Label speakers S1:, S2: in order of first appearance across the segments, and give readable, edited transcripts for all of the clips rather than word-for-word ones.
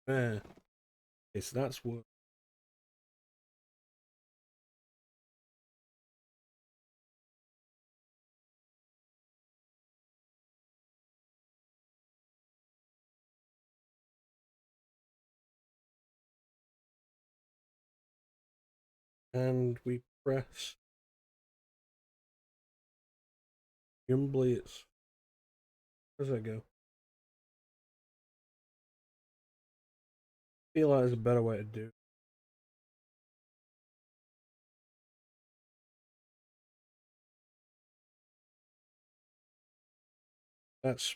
S1: Yeah. Okay, so that's what. And we press Blades. Where's that go? I feel like there's a better way to do it. That's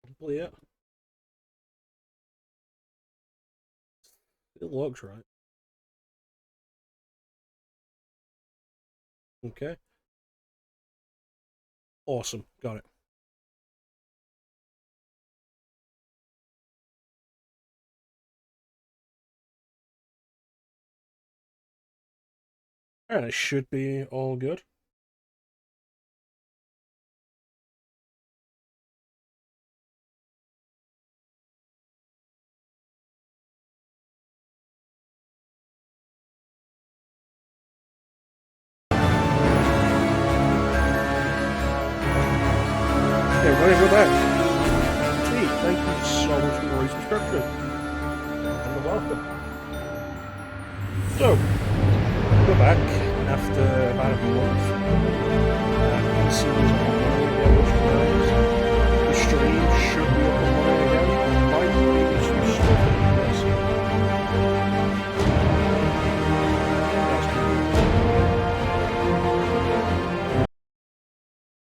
S1: probably it. It looks right. Okay. Awesome. Got it. Alright, it should be all good. Okay, running go back. Gee, thank you so much for the resubscription. And the welcome. So, go back after about a month. And see what's going on again, which is nice. The stream should be up and running again. Might be some stuff in this.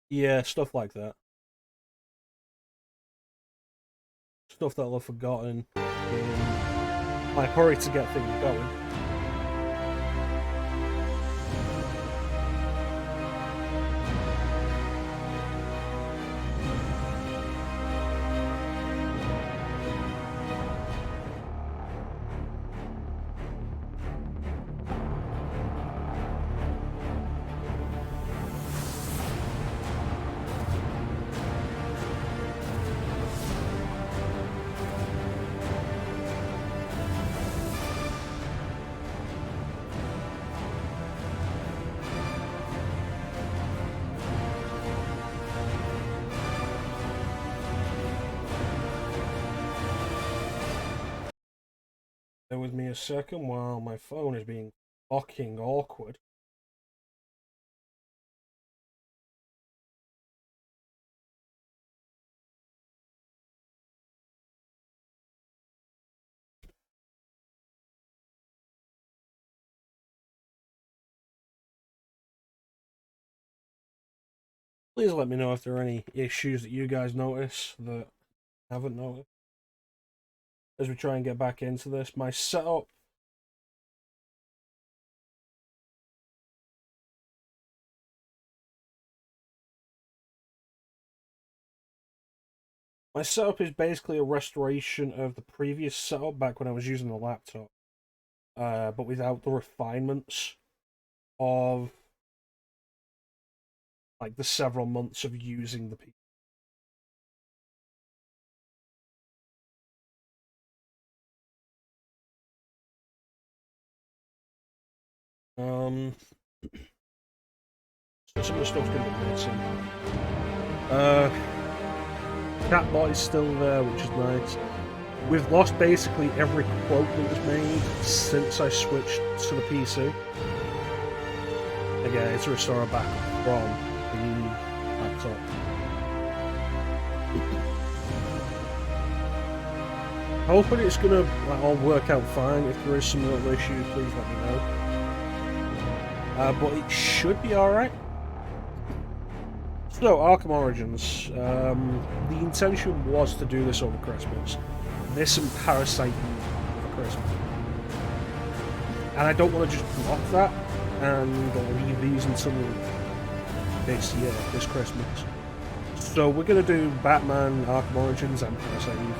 S1: Yeah, stuff like that. Stuff that I've forgotten in my hurry to get things going. Bear with me a second while my phone is being fucking awkward. Please let me know if there are any issues that you guys notice that I haven't noticed as we try and get back into this. My setup is basically a restoration of the previous setup back when I was using the laptop, but without the refinements of like the several months of using the PC. So some of the stuff's gonna be missing. Chatbot is still there, which is nice. We've lost basically every quote that was made since I switched to the PC. Again, it's a restore back from the laptop. Hoping it's gonna all work out fine. If there is some little issues, please let me know. But it should be alright. So, Arkham Origins. The intention was to do this over Christmas. This and Parasite over Christmas. And I don't want to just drop that and leave these until this year, this Christmas. So we're going to do Batman, Arkham Origins, and Parasite Eve.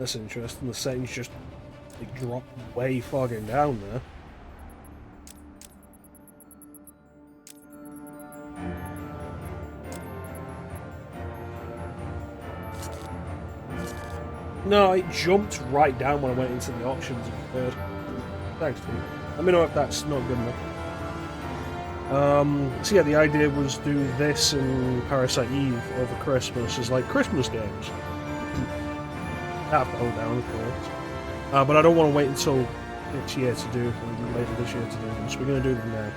S1: That's interesting. The settings just drop way fucking down there. No, it jumped right down when I went into the options. Thanks, Steve. Let me know if that's not good enough. So yeah, the idea was do this and Parasite Eve over Christmas as like Christmas games. That fell down, of course. But I don't want to wait until next year to do, or later this year to do them, so we're going to do them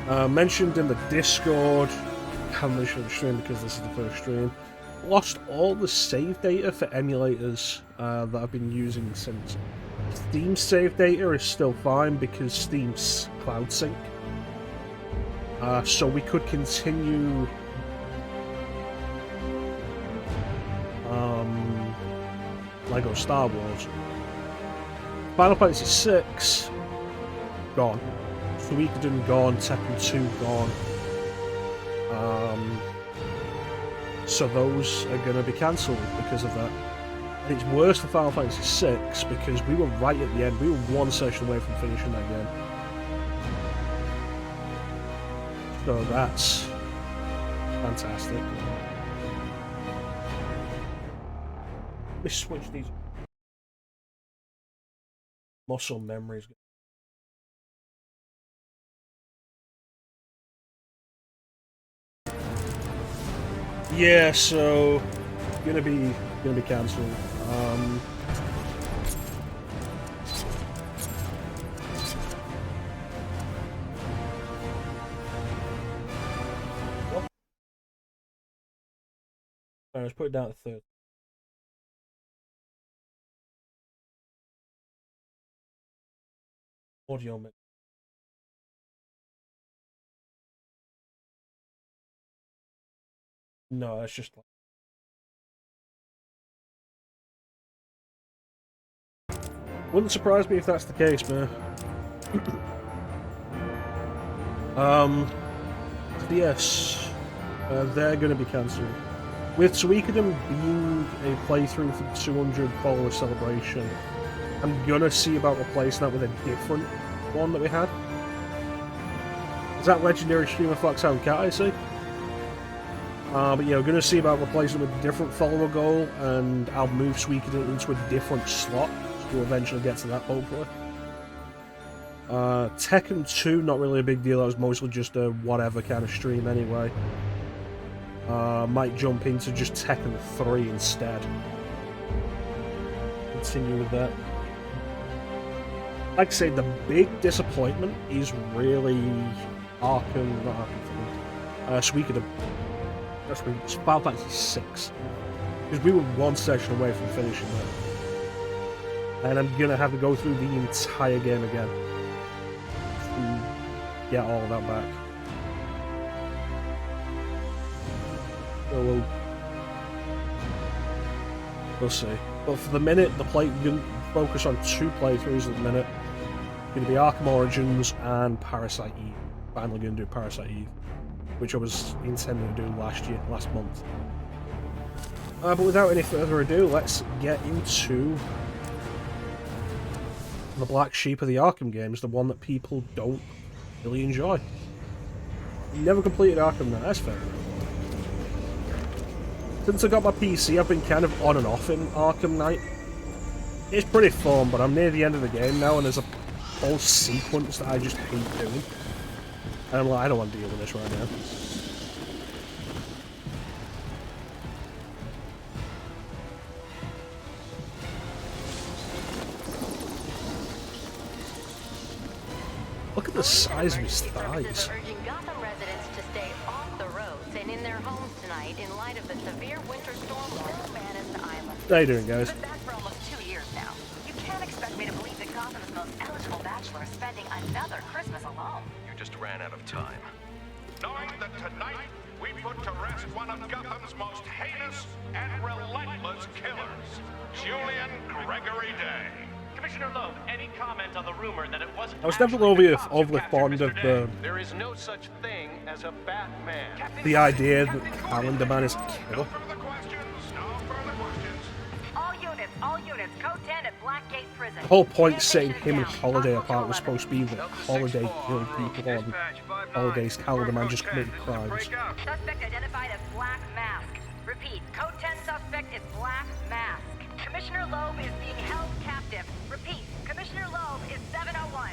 S1: now. Mentioned in the Discord, I haven't mentioned the stream because this is the first stream. Lost all the save data for emulators that I've been using since. Steam's save data is still fine because Steam's cloud sync. So we could continue Lego Star Wars. Final Fantasy VI, gone. Suikoden gone, Tekken 2 gone. So those are going to be cancelled because of that. And it's worse for Final Fantasy VI because we were right at the end. We were one session away from finishing that game. So that's fantastic. Let me switch these. Muscle memories. Yeah, so gonna be cancelled. Let's put it down to third. Audio mix. No, that's just. Wouldn't surprise me if that's the case, man. Yes, they're going to be cancelled. With Suikoden being a playthrough for the 200 follower celebration, I'm gonna see about replacing that with a different one that we had. Is that legendary streamer Foxhound Cat, I see? But yeah, we're gonna see about replacing it with a different follower goal, and I'll move Suikoden into a different slot, so we'll eventually get to that, hopefully. Tekken 2, not really a big deal, that was mostly just a whatever kind of stream anyway. Might jump into just Tekken 3 instead. Continue with that. Like I say, the big disappointment is really Arkham, not Arkham, Suikoden. That's Final Fantasy VI. Because we were one session away from finishing that. And I'm gonna have to go through the entire game again to get all of that back. So we'll see. But for the minute, we're going to focus on 2 playthroughs at the minute. It's going to be Arkham Origins and Parasite Eve. Finally going to do Parasite Eve, which I was intending to do last month. But without any further ado, let's get into the black sheep of the Arkham games, the one that people don't really enjoy. You never completed Arkham Knight, that's fair enough. Since I got my PC, I've been kind of on and off in Arkham Knight. It's pretty fun, but I'm near the end of the game now, and there's a whole sequence that I just hate doing. And I'm like, I don't want to deal with this right now. Look at the size of his thighs. How you doing, guys?
S2: Been back for almost 2 years now. You can't expect me to believe that Gotham's most eligible bachelor is spending another Christmas alone.
S3: You just ran out of time.
S4: Knowing that tonight we put to rest one of Gotham's most heinous and relentless killers, Julian Gregory Day.
S5: Commissioner Loeb, any comment on the rumor that it wasn't...
S1: I was definitely overly fond of the...
S3: There is no such thing as a Batman.
S1: the idea that Calendar Man is a killer.
S2: All It's code 10 at Blackgate Prison.
S1: The whole point
S2: Stand
S1: setting
S2: missions
S1: him and
S2: down.
S1: Holiday
S2: Possible
S1: apart was
S2: to
S1: supposed to be that Holiday killed people on Holiday's calendar man just committed crimes.
S2: Suspect identified as Black Mask. Repeat, code 10 suspect is Black Mask. Commissioner Loeb is being held captive. Repeat, Commissioner Loeb is 701.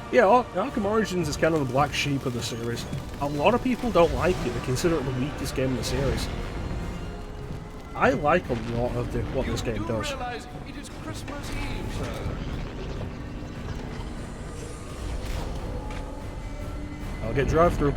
S1: Yeah, Arkham Origins is kind of the black sheep of the series. A lot of people don't like it, they consider it the weakest game in the series. I like a lot of what this game does.
S6: Realize it is Christmas Eve, sir.
S1: I'll get drive-through.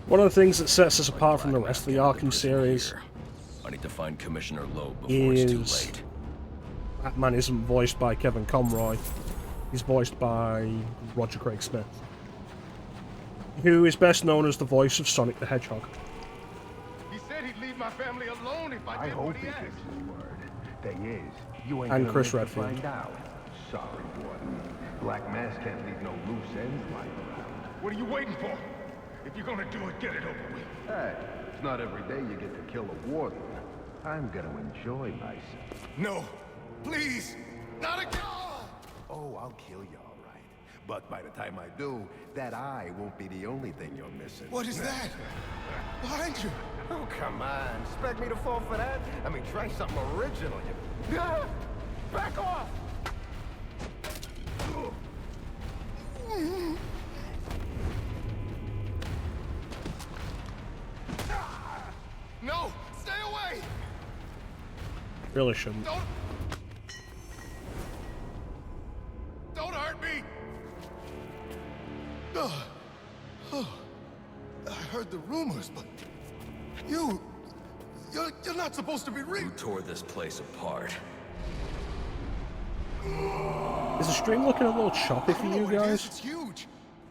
S1: One of the things that sets us apart from the rest of the Arkham series
S7: I need to find Commissioner Loeb before it's too
S1: is
S7: late.
S1: Batman isn't voiced by Kevin Conroy. He's voiced by Roger Craig Smith, who is best known as the voice of Sonic the Hedgehog.
S4: He said he'd leave my family alone if I did what he asked.
S8: Thing is, you ain't
S1: And
S8: gonna
S1: Chris
S8: live to
S1: Redfield.
S8: find out. Sorry, boy. Black Mask can't leave no loose ends lying around.
S4: What are you waiting for? If you're gonna do it, get it over with.
S8: Hey, it's not every day you get to kill a warden. I'm gonna enjoy myself.
S4: No, please, not again.
S8: Oh, I'll kill you, all right. But by the time I do, that eye won't be the only thing you're missing.
S4: What is that? Behind you.
S8: Oh, come on. Expect me to fall for that? I mean, try something original. You... Back off!
S4: No, stay away.
S1: Really shouldn't.
S4: Don't hurt me. I heard the rumors, but you're not supposed to be
S7: Who tore this place apart?
S1: Is the stream looking a little choppy for you guys?
S4: It's huge.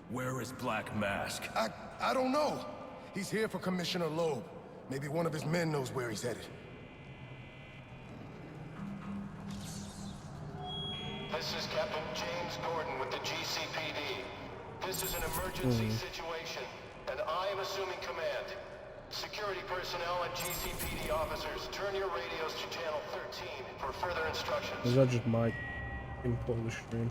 S7: Where is Black Mask?
S4: I don't know. He's here for Commissioner Loeb. Maybe one of his men knows where he's headed.
S3: This is Captain James Gordon with the GCPD. This is an emergency situation, and I am assuming command. Security personnel and GCPD officers, turn your radios to channel 13 for further instructions.
S1: Is that just my input of the stream?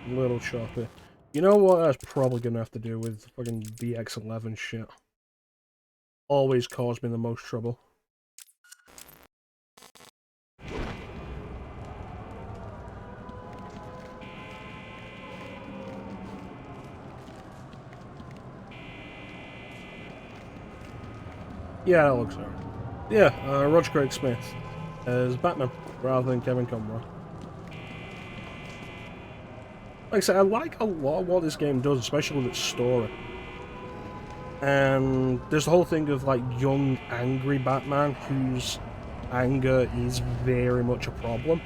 S1: A little choppy. You know what that's probably gonna have to do with fucking VX11 shit. Always caused me the most trouble. Yeah, that looks alright. Yeah, Roger Craig Smith as Batman, rather than Kevin Conroy. Like I said, I like a lot of what this game does, especially with its story. And there's the whole thing of, like, young, angry Batman, whose anger is very much a problem.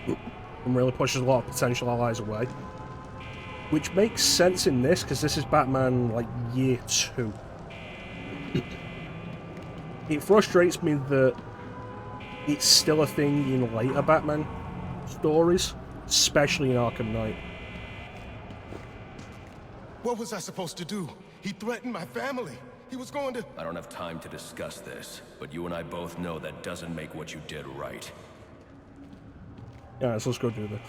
S1: And really pushes a lot of potential allies away. Which makes sense in this, because this is Batman, like, year 2. It frustrates me that it's still a thing in later Batman stories, especially in Arkham Knight.
S4: What was I supposed to do? He threatened my family. He was going to...
S7: I don't have time to discuss this, but you and I both know that doesn't make what you did right.
S1: Yeah, so let's go do this.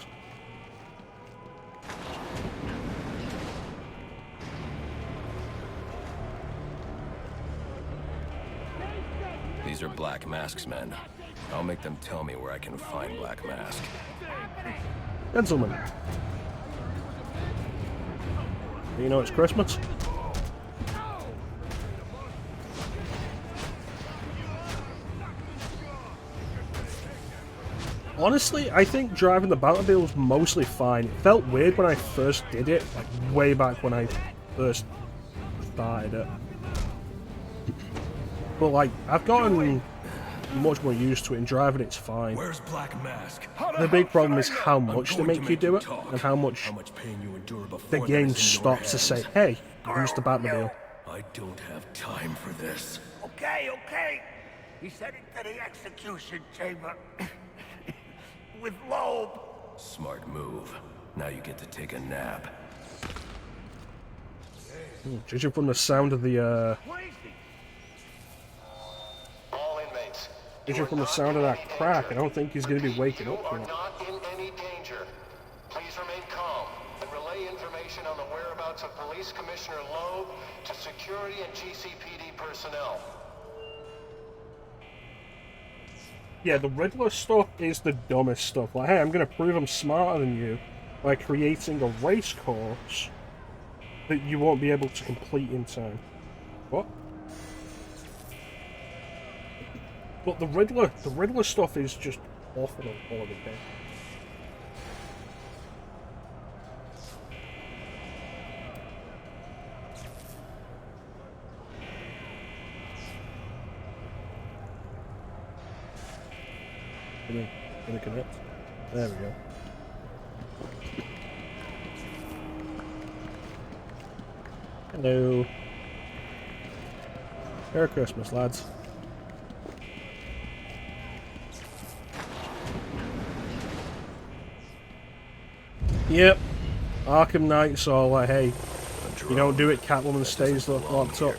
S7: These are Black Mask's men. I'll make them tell me where I can find Black Mask.
S1: Gentlemen. You know it's Christmas? Honestly, I think driving the Batmobile was mostly fine. It felt weird when I first did it, like way back when I first started it. But like, I've gotten much more used to it, and driving it's fine.
S7: Where's Black Mask?
S1: The big problem is how much they
S7: going to
S1: make you do it,
S7: talk.
S1: and how much
S7: pain you endure
S1: the
S7: before
S1: game
S7: that is in your
S1: stops to say, hey, use the Batmobile.
S7: I don't have time for this.
S9: Okay, okay. He's heading to the execution chamber. With Loeb.
S7: Smart move. Now you get to take a nap.
S1: Judging from the sound of the,
S3: All inmates.
S1: judging from the sound of that crack, I don't think he's going to be waking
S3: You
S1: up
S3: are
S1: yet.
S3: not in any danger. Please remain calm and relay information on the whereabouts of Police Commissioner Loeb to security and GCPD personnel.
S1: Yeah, the Riddler stuff is the dumbest stuff. Like, hey, I'm going to prove I'm smarter than you by creating a race course that you won't be able to complete in time. What? But the Riddler stuff is just awful all of the game. Gonna connect. There we go. Hello. Merry Christmas, lads. Yep. Arkham Knight's all like, hey, you don't do it, Catwoman stays locked up.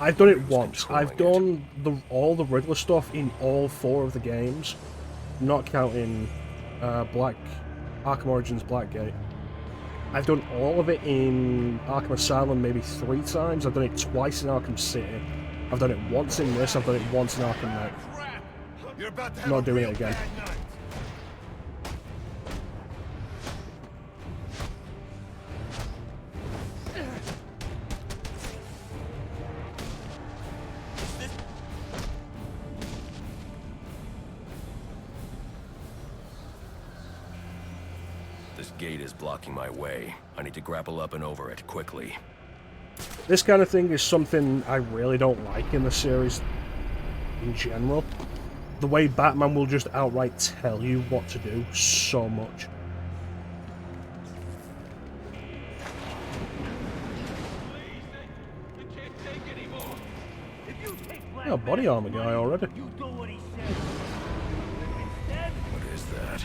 S1: I've done it once. I've done all the Riddler stuff in all 4 of the games, not counting Arkham Origins Blackgate. I've done all of it in Arkham Asylum maybe 3 times. I've done it twice in Arkham City. I've done it once in this. I've done it once in Arkham Knight. I'm not doing it again.
S7: This gate is blocking my way. I need to grapple up and over it quickly.
S1: This kind of thing is something I really don't like in the series in general. The way Batman will just outright tell you what to do so much. Oh, body armor guy already.
S7: What is that?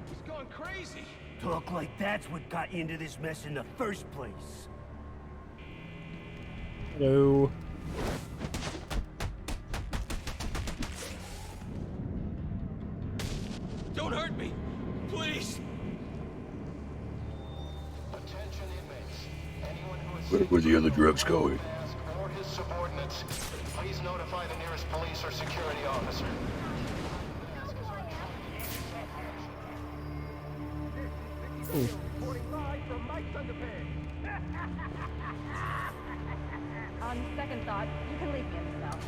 S6: He's going crazy.
S9: Talk like that's what got you into this mess in the first place.
S1: Hello.
S6: Don't hurt me, please.
S3: Attention inmates. Anyone who is
S10: Where the other drugs going?
S3: Mask or his subordinates, please notify the nearest police or security officer.
S2: On second thought, you can leave me in the cell.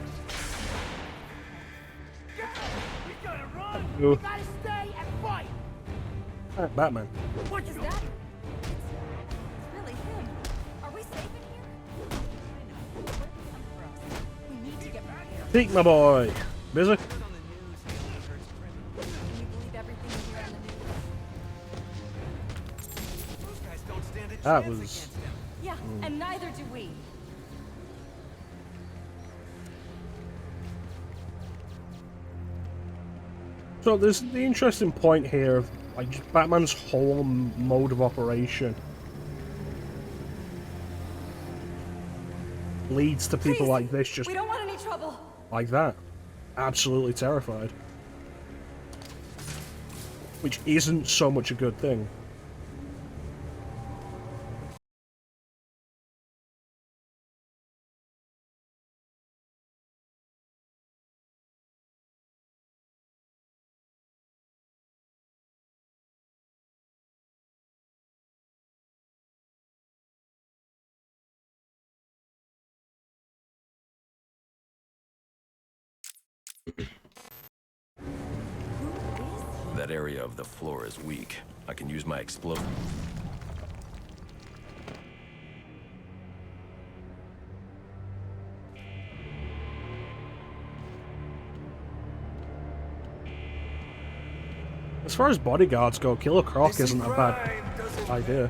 S9: We gotta run!
S1: Hello.
S9: We gotta stay and fight!
S1: Batman.
S9: What is
S2: Is that? It's really him. Are we safe in here? I know. Where did he come from? We need to get back here.
S1: Peek, my boy. Busy?
S2: Can you believe everything you hear on the news?
S1: That was...
S2: Yeah, and neither do we.
S1: So there's the interesting point here of like Batman's whole mode of operation leads to people
S2: Please,
S1: like this, just
S2: we don't want any trouble.
S1: like that. Absolutely terrified. Which isn't so much a good thing.
S7: That area of the floor is weak. I can use my explosive.
S1: As far as bodyguards go, Killer Croc isn't a bad idea.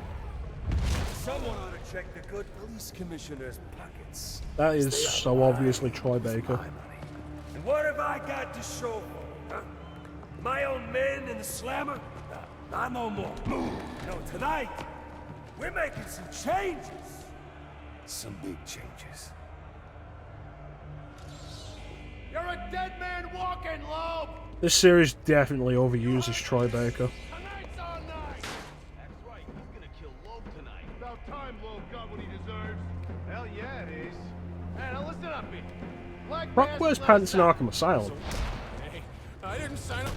S6: Someone ought to check the good police commissioner's pockets.
S1: That is so obviously Troy Baker.
S6: And what have I got to show for it, huh? My own men in the slammer? Nah, no more. No, tonight, we're making some changes. Some big changes.
S4: You're a dead man walking, Loeb!
S1: This series definitely overuses Troy Baker.
S4: Tonight's our night!
S6: That's right, he's gonna kill Loeb tonight.
S4: About time Loeb got what he deserves. Hell yeah, it is. Hey, now listen up here. Black
S1: Brock
S4: Mask
S1: wears
S4: let
S1: pants
S4: us
S1: in
S4: out.
S1: Arkham Asylum.
S4: Hey, I didn't sign up.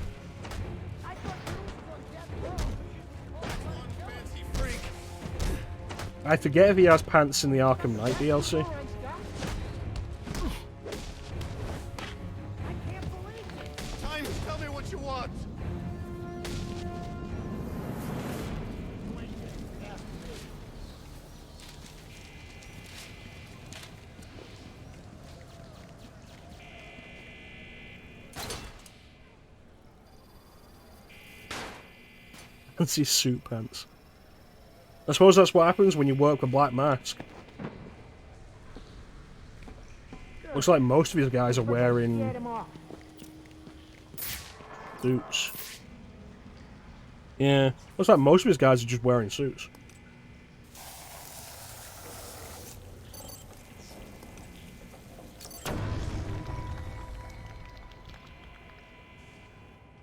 S4: Fancy freak.
S1: I forget if he has pants in the Arkham Knight DLC.
S4: Time, tell me what you want.
S1: Fancy suit pants. I suppose that's what happens when you work with Black Mask. Looks like most of these guys are wearing suits. Yeah, looks like most of these guys are just wearing suits.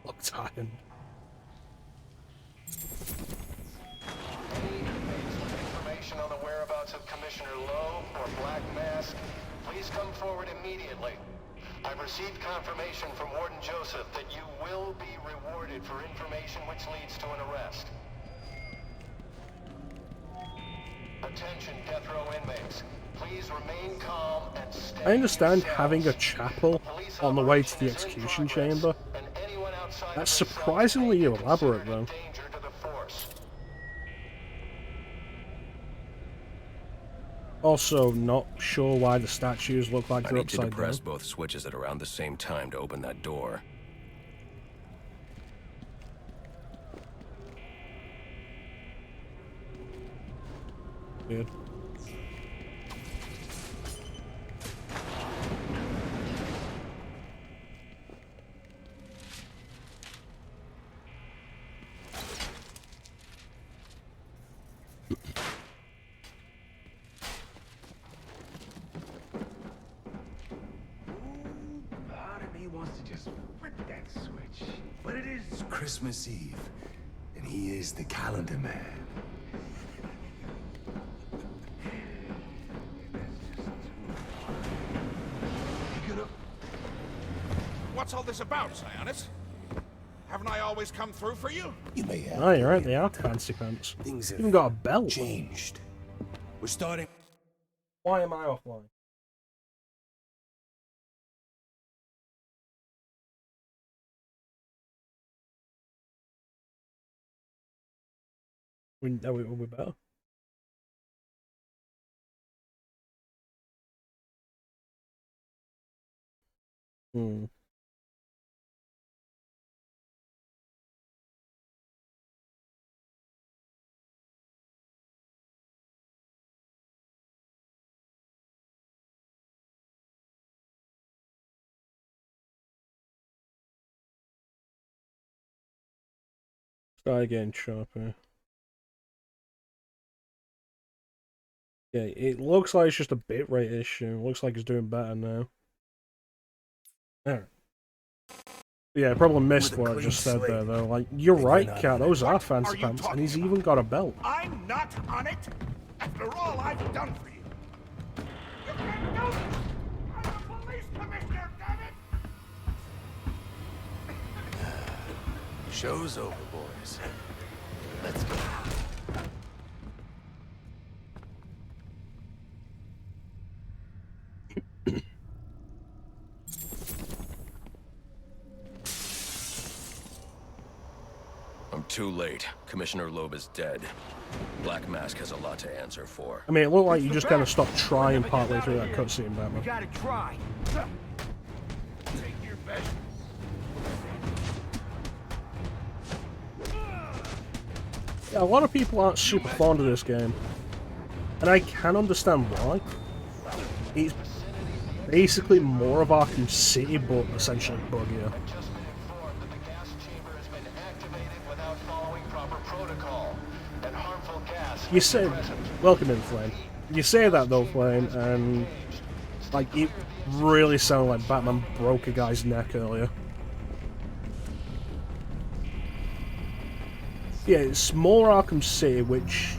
S1: Look tired.
S3: Information on the whereabouts of Commissioner Lowe or Black Mask, please come forward immediately. I've received confirmation from Warden Joseph that you will be rewarded for information which leads to an arrest. Attention, death row inmates. Please remain calm and stay
S1: I understand
S3: in your
S1: having a
S3: cells.
S1: chapel
S3: Police
S1: on the way to the
S3: operation is in
S1: execution
S3: progress,
S1: chamber.
S3: and anyone outside
S1: That's
S3: of their cells
S1: surprisingly
S3: may be
S1: elaborate,
S3: considered a
S1: though.
S3: danger to the force.
S1: Also, not sure why the statues look like
S7: I
S1: they're
S7: need you to
S1: upside
S7: press
S1: down.
S7: both switches at around the same time to open that door.
S1: Weird.
S9: Part of me wants to just flip that switch. But it is Christmas Eve, and he is the calendar man.
S4: What's all this about, Sionis? Haven't I always come through for you?
S9: You may have.
S1: Oh, you're right, they are fancy pants.
S9: Things have
S1: Even got a belt.
S9: changed. We're starting.
S1: Why am I offline? We better. Hmm. Start getting sharper. Yeah, it looks like it's just a bitrate issue. It looks like it's doing better now. Alright. Yeah, I probably missed
S9: With a
S1: what I
S9: clean
S1: just said
S9: slate.
S1: there, though. Like, you're
S9: Think
S1: right,
S9: we're not
S1: Cat.
S9: on it.
S1: Those are
S4: What
S1: fancy
S4: are you
S1: pants, and
S4: talking
S1: he's
S4: about?
S1: even got a belt.
S4: I'm not on it. After all I've done for you. You can't do this. I'm a police commissioner, damn it.
S9: Show's over, boys. Let's go.
S7: too late. Commissioner Loeb is dead. Black Mask has a lot to answer for.
S1: I mean, it looked like you just kind of stopped trying partway through that cutscene, Batman.
S6: We gotta try. Take your best.
S1: Yeah, a lot of people aren't super fond of this game. And I can understand why. It's basically more of Arkham City, but essentially buggier.
S3: Just been informed that the gas chamber has been activated without following proper protocol, and harmful gas
S1: You say, welcome in, Flame. You say that though, Flame, and like it really sounded like Batman broke a guy's neck earlier. Yeah, it's more Arkham City, which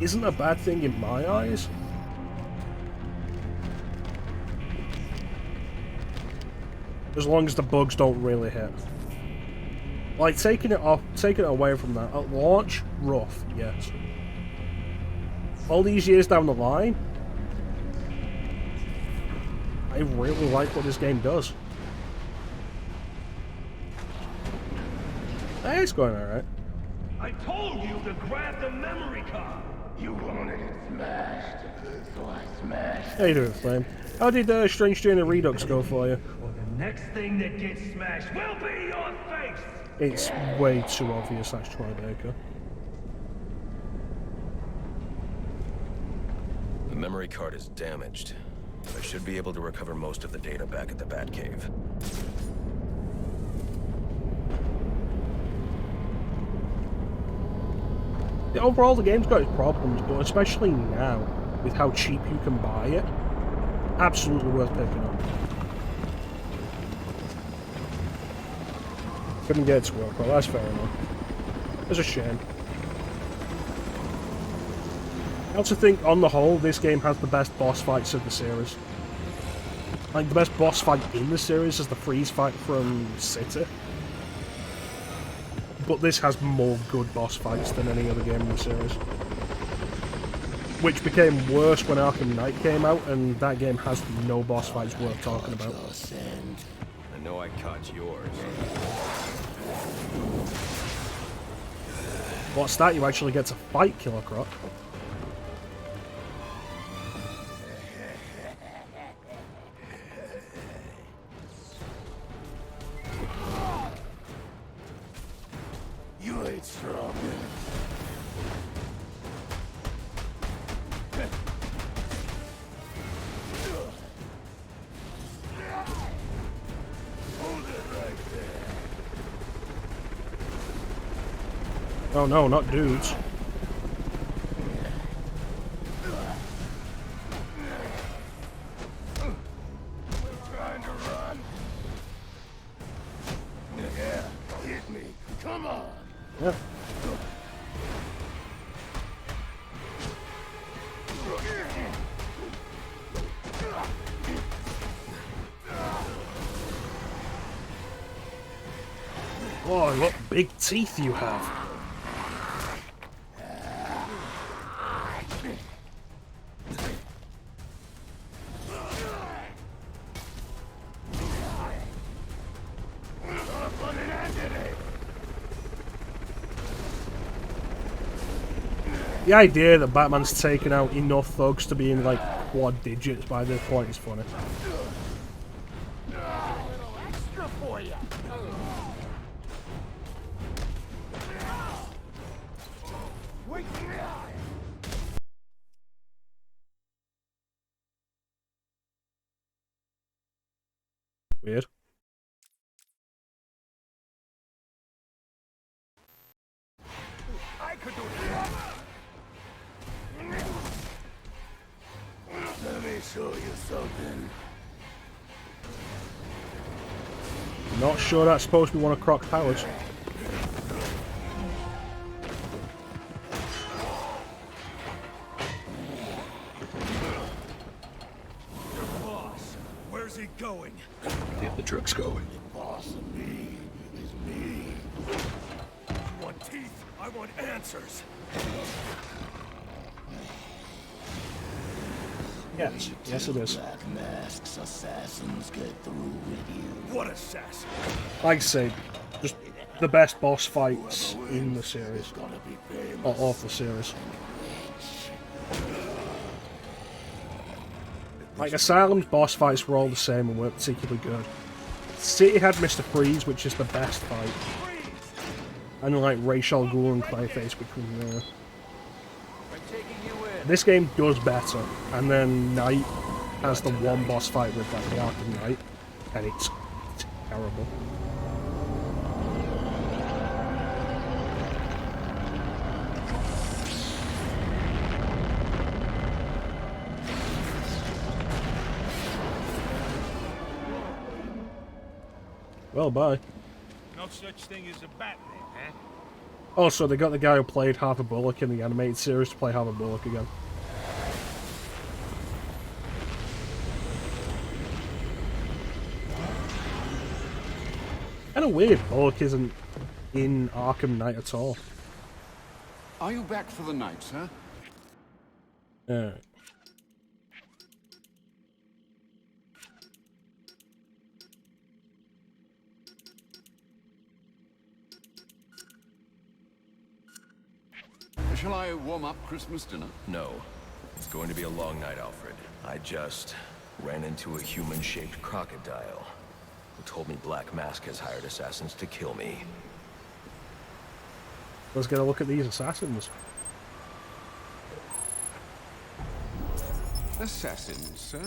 S1: isn't a bad thing in my eyes. As long as the bugs don't really hit. Like, taking it away from that, at launch, rough, yes. All these years down the line, I really like what this game does. Hey, it's going alright.
S6: I told you to grab the memory card.
S9: You wanted it smashed, so I smashed.
S1: How you doing, Flame? How did Strange Journey Redux go for you?
S6: Well, the next thing that gets smashed will be your face.
S1: It's way too obvious that's Troy Baker.
S7: The memory card is damaged, but I should be able to recover most of the data back at the Batcave.
S1: Yeah, overall, the game's got its problems, but especially now, with how cheap you can buy it, absolutely worth picking up. Couldn't get it to work, well, that's fair enough. It's a shame. I also think, on the whole, this game has the best boss fights of the series. Like, the best boss fight in the series is the freeze fight from City. But this has more good boss fights than any other game in the series. Which became worse when Arkham Knight came out, and that game has no boss fights worth talking about.
S7: I know I caught yours.
S1: What's that? You actually get to fight Killer Croc.
S9: You ain't strong. Hold it right there.
S1: Oh no, not dudes.
S9: Trying to run. Yeah, hit me. Come on.
S1: Yeah. Oh, what big teeth you have. The idea that Batman's taken out enough thugs to be in like quad digits by this point is funny.
S6: Extra for you.
S1: Weird.
S6: I could do that.
S9: Let me show you something.
S1: Not sure that's supposed to be one of Croc's powers.
S6: Boss, where's he going?
S9: Get the trucks going. The boss of me is me.
S6: You want teeth? I want answers.
S1: Yes, yes it is.
S9: Black Mask's assassins get through with you.
S6: What assassin?
S1: Like I say, just the best boss fights in the series, or of the series. Like, Asylum's boss fights were all the same and weren't particularly good. City had Mr. Freeze, which is the best fight. And like Ra's al Ghul and Clayface, which was This game does better, and then Night has the one boss fight with like the Arkham Knight, and it's terrible. Well, bye.
S6: No such thing as a Batman, huh?
S1: Also, they got the guy who played Harvey Bullock in the animated series to play Harvey Bullock again. Kind of weird Bullock isn't in Arkham Knight at all.
S10: Are you back for the night, sir?
S1: Alright.
S10: Shall I warm up Christmas dinner?
S7: No. It's going to be a long night, Alfred. I just ran into a human-shaped crocodile who told me Black Mask has hired assassins to kill me.
S1: Let's get a look at these assassins.
S10: Assassins, sir?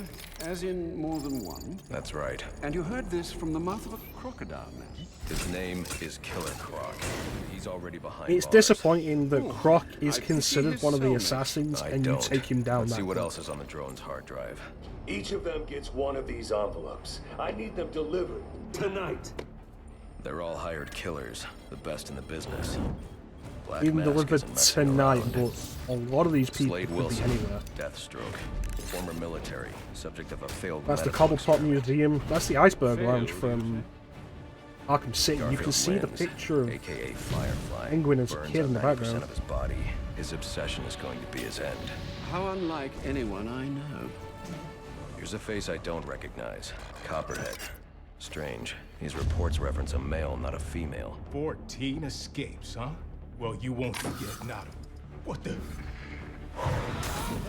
S10: As in more than one?
S7: That's right.
S10: And you heard this from the mouth of a crocodile, man?
S7: His name is Killer Croc. He's already behind
S1: It's
S7: bars.
S1: disappointing that Croc is
S10: I think
S1: considered
S10: he's
S1: one of the
S10: soulmate.
S1: assassins,
S7: I
S1: and you
S7: don't.
S1: take him down
S7: Let's
S1: that
S7: see what
S1: quick.
S7: else is on the drone's hard drive.
S6: Each of them gets one of these envelopes. I need them delivered tonight.
S7: They're all hired killers, the best in the business. Black
S1: Even
S7: Mask
S1: delivered
S7: isn't messing
S1: tonight,
S7: around.
S1: but a lot of these people
S7: Slade
S1: could be
S7: Wilson,
S1: anywhere.
S7: Deathstroke, former military, subject of a failed
S1: That's the
S7: medical
S1: Cobblepot
S7: experiment.
S1: Museum. That's the Iceberg Lounge from Arkham City. You can
S7: Garfield
S1: see the
S7: Wins,
S1: picture of
S7: aka Firefly,
S1: Penguin as a
S7: burns
S1: kid in the
S7: up 90%
S1: background.
S7: of his body. His obsession is going to be his end.
S10: How unlike anyone I know.
S7: Here's a face I don't recognize. Copperhead. Strange. These reports reference a male, not a female.
S9: 14 escapes, huh? Well, you won't forget, not what the...
S1: I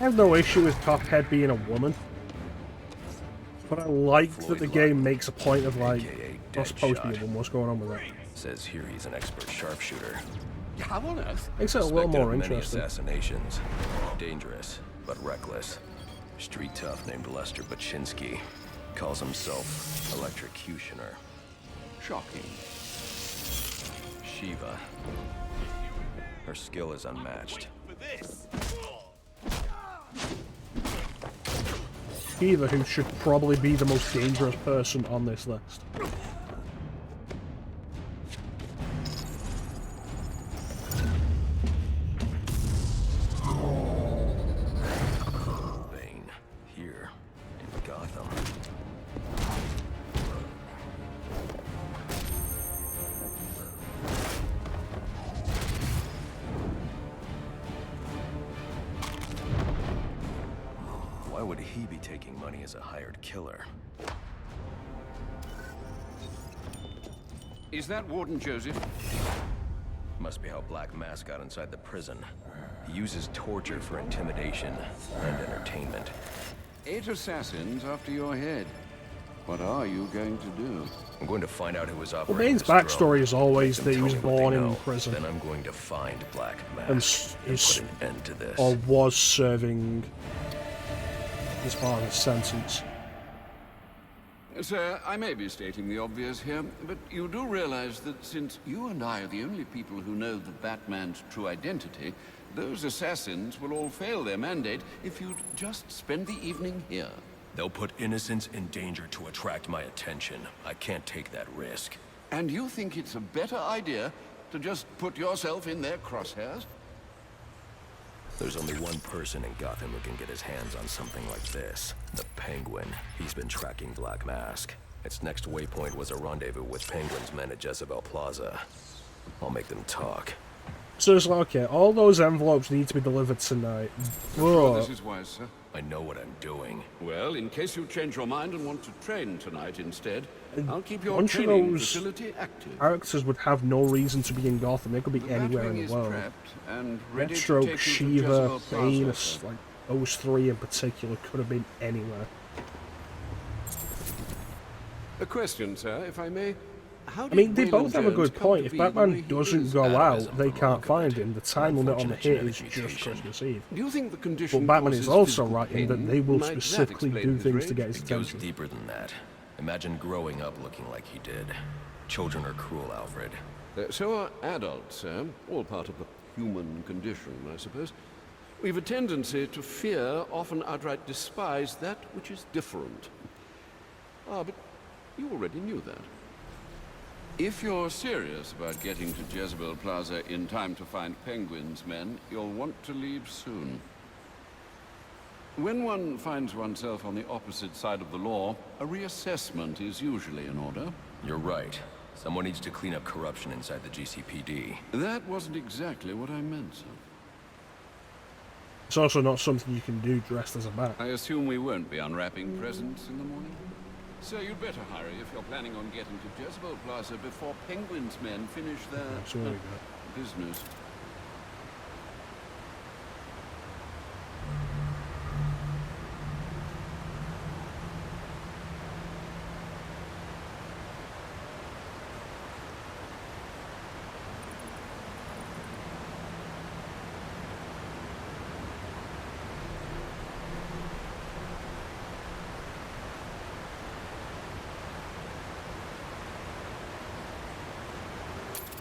S1: have no issue with Copperhead being a woman, but I like that the game makes a point of like,
S7: AKA
S1: not supposed to be a
S7: Deadshot.
S1: woman. What's going on with that?
S7: Says here he's an expert sharpshooter.
S10: How on earth?
S1: Makes it a little
S7: Suspected
S1: more
S7: of many
S1: interesting.
S7: assassinations. Dangerous, but reckless. Street tough named Lester Baczynski. Calls himself Electrocutioner.
S10: Shocking.
S7: Shiva. Her skill is unmatched.
S1: Eva, who should probably be the most dangerous person on this list.
S7: Bane. Here. In Gotham. Why would he be taking money as a hired killer?
S10: Is that Warden Joseph?
S7: Must be how Black Mask got inside the prison. He uses torture for intimidation and entertainment.
S10: 8 assassins after your head. What are you going to do?
S7: I'm going to find out who was
S1: Well,
S7: operating
S1: Bane's
S7: this drone.
S1: backstory is always
S7: Make
S1: that
S7: them
S1: he was
S7: tell me what they
S1: born in
S7: know.
S1: prison.
S7: Then I'm going to find Black Mask
S1: And
S7: and
S1: is-
S7: put an end to this.
S1: Or was serving his father's sentence.
S10: Sir, I may be stating the obvious here, but you do realize that since you and I are the only people who know the Batman's true identity, those assassins will all fail their mandate if you'd just spend the evening here.
S7: They'll put innocents in danger to attract my attention. I can't take that risk.
S10: And you think it's a better idea to just put yourself in their crosshairs?
S7: There's only one person in Gotham who can get his hands on something like this. The Penguin. He's been tracking Black Mask. Its next waypoint was a rendezvous with Penguin's men at Jezebel Plaza. I'll make them talk.
S1: So it's like, okay, all those envelopes need to be delivered tonight.
S10: Sure, this is wise, sir.
S7: I know what I'm doing.
S10: Well, in case you change your mind and want to train tonight instead, I'll keep your
S1: bunch of
S10: training
S1: those
S10: facility active.
S1: characters would have no reason to be in Gotham. They could be anywhere in the world. Deathstroke, Shiva, Bane, like those three in particular could have been anywhere.
S10: A question, sir, if I may.
S1: I mean, they both have a good point. If Batman doesn't go out, they can't find him. The time limit on the hit is just Christmas Eve.
S10: Do you think the condition
S1: But Batman is
S10: causes
S1: also
S10: physical
S1: right in that
S10: pain?
S1: they will
S10: Might that
S1: specifically
S10: explain
S1: do
S10: his
S1: things to
S10: rage?
S1: get his
S7: It goes
S1: attention.
S7: deeper than that. Imagine growing up looking like he did. Children are cruel, Alfred.
S10: So are adults, sir. All part of the human condition, I suppose. We've a tendency to fear, often outright despise, that which is different. Ah, but you already knew that. If you're serious about getting to Jezebel Plaza in time to find Penguin's men, you'll want to leave soon. When one finds oneself on the opposite side of the law, a reassessment is usually in order.
S7: You're right. Someone needs to clean up corruption inside the GCPD.
S10: That wasn't exactly what I meant, sir.
S1: It's also not something you can do dressed as a bat.
S10: I assume we won't be unwrapping presents in the morning? So you'd better hurry if you're planning on getting to Jezebel Plaza before Penguin's men finish their
S1: That's all we got.
S10: business.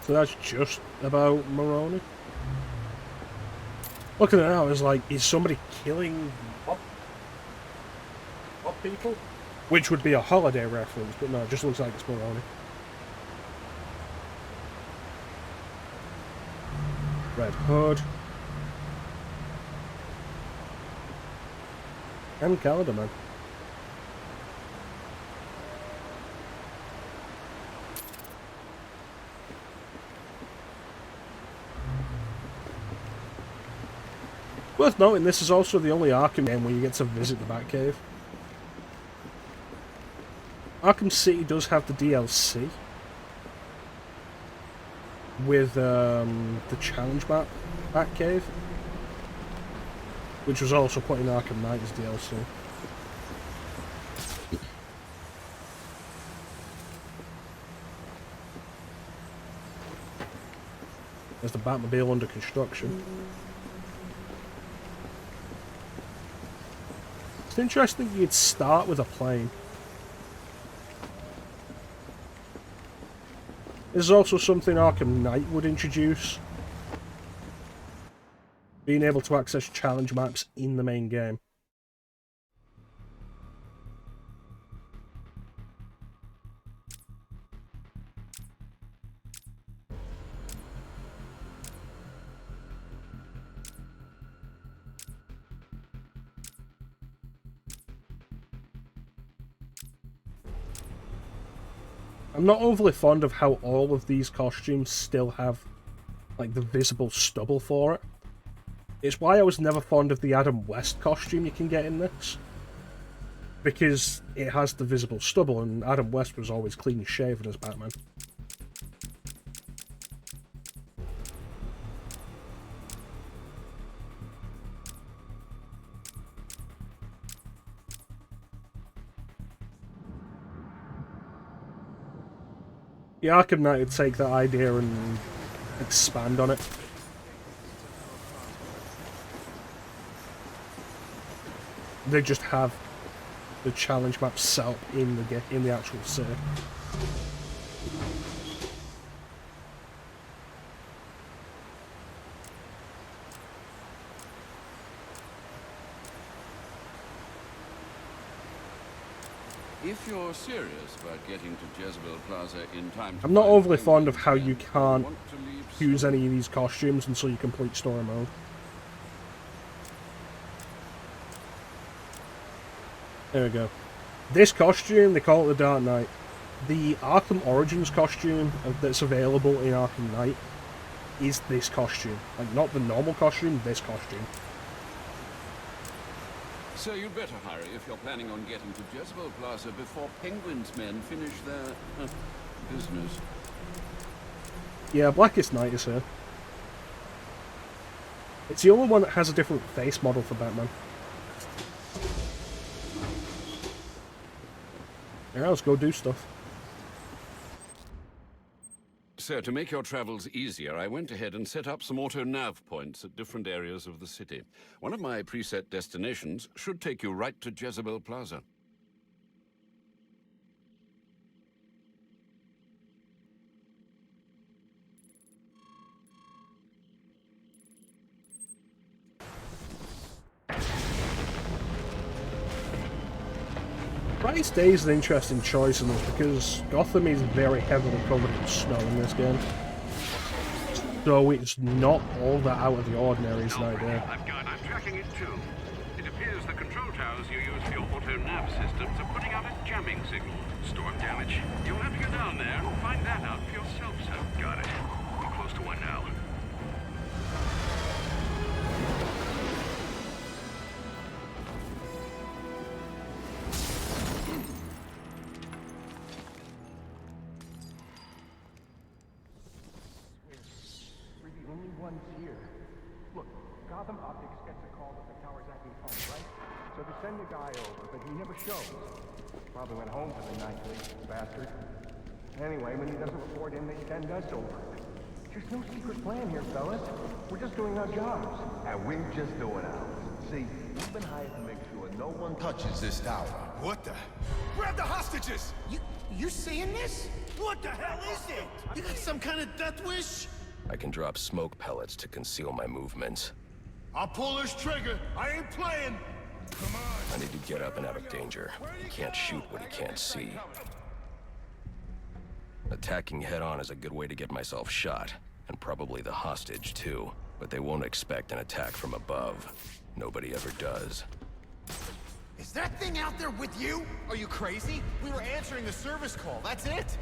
S1: So that's just about Maroni. Looking at it now, it's like, is somebody killing what people? Which would be a holiday reference, but no, it just looks like it's Maroni. Red Hood. And Calendar Man. Worth noting, this is also the only Arkham game where you get to visit the Batcave. Arkham City does have the DLC with the challenge map Batcave, which was also put in Arkham Knight as DLC. There's the Batmobile under construction. It's interesting you'd start with a plane. This is also something Arkham Knight would introduce. Being able to access challenge maps in the main game. I'm not overly fond of how all of these costumes still have, like, the visible stubble for it. It's why I was never fond of the Adam West costume you can get in this. Because it has the visible stubble, and Adam West was always clean shaven as Batman. The Arkham Knight would take that idea and expand on it. They just have the challenge map set up in the actual city.
S10: If you're serious about getting to Jezebel Plaza in time to
S1: I'm not
S10: find
S1: overly fond of
S10: Penguin's
S1: how
S10: men,
S1: you can't
S10: want to leave
S1: use
S10: soon.
S1: any of these costumes until you complete story mode. There we go. This costume, they call it the Dark Knight. The Arkham Origins costume that's available in Arkham Knight is this costume. Like, not the normal costume, this costume.
S10: So you'd better hurry if you're planning on getting to Jezebel Plaza before Penguin's men finish their business.
S1: Yeah, Blackest Night is here. It's the only one that has a different face model for Batman. Yeah, let's go do stuff.
S10: So, to make your travels easier, I went ahead and set up some auto-nav points at different areas of the city. One of my preset destinations should take you right to Jezebel Plaza.
S1: Brightest Day is an interesting choice in this because Gotham is very heavily covered in snow in this game. So it's not all that out of the ordinary is an idea.
S4: I'm tracking it too. It appears the control towers you use for your auto-nav systems are putting out a jamming signal. Storm damage. You'll have to go down there and find that out for yourself, sir. Got it. I'm close to one now.
S8: Arkham Optics gets a call that the tower's acting funny, right? So they send a guy over, but he never shows. Probably went home for the night, bastard. Anyway, when he doesn't report in, they send us over. There's no secret plan here, fellas. We're just doing our jobs. And we're just doing ours. See, we've been hired to make sure no one touches this tower.
S9: What the? Grab the hostages!
S11: You seeing this?
S6: What the hell is it?
S11: You got some kind of death wish?
S7: I can drop smoke pellets to conceal my movements.
S9: I'll pull this trigger. I ain't playing. Come on.
S7: I need to get up and out of danger. He can't shoot what he can't see. Attacking head-on is a good way to get myself shot, and probably the hostage too. But they won't expect an attack from above. Nobody ever does.
S11: Is that thing out there with you? Are you crazy? We were answering the service call, that's it?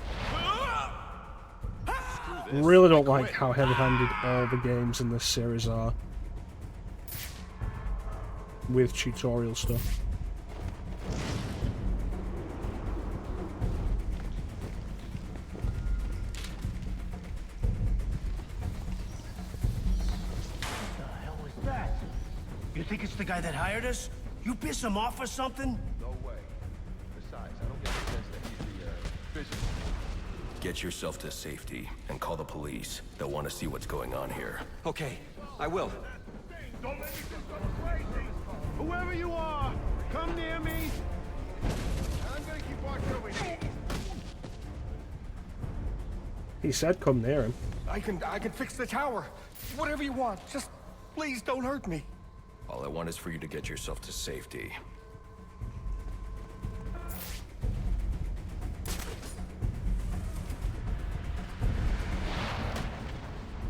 S1: Really don't like how heavy-handed all the games in this series are. With tutorial stuff.
S6: What the hell was that? You think it's the guy that hired us? You piss him off or something?
S8: No way. Besides, I don't get the sense that he's the, business.
S7: Get yourself to safety and call the police. They'll want to see what's going on here.
S12: Okay, I will.
S9: Don't make me just go crazy! Whoever you are, come near me! I'm gonna keep watching over here.
S1: He said come near him.
S9: I can fix the tower. Whatever you want. Just please don't hurt me.
S7: All I want is for you to get yourself to safety.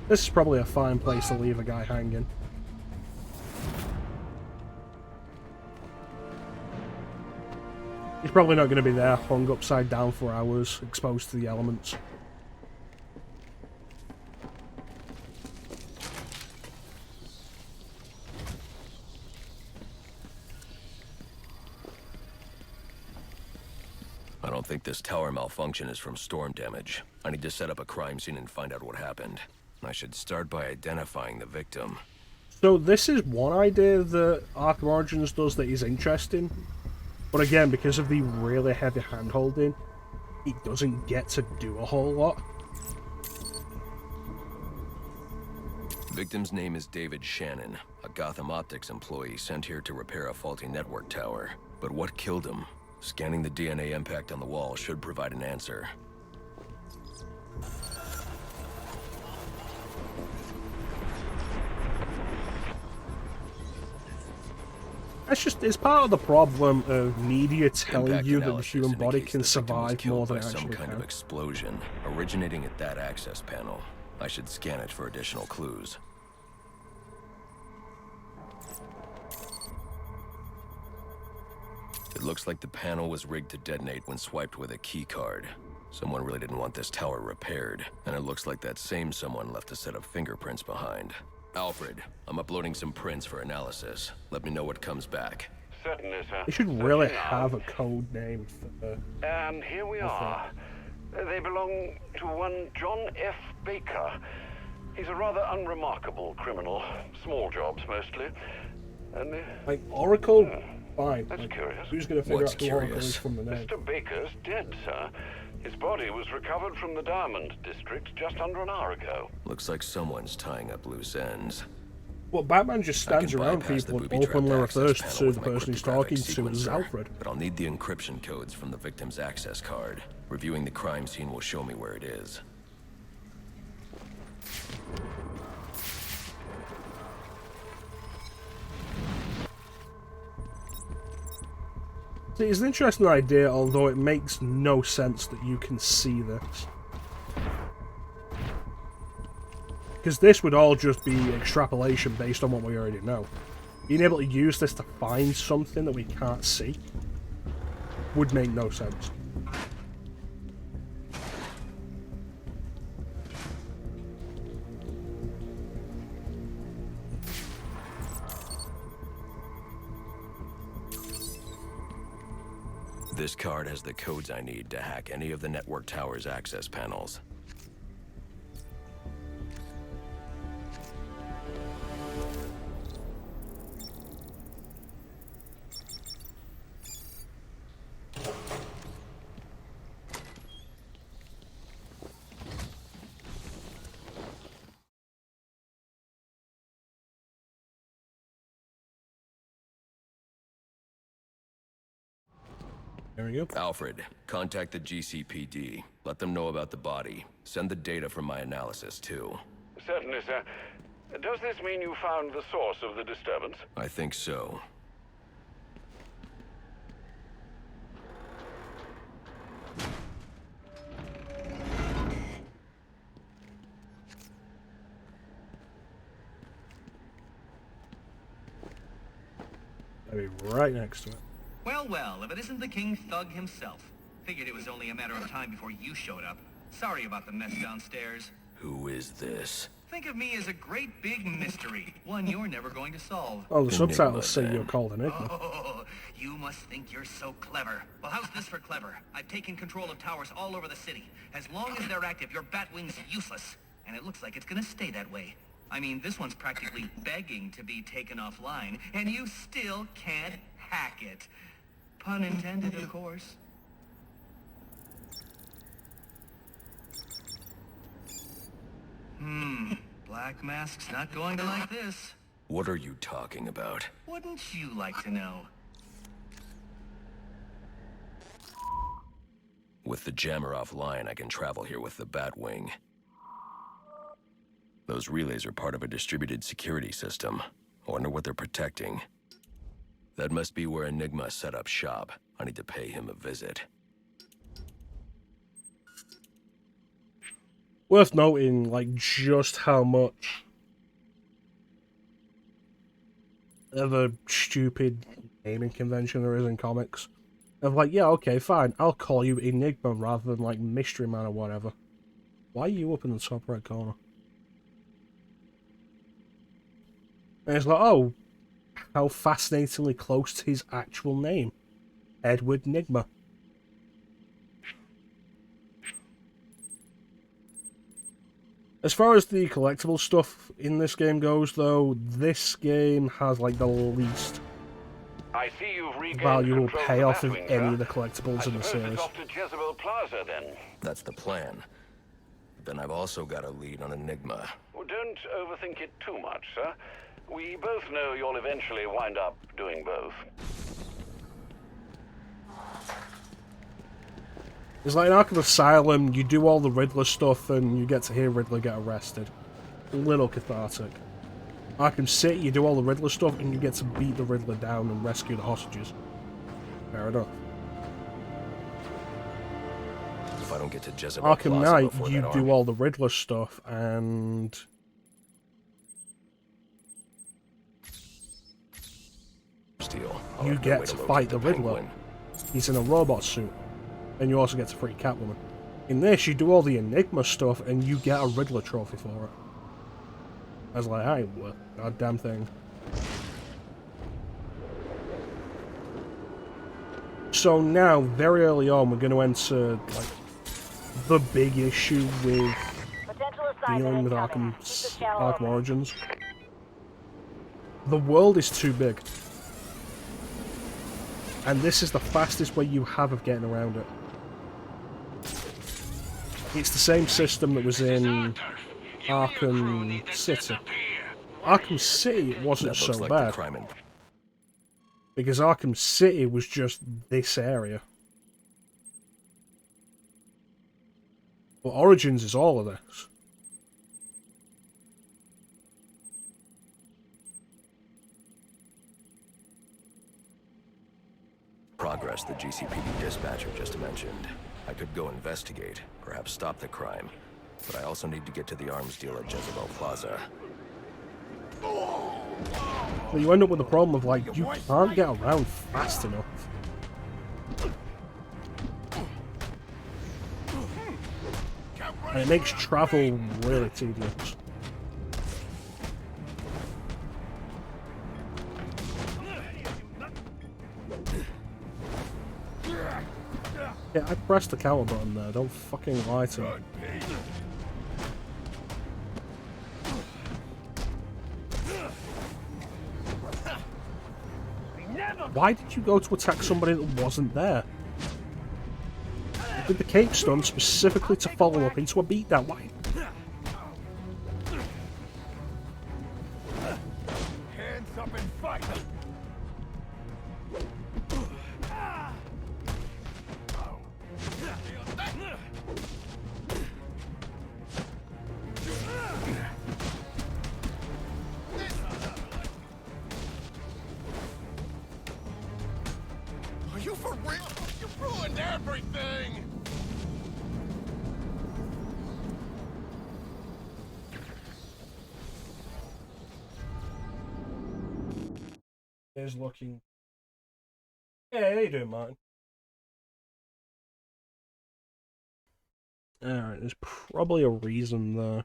S1: This is probably a fine place to leave a guy hanging. He's probably not going to be there, hung upside down for hours, exposed to the elements.
S7: I don't think this tower malfunction is from storm damage. I need to set up a crime scene and find out what happened. I should start by identifying the victim.
S1: So this is one idea that Arkham Origins does that is interesting. But again, because of the really heavy hand-holding, it doesn't get to do a whole lot.
S7: The victim's name is David Shannon, a Gotham Optics employee sent here to repair a faulty network tower. But what killed him? Scanning the DNA impact on the wall should provide an answer.
S1: It's part of the problem of media telling
S7: Impact
S1: you that the
S7: analysis
S1: human body
S7: indicates
S1: can
S7: the victim was
S1: survive
S7: killed
S1: more than
S7: by
S1: it
S7: some
S1: actually
S7: kind
S1: can.
S7: of explosion originating at that access panel. I should scan it for additional clues. It looks like the panel was rigged to detonate when swiped with a key card. Someone really didn't want this tower repaired, and it looks like that same someone left a set of fingerprints behind. Alfred, I'm uploading some prints for analysis. Let me know what comes back.
S4: Certainly, sir.
S1: They should really have a code name for
S4: And here we are. They belong to one John F. Baker. He's a rather unremarkable criminal. Small jobs, mostly. And
S1: like Oracle? Fine.
S4: That's
S1: like,
S4: curious.
S1: Who's going to figure
S7: What's
S1: out who Oracle
S7: curious?
S1: is from the name?
S4: Mr. Baker's dead, sir. His body was recovered from the Diamond District just under an hour ago.
S7: Looks like someone's tying up loose ends.
S1: Well, Batman just stands around
S7: bypass the
S1: people and
S7: booby-trapped
S1: openly
S7: access
S1: refers
S7: panel
S1: to
S7: with
S1: the
S7: my
S1: person he's
S7: cryptographic
S1: talking to as
S7: sequencer,
S1: Alfred.
S7: But I'll need the encryption codes from the victim's access card. Reviewing the crime scene will show me where it is.
S1: See, it's an interesting idea, although it makes no sense that you can see this. Because this would all just be extrapolation based on what we already know. Being able to use this to find something that we can't see would make no sense.
S7: This card has the codes I need to hack any of the network tower's access panels.
S1: There we go.
S7: Alfred, contact the GCPD. Let them know about the body. Send the data from my analysis, too.
S4: Certainly, sir. Does this mean you found the source of the disturbance?
S7: I think so.
S1: I'll be right next to it.
S12: Well, well, if it isn't the King Thug himself. Figured it was only a matter of time before you showed up. Sorry about the mess downstairs.
S7: Who is this?
S12: Think of me as a great big mystery, one you're never going to solve.
S1: Oh, the
S7: Enigma,
S1: subtitles say
S7: then.
S1: you're called Enigma.
S12: Oh, you must think you're so clever. Well, how's this for clever? I've taken control of towers all over the city. As long as they're active, your Batwing's useless. And it looks like it's gonna stay that way. I mean, this one's practically begging to be taken offline, and you still can't hack it. Pun intended, of course. Black Mask's not going to like this.
S7: What are you talking about?
S12: Wouldn't you like to know?
S7: With the jammer offline, I can travel here with the Batwing. Those relays are part of a distributed security system. I wonder what they're protecting. That must be where Enigma set up shop. I need to pay him a visit.
S1: Worth noting, like, just how much of a stupid naming convention there is in comics. Of like, yeah, okay, fine, I'll call you Enigma rather than, like, Mystery Man or whatever. Why are you up in the top right corner? And it's like, oh, how fascinatingly close to his actual name. Edward Nigma. As far as the collectible stuff in this game goes, though, this game has, like, the least
S4: I see you've regained
S1: valuable
S4: control
S1: payoff of
S4: Batwing,
S1: any
S4: sir.
S1: of the collectibles in the
S4: I suppose
S1: series.
S4: it's off to Jezebel Plaza, then.
S7: That's the plan. Then I've also got a lead on Enigma.
S4: Well, don't overthink it too much, sir. We both know you'll eventually wind up doing both.
S1: It's like in Arkham Asylum, you do all the Riddler stuff and you get to hear Riddler get arrested. A little cathartic. Arkham City, you do all the Riddler stuff and you get to beat the Riddler down and rescue the hostages. Fair enough.
S7: If I don't get to Jezebel
S1: Arkham
S7: Plaza
S1: Knight,
S7: before
S1: you
S7: that
S1: do
S7: army-
S1: all the Riddler stuff and...
S7: Steel.
S1: you get to fight the Riddler.
S7: Penguin.
S1: He's in a robot suit. And you also get to free Catwoman. In this, you do all the Enigma stuff and you get a Riddler trophy for it. I was like, I ain't worth a goddamn thing. So now, very early on, we're going to enter like the big issue with dealing with Arkham Origins. The world is too big. And this is the fastest way you have of getting around it. It's the same system that was in Arkham City. Arkham City it wasn't so
S7: like
S1: bad. Because Arkham City was just this area. But Origins is all of this.
S7: Progress the GCPD dispatcher just mentioned. I could go investigate, perhaps stop the crime. But I also need to get to the arms dealer at Jezebel Plaza.
S1: Well, you end up with the problem of, like, you can't get around fast enough. And it makes travel really tedious. Yeah, I pressed the counter button there, don't fucking lie to me. Why did you go to attack somebody that wasn't there? You did the cape stun specifically to follow up into a beatdown. Why?
S6: Hands up and fight!
S11: Are you for real? You ruined everything!
S1: Is looking. Yeah, how you doing, Martin? Alright, there's probably a reason there.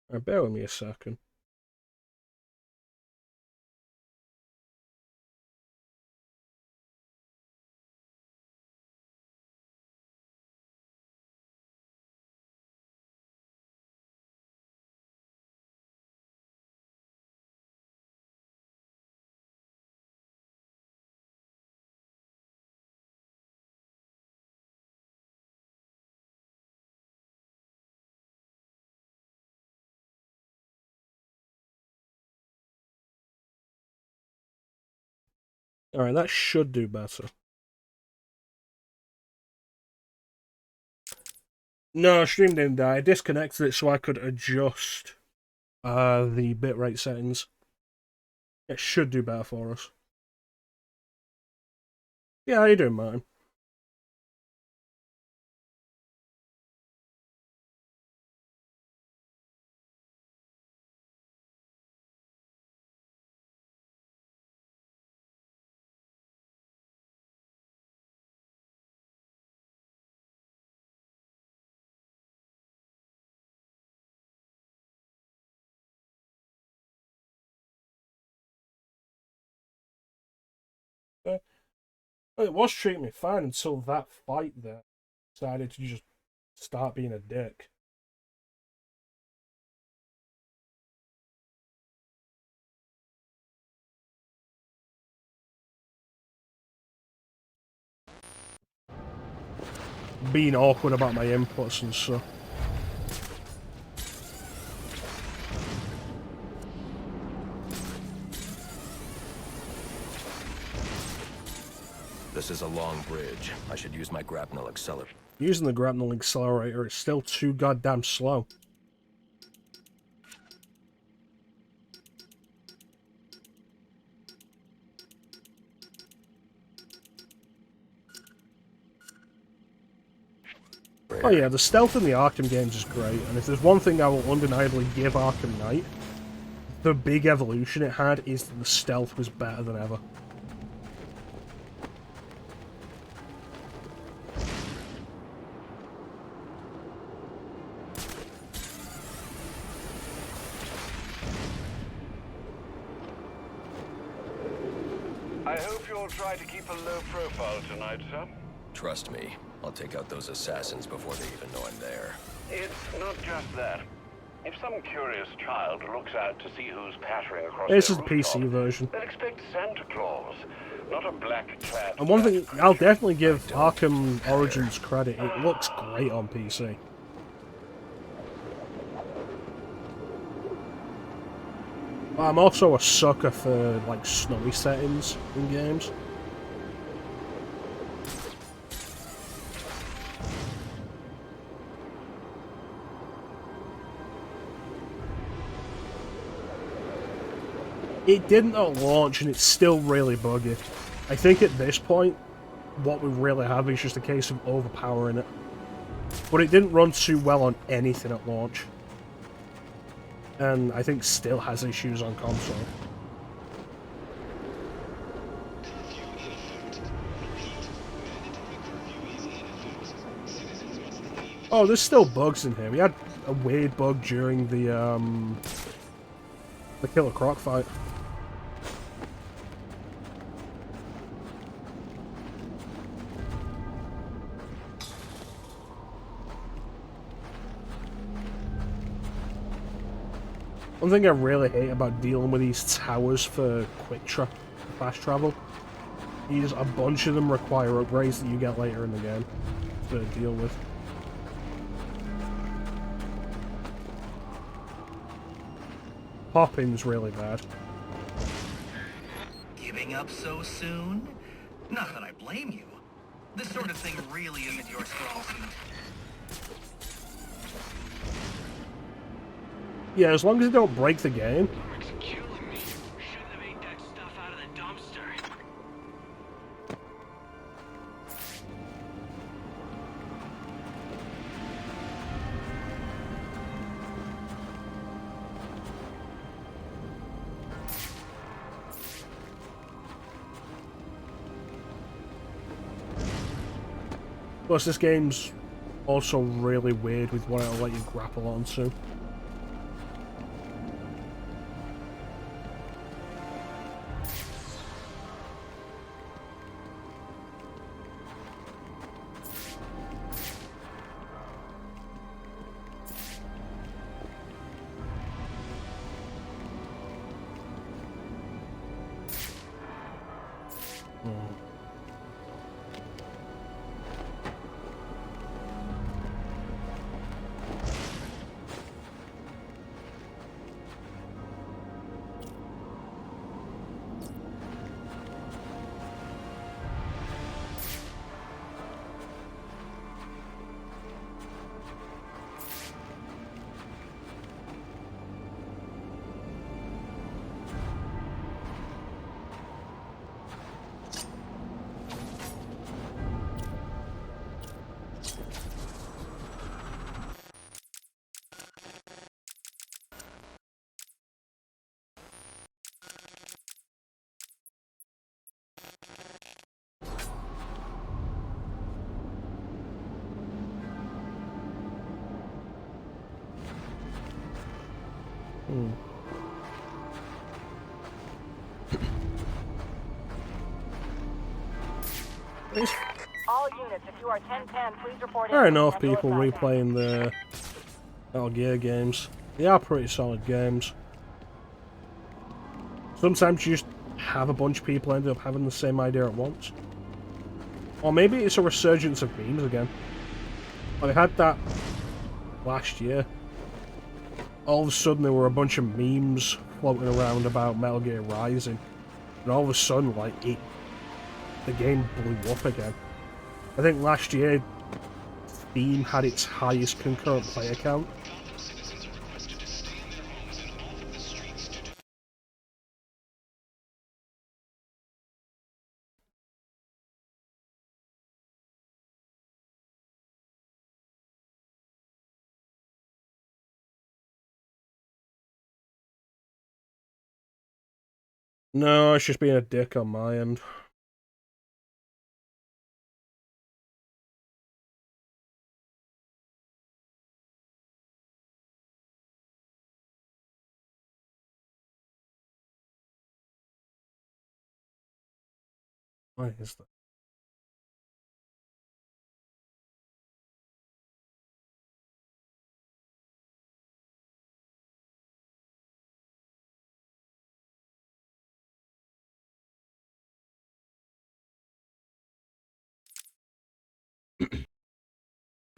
S1: Alright, bear with me a second. Alright, that should do better. No, stream didn't die. I disconnected it so I could adjust the bitrate settings. It should do better for us. Yeah, how you doing, Martin? It was treating me fine until that fight there decided to just start being a dick. Being awkward about my inputs and stuff.
S7: This is a long bridge. I should use my grapnel accelerator.
S1: Using the grapnel accelerator is still too goddamn slow.
S7: there.
S1: Oh yeah, the stealth in the Arkham games is great, and if there's one thing I will undeniably give Arkham Knight, the big evolution it had is that the stealth was better than ever.
S4: I hope you'll try to keep a low profile tonight, sir.
S7: Trust me, I'll take out those assassins before they even know I'm there.
S4: It's not just that. If some curious child looks out to see who's pattering across
S1: This
S4: their
S1: is the PC
S4: rooftop,
S1: version.
S4: they'll expect Santa Claus, not a black-clad...
S1: And one thing, I'll definitely give Arkham Origins credit, it looks great on PC. I'm also a sucker for, like, snowy settings in games. It didn't at launch, and it's still really buggy. I think at this point, what we really have is just a case of overpowering it. But it didn't run too well on anything at launch. And I think still has issues on console. Oh, there's still bugs in here. We had a weird bug during the Killer Croc fight. One thing I really hate about dealing with these towers for fast travel is a bunch of them require upgrades that you get later in the game to deal with. Popping's really bad.
S12: Giving up so soon? Not that I blame you. This sort of thing really isn't your strong suit.
S1: Yeah, as long as they don't break the game.
S5: It's killing me. Shouldn't have ate that stuff out of the dumpster.
S1: Plus, this game's also really weird with what it'll let you grapple onto.
S2: All units, if you are 1010, please report in.
S1: Fair enough, people replaying the Metal Gear games. They are pretty solid games. Sometimes you just have a bunch of people end up having the same idea at once. Or maybe it's a resurgence of memes again. I had that last year. All of a sudden there were a bunch of memes floating around about Metal Gear Rising. And all of a sudden, like, the game blew up again. I think last year, Steam had its highest concurrent player count. No, it's just being a dick on my end. Why is that?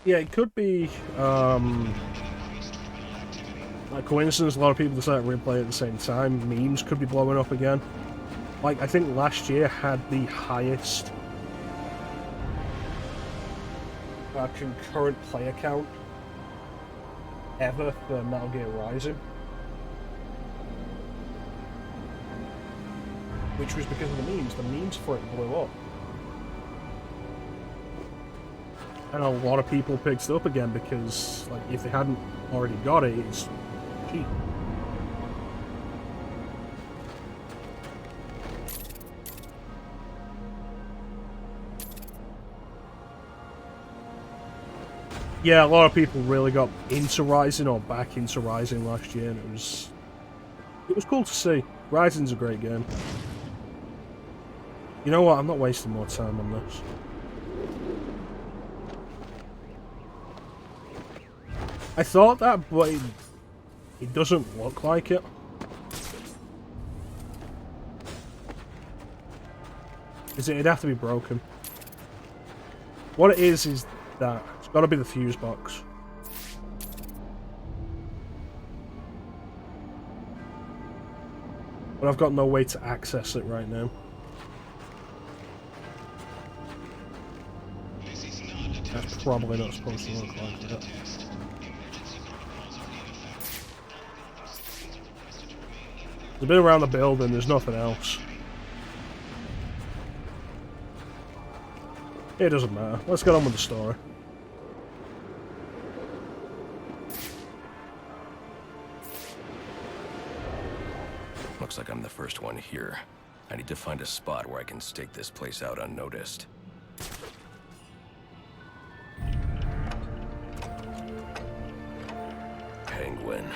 S1: Yeah, it could be a coincidence. A lot of people decided to replay at the same time. Memes could be blowing up again. Like, I think last year had the highest concurrent player count ever for Metal Gear Rising. Which was because of the memes. The memes for it blew up. And a lot of people picked it up again because, like, if they hadn't already got it, it's cheap. Yeah, a lot of people really got into Rising or back into Rising last year, and it was cool to see. Rising's a great game. You know what? I'm not wasting more time on this. I thought that, but it doesn't look like it. Because it'd have to be broken. What it is that it's got to be the fuse box. But I've got no way to access it right now. That's probably not supposed to look like that. There's a bit around the building, there's nothing else. It doesn't matter. Let's get on with the story.
S7: Looks like I'm the first one here. I need to find a spot where I can stake this place out unnoticed. Penguin.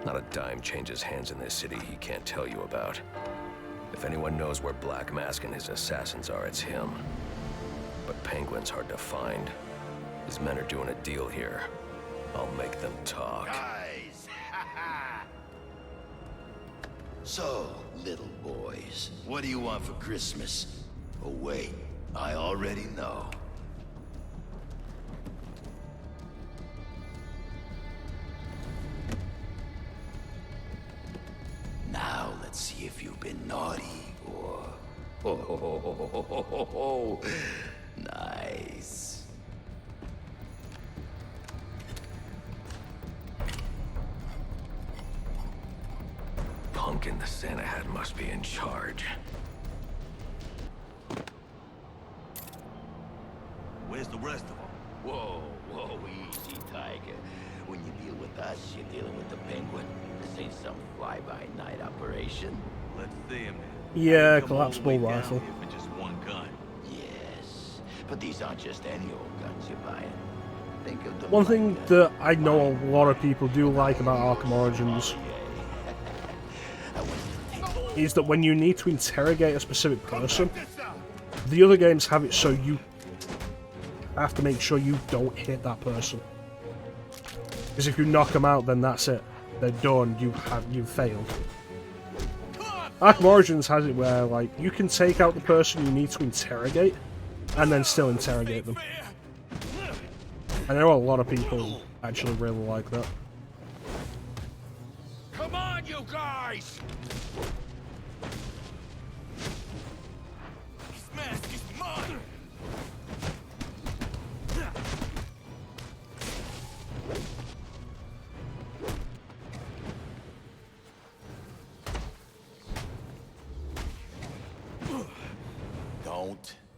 S7: Not a dime changes hands in this city he can't tell you about. If anyone knows where Black Mask and his assassins are, it's him. But Penguin's hard to find. His men are doing a deal here. I'll make them talk.
S13: Guys! So, little boys, what do you want for Christmas? Oh wait, I already know. Now let's see if you've been naughty or... Oh, nice.
S7: Pumpkin the Santa hat must be in charge.
S13: Where's the rest of them? Whoa, easy, Tiger. When you deal with us, you're dealing with the Penguin. This ain't some fly-by-night operation. Let's see him.
S1: Yeah, collapsible rifle.
S13: For just one gun. Yes, but these aren't just any old guns you're buying. Think of them.
S1: One thing that I know a lot of people do like about Arkham Origins is that when you need to interrogate a specific person, the other games have it so you have to make sure you don't hit that person. Because if you knock them out, then that's it. They're done. You've failed. Arkham Origins has it where, like, you can take out the person you need to interrogate, and then still interrogate them. I know a lot of people actually really like that.
S6: Come on, you guys! This mask is mine!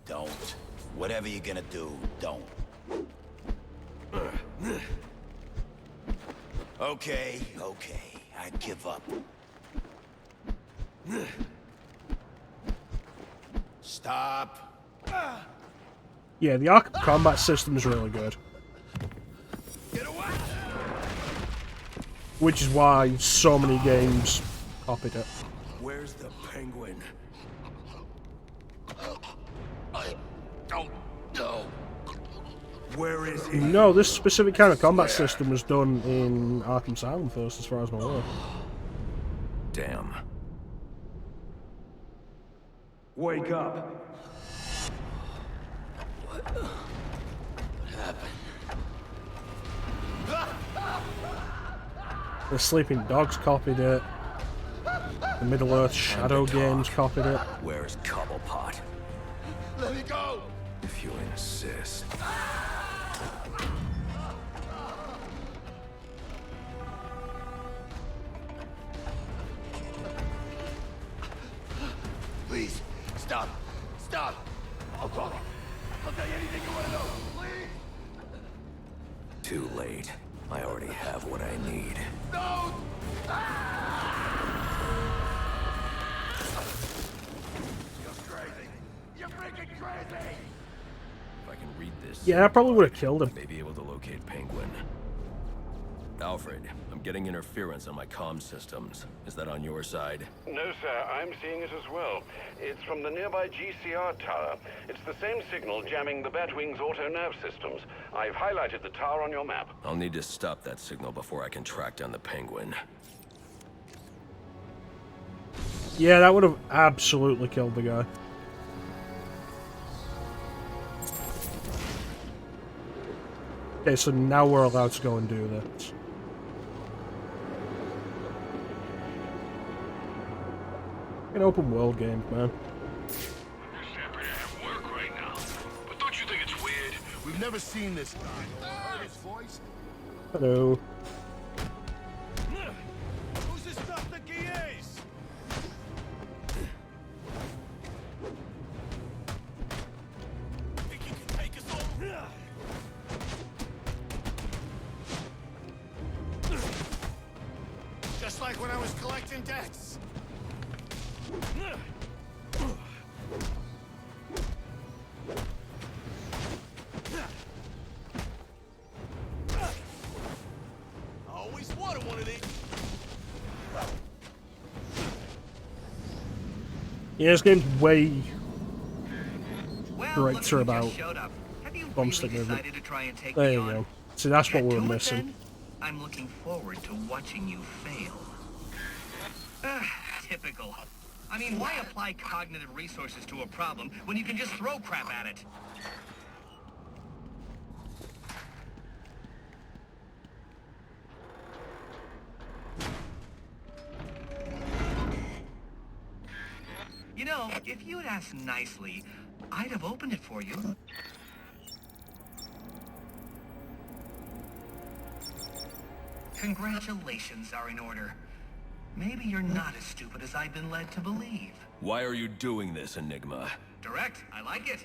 S13: Don't. Whatever you're gonna do, don't. Okay, I give up.
S9: Stop.
S1: Yeah, the Arkham combat system is really good.
S9: Get away.
S1: Which is why so many games copied it.
S9: Where's the penguin? I don't know. Where is he?
S1: No, this specific kind of combat system was done in Arkham Asylum first, as far as I'm aware.
S7: Damn.
S6: Wake up.
S13: What happened?
S1: The Sleeping Dogs copied it. The Middle-earth Shadow games copied it.
S7: Where's Cobblepot?
S9: Let me go.
S7: If you insist.
S9: Please, stop. Stop. I'll talk. I'll tell you anything you want to know. Please.
S7: Too late. I already have what I need.
S9: No. You're crazy. You're freaking crazy.
S7: If I can read this...
S1: Yeah, I probably would have killed him.
S7: I may be able to locate Penguin. Alfred, I'm getting interference on my comm systems. Is that on your side?
S4: No, sir. I'm seeing it as well. It's from the nearby GCR tower. It's the same signal jamming the Batwing's auto-nav systems. I've highlighted the tower on your map.
S7: I'll need to stop that signal before I can track down the Penguin.
S1: Yeah, that would have absolutely killed the guy. Okay, so now we're allowed to go and do this. An open world game, man.
S9: I'm just happy to have work right now. But don't you think it's weird? We've never seen this guy. Heard his voice?
S1: Hello.
S9: Who's this stuff that he is? Think he can take us all? Just like when I was collecting debts. I always wanted one of these.
S1: Yeah, this game's way
S12: Well,
S1: director
S12: look who
S1: about
S12: just showed up. Have you
S1: thumbstick
S12: really
S1: movement.
S12: decided to try and take
S1: There
S12: me
S1: you
S12: on?
S1: go. See, that's what
S12: Get
S1: we were
S12: to it,
S1: missing.
S12: then. I'm looking forward to watching you fail. Typical. I mean, why apply cognitive resources to a problem when you can just throw crap at it? You know, if you'd asked nicely, I'd have opened it for you. Congratulations are in order. Maybe you're not as stupid as I've been led to believe.
S7: Why are you doing this, Enigma?
S12: Direct, I like it.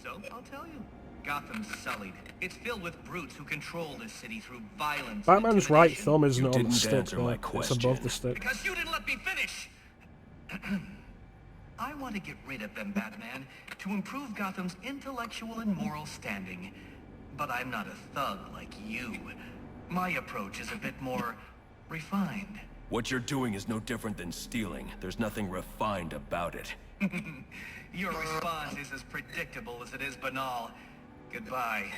S12: So, I'll tell you. Gotham's sullied. It's filled with brutes who control this city through violence.
S1: Batman's right thumb isn't
S7: You
S1: on the
S7: didn't
S1: stick,
S7: answer my
S1: though. It's
S7: question.
S1: above the stick.
S12: Because you didn't let me finish! I want to get rid of them, Batman, to improve Gotham's intellectual and moral standing. But I'm not a thug like you. My approach is a bit more refined.
S7: What you're doing is no different than stealing. There's nothing refined about it.
S12: Your response is as predictable as it is banal. Goodbye.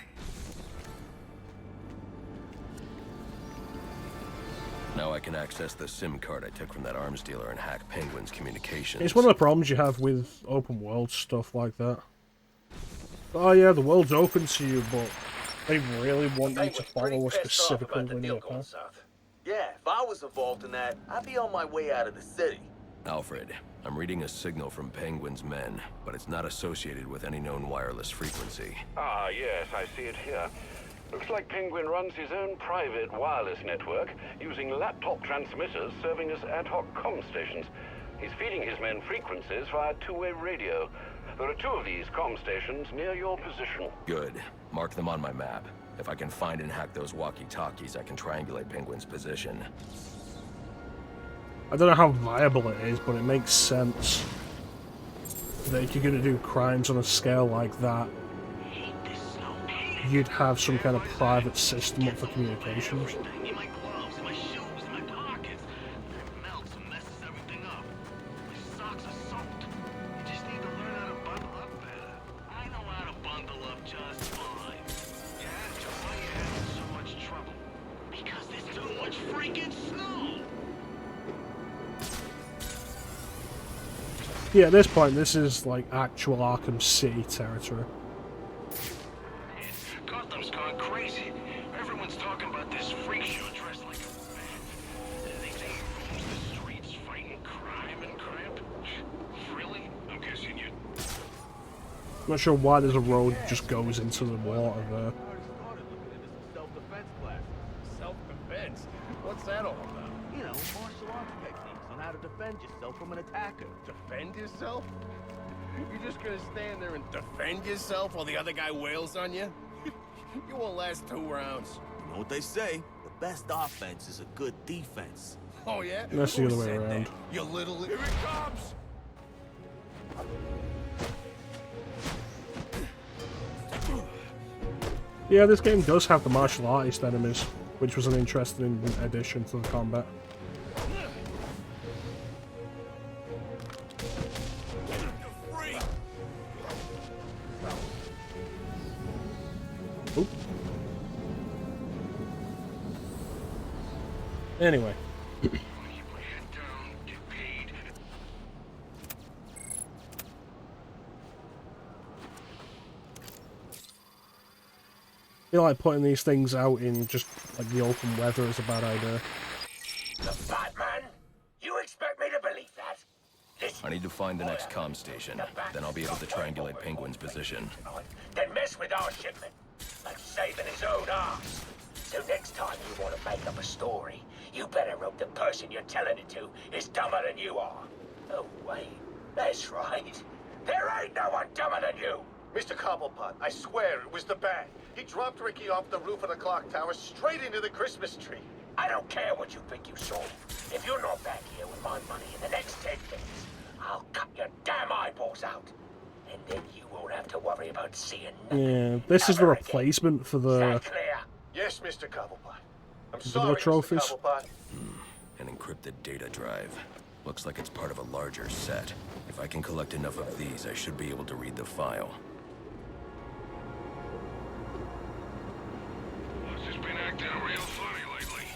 S7: Now I can access the SIM card I took from that arms dealer and hack Penguin's communications.
S1: It's one of the problems you have with open world stuff like that. Oh yeah, the world's open to you, but they really want you to follow a specific linear path.
S13: Yeah, if I was involved in that, I'd be on my way out of the city.
S7: Alfred, I'm reading a signal from Penguin's men, but it's not associated with any known wireless frequency.
S4: Ah, yes, I see it here. Looks like Penguin runs his own private wireless network, using laptop transmitters serving as ad hoc comm stations. He's feeding his men frequencies via two-way radio. There are two of these comm stations near your position.
S7: Good. Mark them on my map. If I can find and hack those walkie-talkies, I can triangulate Penguin's position.
S1: I don't know how viable it is, but it makes sense. that if you're going to do crimes on a scale like that, you'd have some kind of private system up for communications.
S13: In my gloves, in my shoes, in my pockets. It melts and messes everything up. My socks are soaked. You just need to learn how to bundle up better. I know how to bundle up just fine. Yeah, just why you having so much trouble? Because there's too much freaking snow.
S1: Yeah, at this point, this is like actual Arkham City territory.
S13: Gotham's gone crazy. Everyone's talking about this freak show dressed like a bat. They say he roams the streets fighting crime and crap. Really? I'm guessing you.
S1: I'm not sure why there's a road that just goes into the water there.
S8: Self-defense classes. Self-defense? What's that all about?
S14: You know, martial arts techniques on how to defend yourself from an attacker.
S8: Defend yourself? You're just gonna stand there and defend yourself while the other guy wails on you? You won't last 2 rounds.
S14: You know what they say? The best offense is a good defense.
S8: Oh, yeah?
S1: That's the
S8: Who
S1: other way
S8: said
S1: around.
S8: that? You little... Here it comes!
S1: Yeah, this game does have the martial artist enemies, which was an interesting addition to the combat. Oop. Anyway. I feel like putting these things out in just like the open weather is a bad idea.
S11: The Batman? You expect me to believe that? Listen,
S7: I need to find the next comm station. Then I'll be able to triangulate Penguin's position.
S11: then mess with our shipment, like saving his own arse. So next time you want to make up a story, you better hope the person you're telling it to is dumber than you are. Oh, wait. That's right. There ain't no one dumber than you.
S3: Mr. Cobblepot, I swear it was the bat. He dropped Ricky off the roof of the clock tower straight into the Christmas tree.
S11: I don't care what you think you saw. If you're not back here with my money in the next 10 minutes, I'll cut your damn eyeballs out. And then you won't have to worry about seeing nothing.
S1: Yeah, this is the replacement for the
S3: Yes, Mr. Cobblepot. I'm
S1: the
S3: sorry,
S1: trophies.
S3: Mr. Cobblepot.
S7: An encrypted data drive. Looks like it's part of a larger set. If I can collect enough of these, I should be able to read the file.
S4: He's just been acting real funny lately.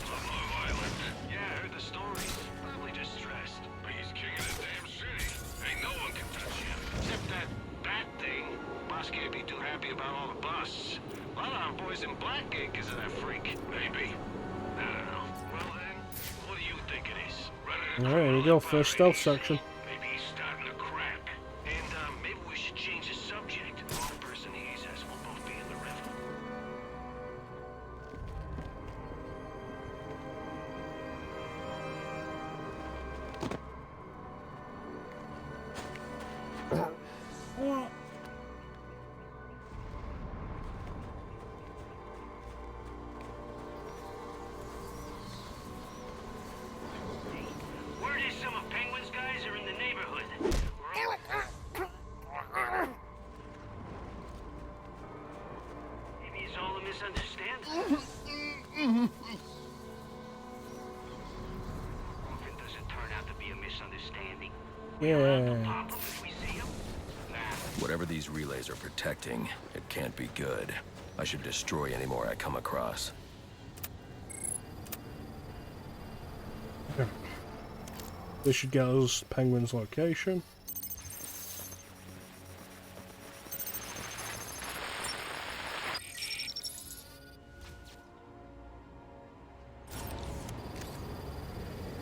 S4: A lot more violent.
S13: Yeah, I heard the stories. Probably just stressed.
S4: But he's king of the damn city. Ain't no one can touch him.
S13: Except that bat thing. Boss can't be too happy about all the busts. A lot of our boys in black ink isn't that freak.
S4: Maybe.
S13: I don't know. Well then, what do you think it is?
S1: Alright, here we go, first stealth section.
S13: Maybe he's starting to crack. And maybe we should change the subject. The wrong person he says will both be in the river. Word is some of Penguin's guys are in the neighborhood. Maybe it's all a misunderstanding. Hope it doesn't turn out to be a misunderstanding.
S1: Yeah.
S13: Pop 'em if we see 'em.
S7: Whatever these relays are protecting, it can't be good. I should destroy any more I come across.
S1: This should get us Penguin's location.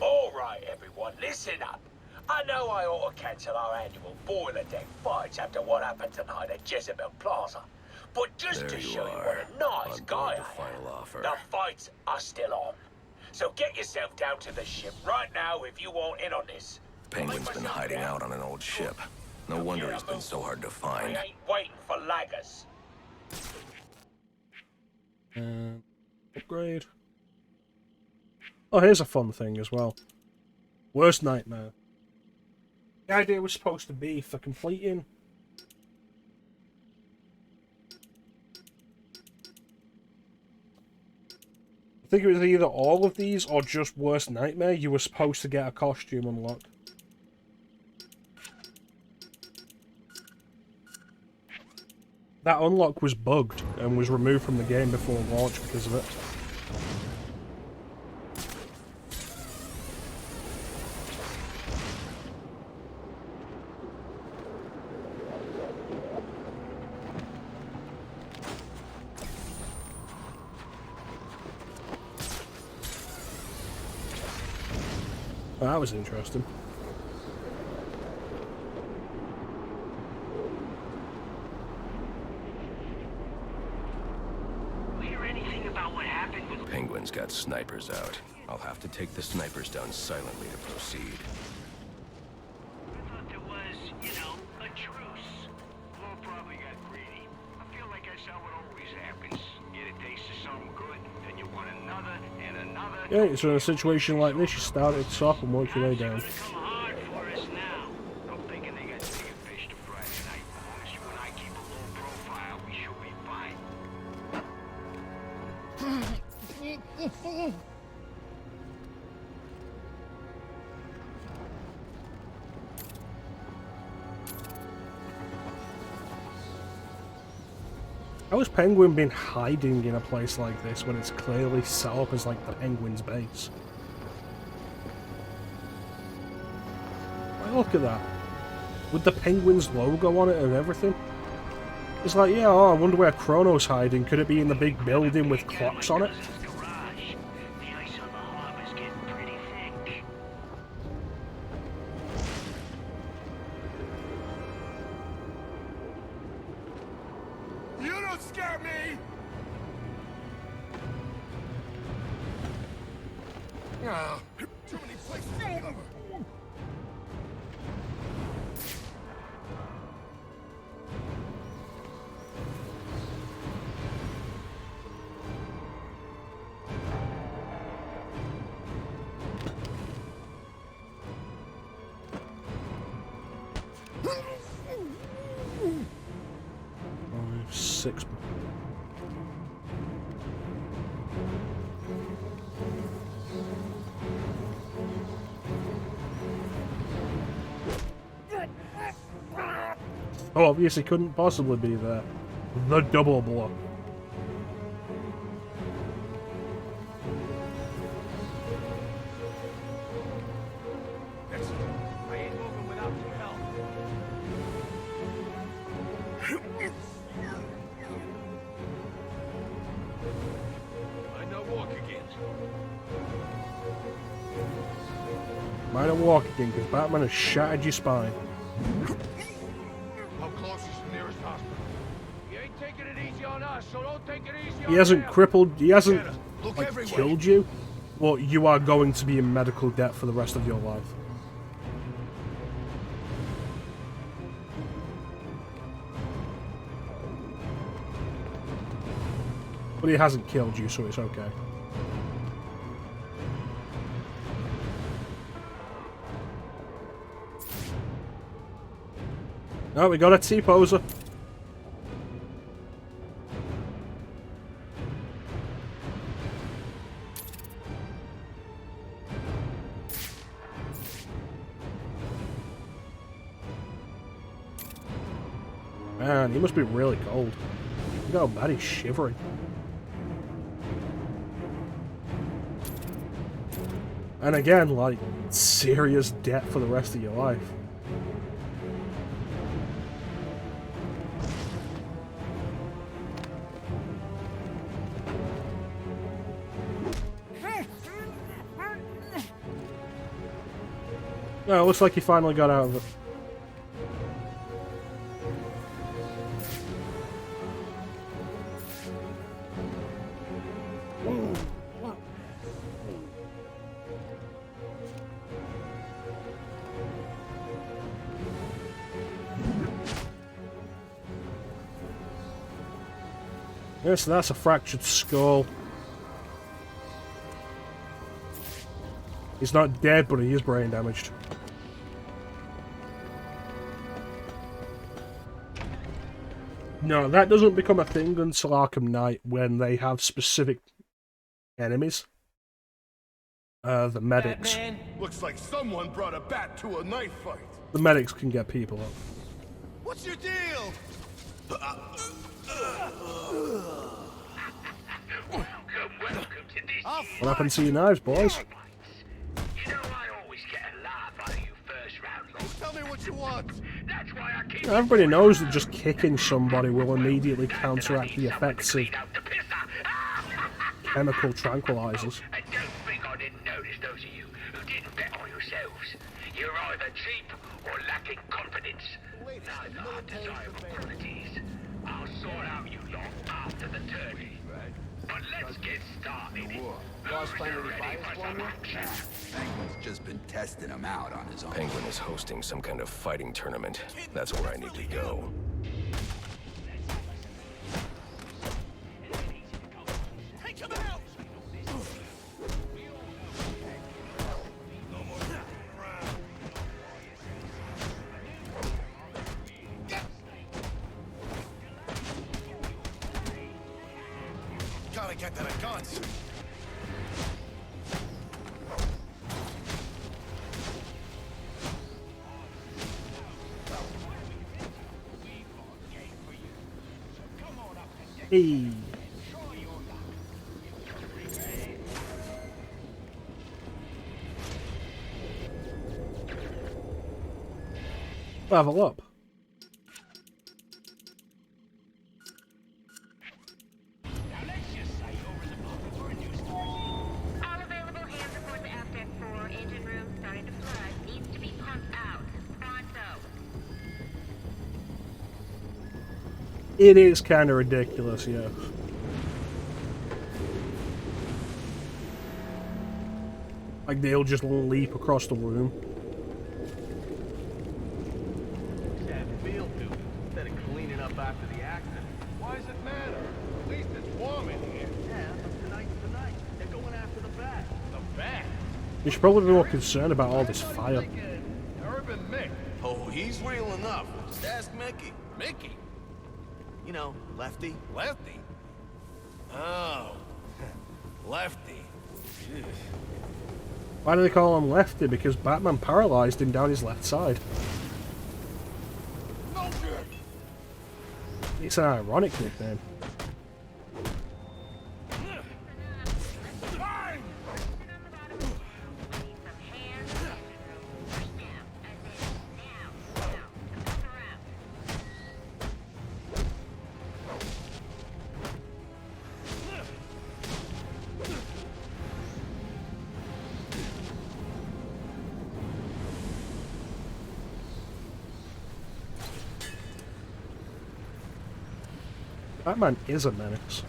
S11: All right, everyone, listen up. I know I ought to cancel our annual boiler deck fights after what happened tonight at Jezebel Plaza. But just
S7: There
S11: to
S7: you
S11: show you
S7: are,
S11: what a nice
S7: on
S11: guy
S7: board
S11: I
S7: the
S11: am,
S7: final offer.
S11: the fights are still on. So get yourself down to the ship right now if you want in on this.
S7: Penguin's been hiding out on an old ship. No wonder he's been so hard to
S11: I
S7: find.
S11: ain't waiting for laggers.
S1: Upgrade. Oh, here's a fun thing as well. Worst nightmare. The idea was supposed to be for completing. I think it was either all of these or just Worst Nightmare. You were supposed to get a costume unlocked. That unlock was bugged and was removed from the game before launch because of it. Oh, that was interesting.
S7: Penguin's got snipers out. I'll have to take the snipers down silently to proceed.
S13: I thought there was, you know, a truce. Law probably got greedy. I feel like that's how it always happens. Get a taste of something good, then you want another and another.
S1: Yeah, so in a situation like this, you start at the top and work your way down.
S13: Hard for us now. I'm thinking they got bigger fish to fry tonight. As long as you and I keep a low profile, we should be fine.
S1: How has Penguin been hiding in a place like this when it's clearly set up as like the Penguin's base? Like, look at that. With the Penguin's logo on it and everything. It's like, yeah, oh, I wonder where Chrono's hiding. Could it be in the big building with clocks on it?
S6: You don't scare me! Oh, too many places to cover.
S1: Six. Oh, obviously couldn't possibly be there. The double blow.
S6: I ain't moving without your help. Might not walk again.
S1: Might not walk again because Batman has shattered your spine.
S6: How close is the nearest hospital? You ain't taking it easy on us, so don't take it easy on
S1: He hasn't
S6: them.
S1: crippled, he hasn't
S6: Look
S1: like,
S6: everywhere.
S1: killed you. Well, you are going to be in medical debt for the rest of your life. But he hasn't killed you, so it's okay. Oh, we got a T-poser. Man, he must be really cold. Look how bad he's shivering. And again, like, serious debt for the rest of your life. Oh, it looks like he finally got out of it. Yes, that's a fractured skull. He's not dead, but he is brain damaged. No, that doesn't become a thing until Arkham Knight when they have specific enemies. The medics.
S9: Batman? Looks like someone brought a bat to a knife fight.
S1: The medics can get people up.
S9: What's your deal?
S11: Welcome to this.
S1: What happened to your knives, boys?
S11: You know I always get a laugh out of you first round lot.
S9: Tell me what you want.
S11: That's why I keep
S1: Everybody knows that just kicking somebody will immediately counteract the effects of chemical tranquilizers.
S11: And don't think I didn't notice those of you who didn't bet on yourselves. You're either cheap or lacking confidence. Neither are desirable qualities. I'll sort out you lot after the tourney. But let's get started.
S9: Boss find any bias for me?
S15: Penguin's just been testing him out on his own.
S7: Penguin is hosting some kind of fighting tournament. That's where I need to go.
S9: Hey, come out! Gotta get to the guns.
S1: Hey. Level up.
S2: All available hands report to Aspect 4. Engine room starting to flood. Needs to be pumped out. Pronto.
S1: It is kind of ridiculous, yeah. Like they'll just leap across the room.
S14: Sad feel to it, instead of cleaning up after the accident.
S9: Why does it matter? At least it's warm in here.
S14: Yeah, but tonight's the night. They're going after the bat.
S9: The bat?
S1: You should probably be more concerned about all this fire.
S9: Urban Mick.
S14: Oh, he's real enough. Just ask Mickey.
S9: Mickey?
S14: You know, Lefty.
S9: Lefty? Oh. Lefty. Ew.
S1: Why do they call him Lefty? Because Batman paralyzed him down his left side.
S9: No good.
S1: It's an ironic nickname. Batman is a menace.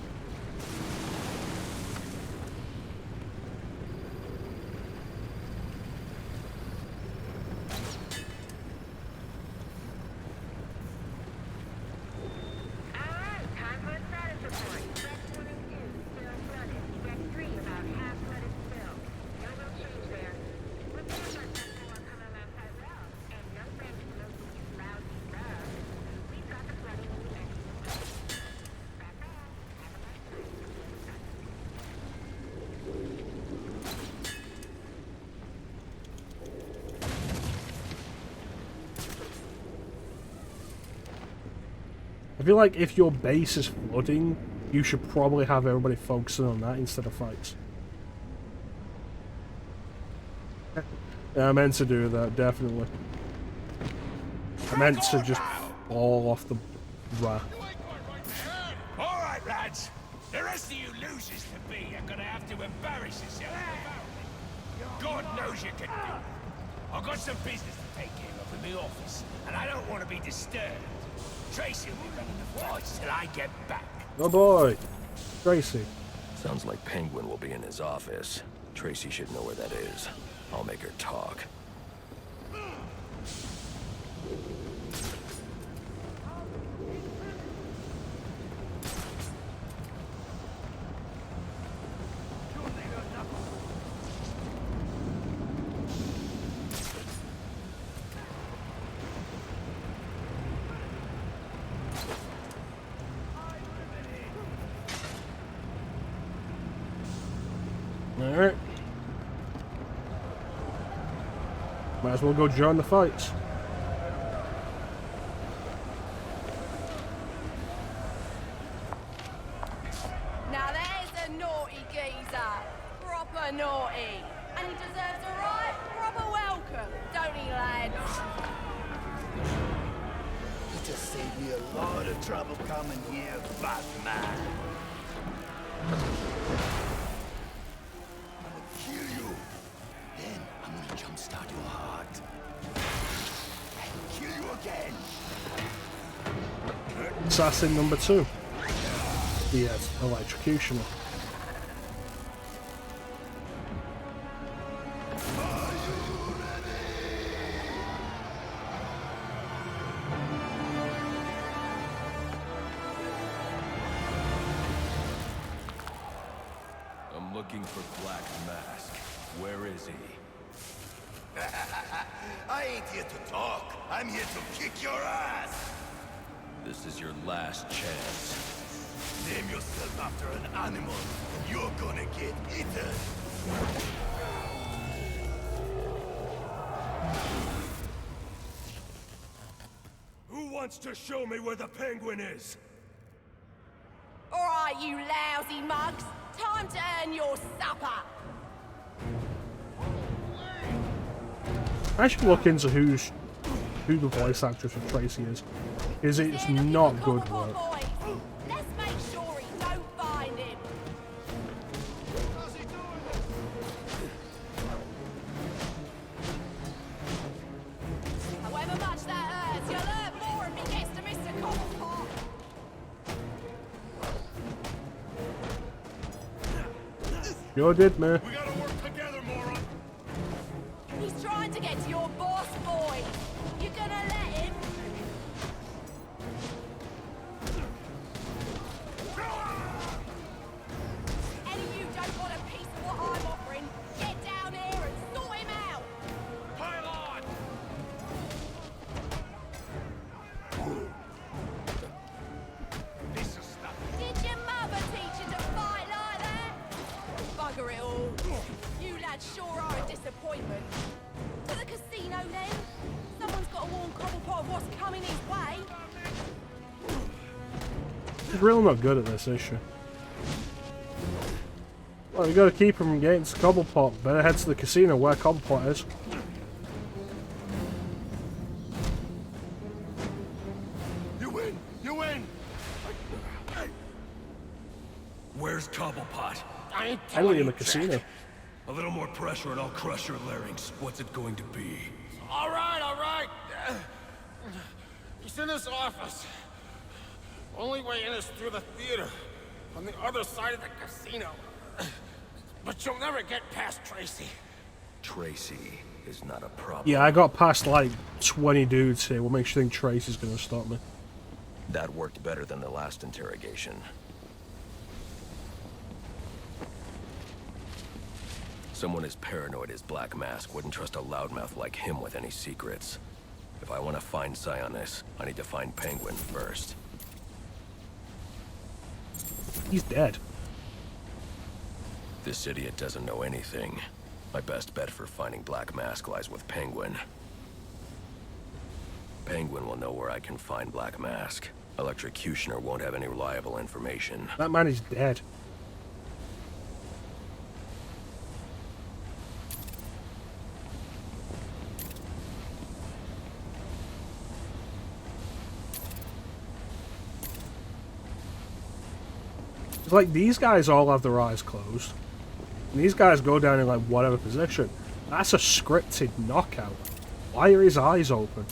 S1: I feel like if your base is flooding, you should probably have everybody focusing on that instead of fights. Yeah, I meant to do that, definitely. I meant to just fall off the raft.
S6: All right, lads. The rest of you losers to be are gonna have to embarrass yourselves without me. God knows you can do it. I've got some business to take care of in the office, and I don't want to be disturbed. Tracy will be running the fights till I get back.
S1: Oh boy, Tracy.
S7: Sounds like Penguin will be in his office. Tracy should know where that is. I'll make her talk.
S1: Might as well go join the fights.
S16: Now there's a naughty geezer. Proper naughty. And he deserves a right proper welcome, don't he, lads?
S15: You just saved me a lot of trouble coming here, Batman. I'm gonna kill you. Then I'm gonna jumpstart your heart. And kill you again.
S1: Assassin number 2. The electrocutioner.
S7: I'm looking for Black Mask. Where is he?
S15: I ain't here to talk. I'm here to kick your ass.
S7: This is your last chance.
S15: Name yourself after an animal, and you're gonna get eaten.
S6: Who wants to show me where the penguin is?
S16: Alright, you lousy mugs. Time to earn your supper.
S1: I should look into who the voice actress for Tracy is. Because it's not good work.
S16: Let's make sure he don't find him. However much that hurts, you'll learn more if he gets to Mr. Cobblepot.
S1: Sure did, man.
S6: We gotta work together, moron.
S16: He's trying to get to your boss, boy. You gonna let him? Any of you don't want a piece of what I'm offering, get down here and sort him out.
S6: Pile on. This is stuff.
S16: Did your mother teach you to fight like that? Bugger it all. You lads sure are a disappointment. To the casino then? Someone's got to warn Cobblepot of what's coming his way.
S1: He's really not good at this issue. Well, we gotta keep him from getting to Cobblepot. Better head to the casino where Cobblepot is.
S6: You win. You win.
S9: Where's Cobblepot?
S6: I ain't
S1: Only in the
S6: Jack.
S1: casino.
S9: A little more pressure and I'll crush your larynx. What's it going to be?
S6: All right, all right. He's in his office. Only way in is through the theater, on the other side of the casino. But you'll never get past Tracy.
S7: Tracy is not a problem.
S1: Yeah, I got past like 20 dudes here. What makes you think Tracy's gonna stop me?
S7: That worked better than the last interrogation. Someone as paranoid as Black Mask wouldn't trust a loudmouth like him with any secrets. If I want to find Sionis, I need to find Penguin first.
S1: He's dead.
S7: This idiot doesn't know anything. My best bet for finding Black Mask lies with Penguin. Penguin will know where I can find Black Mask. Electrocutioner won't have any reliable information.
S1: That man is dead. It's like these guys all have their eyes closed. And these guys go down in like whatever position. That's a scripted knockout. Why are his eyes open?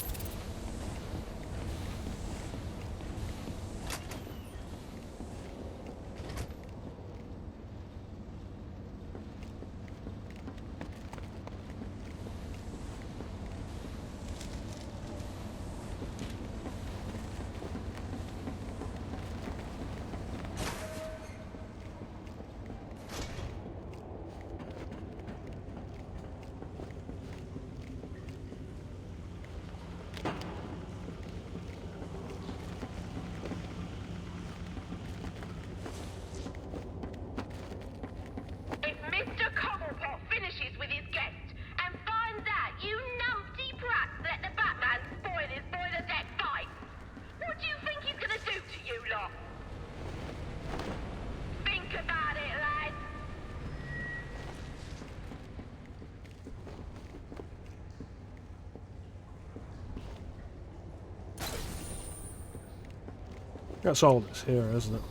S1: That's all that's here, isn't it?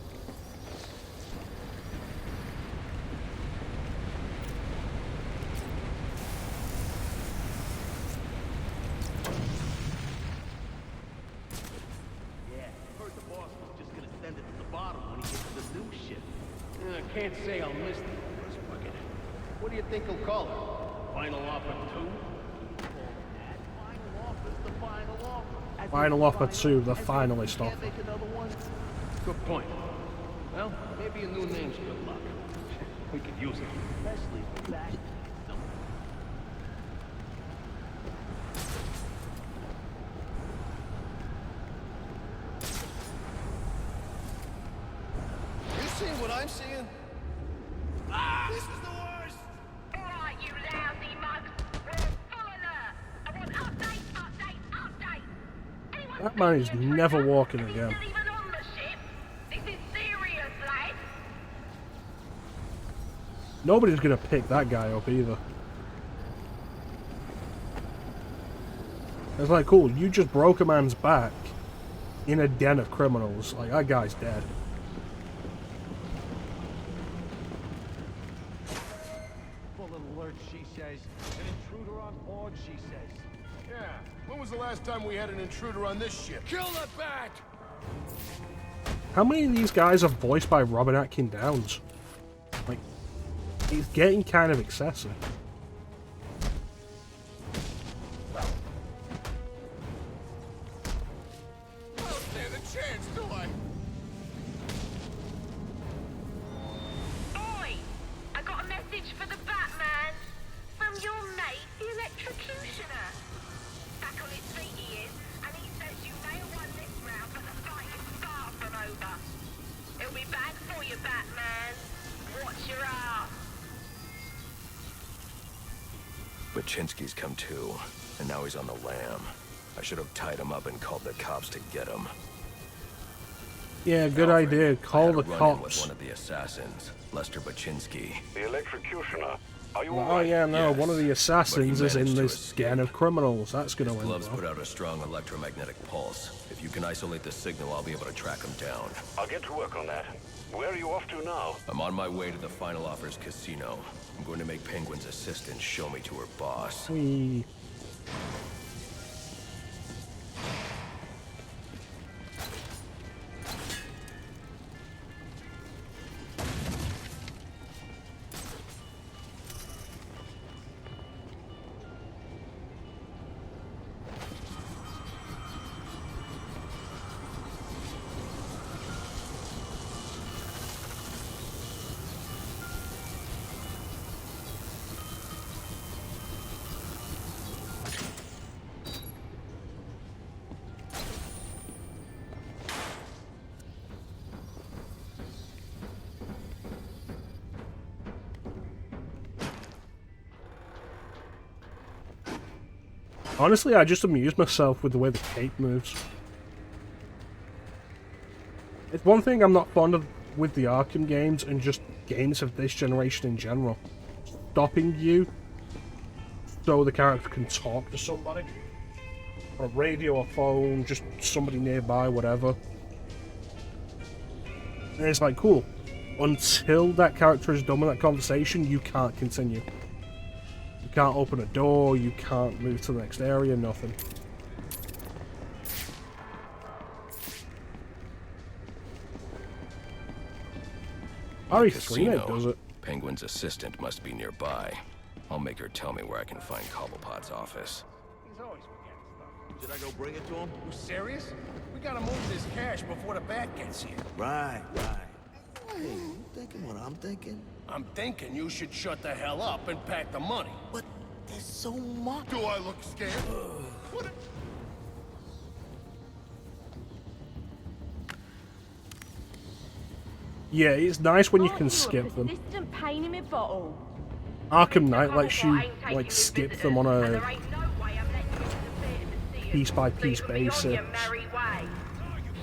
S14: Yeah, heard the boss was just gonna send it to the bottom when he gets to the new ship. I can't say I'll miss the first bucket. What do you think he'll call it? Final offer 2? Final offer's the final offer.
S1: Final offer 2, the finalist offer.
S14: Make another one? Good point. Well, maybe a new name's good luck. We could use it, especially if the back.
S15: You seeing what I'm seeing? This is the worst!
S2: Alright, you lousy mugs. We're full alert. I want update. Anyone
S1: That man is never walking again.
S2: still even on the ship? This is serious, lad.
S1: Nobody's gonna pick that guy up either. It's like, cool, you just broke a man's back in a den of criminals. Like, that guy's dead.
S8: Full alert, she says. An intruder on board, she says.
S3: Yeah. When was the last time we had an intruder on this ship?
S15: Kill the bat!
S1: How many of these guys are voiced by Robin Atkin Downs? Like, it's getting kind of excessive.
S15: I don't stand a chance, do I?
S2: Oi! I got a message for the Batman. From your mate, the electrocutioner. Back on his feet he is, and he says you may have won this round, but the fight is far from over. He'll be back for you, Batman. Watch your ass.
S7: Baczynski's come to, and now he's on the lam. I should have tied him up and called the cops to get him.
S1: Yeah, good idea. Call the
S7: Run-in with
S1: cops.
S7: one of the assassins, Lester Baczynski.
S4: The electrocutioner. Are you
S1: Oh yeah, no, one of the assassins
S7: But
S1: is
S7: he
S1: in
S7: managed to
S1: this
S7: escape.
S1: den of criminals. That's gonna
S7: His
S1: end
S7: gloves
S1: well.
S7: put out a strong electromagnetic pulse. If you can isolate the signal, I'll be able to track him down.
S4: I'll get to work on that. Where are you off to now?
S7: I'm on my way to the Final Offers casino. I'm going to make Penguin's assistant show me to her boss.
S1: Whee. Honestly, I just amuse myself with the way the cape moves. It's one thing I'm not fond of with the Arkham games and just games of this generation in general. Stopping you so the character can talk to somebody. On a radio or phone, just somebody nearby, whatever. And it's like, cool. Until that character is done with that conversation, you can't continue. You can't open a door, you can't move to the next area, nothing. Ari Freeman does it.
S7: Penguin's assistant must be nearby. I'll make her tell me where I can find Cobblepot's office.
S8: He's always forgetting stuff.
S14: Should I go bring it to him?
S8: You serious? We gotta move this cash before the bat gets here.
S15: Right. Hey, you thinking what I'm thinking?
S8: I'm thinking you should shut the hell up and pack the money.
S15: But there's so much.
S3: Do I look scared? What?
S1: Yeah, it's nice when you can skip them.
S2: Persistent pain in my bottle.
S1: Arkham Knight lets you like skip them on a piece by piece basis.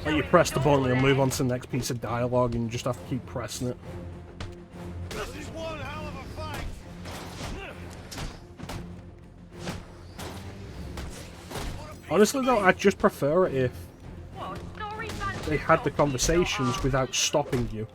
S1: Like you press the button and move on to the next piece of dialogue and you just have to keep pressing it.
S3: This is one hell of a fight.
S1: Honestly though, I just prefer it if
S2: What? Story bunch
S1: they had the conversations without stopping you.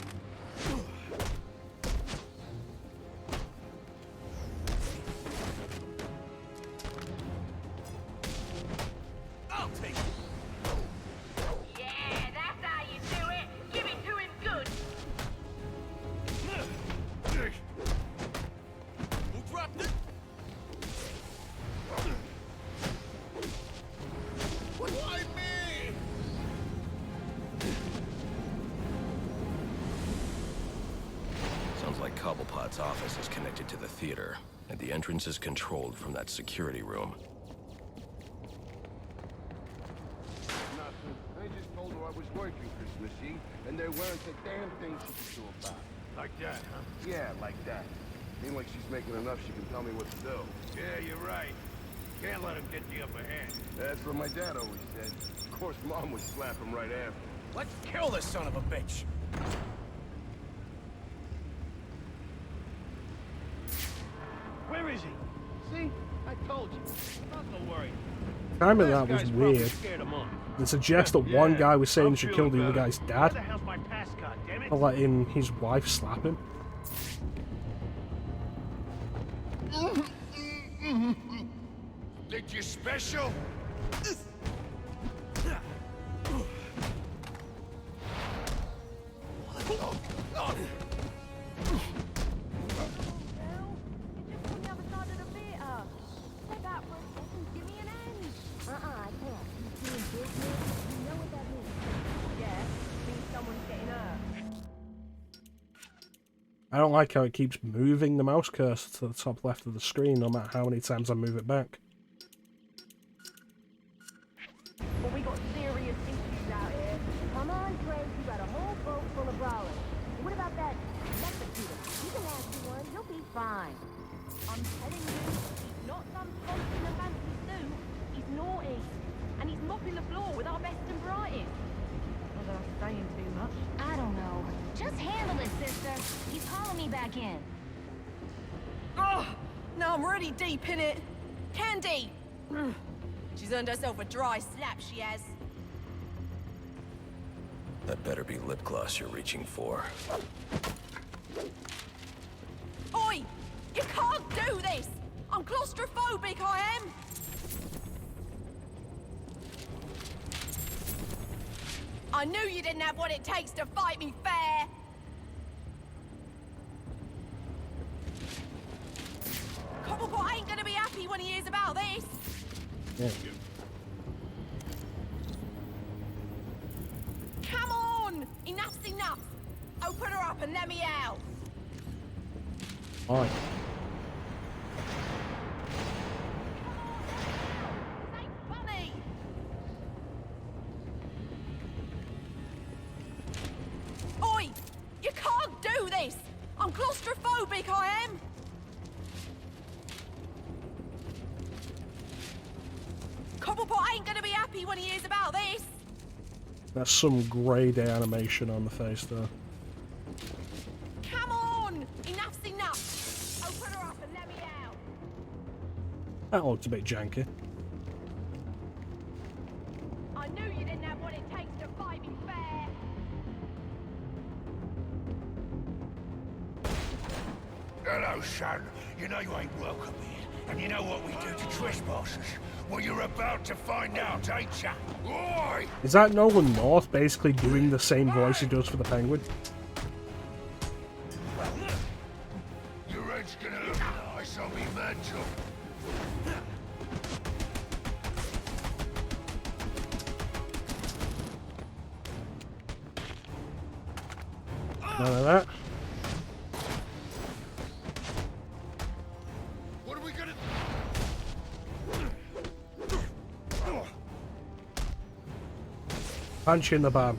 S7: Cobblepot's office is connected to the theater, and the entrance is controlled from that security room.
S8: Nothing. I just told her I was working Christmas Eve, and there weren't a damn thing she could do about it.
S6: Like that, huh?
S8: Yeah, like that. Ain't like she's making enough she can tell me what to do.
S6: Yeah, you're right. Can't let him get the upper hand.
S8: That's what my dad always said. Of course, Mom would slap him right after.
S6: Let's kill this son of a bitch. Where is he? See? I told you. Not to worry.
S1: Timing that was weird. It suggests that one guy was saying he should kill the other guy's dad for letting his wife slap him.
S6: Think you're special?
S1: I don't like how it keeps moving the mouse cursor to the top left of the screen no matter how many times I move it back.
S2: Well, we got serious issues out here. Come on, Craig, you got a whole boat full of brawlers. What about that mecha-chrono? He's a nasty one. He'll be fine. I'm telling you, he's not some punk in a fancy suit. He's naughty. And he's mopping the floor with our best and brightest. Not that I'm saying too much.
S17: I don't know. Just handle it, sister. He's calling me back in.
S16: Oh, now I'm really deep in it. Candy! She's earned herself a dry slap, she has.
S7: That better be lip gloss you're reaching for.
S16: Oi! You can't do this! I'm claustrophobic, I am! I knew you didn't have what it takes to fight me fair! Cobblepot ain't gonna be happy when he hears about this!
S1: Yeah.
S16: Come on! Enough's enough! Open her up and let me out!
S1: Alright.
S16: Funny! Oi! You can't do this! I'm claustrophobic, I am! Cobblepot ain't gonna be happy when he hears about this!
S1: That's some grey day animation on the face there.
S16: Come on! Enough's enough! Open her up and let me out!
S1: That looked a bit janky.
S16: I knew you didn't have what it takes to fight me fair!
S6: Hello, son. You know you ain't welcome here, and you know what we do to trespassers. Well, you're about to find out, ain't ya? Oi!
S1: Is that Nolan North basically doing the same voice he does for the Penguin?
S6: Your head's gonna look nice on me mantle.
S1: None of that.
S6: What are we gonna
S1: Punch in the bum.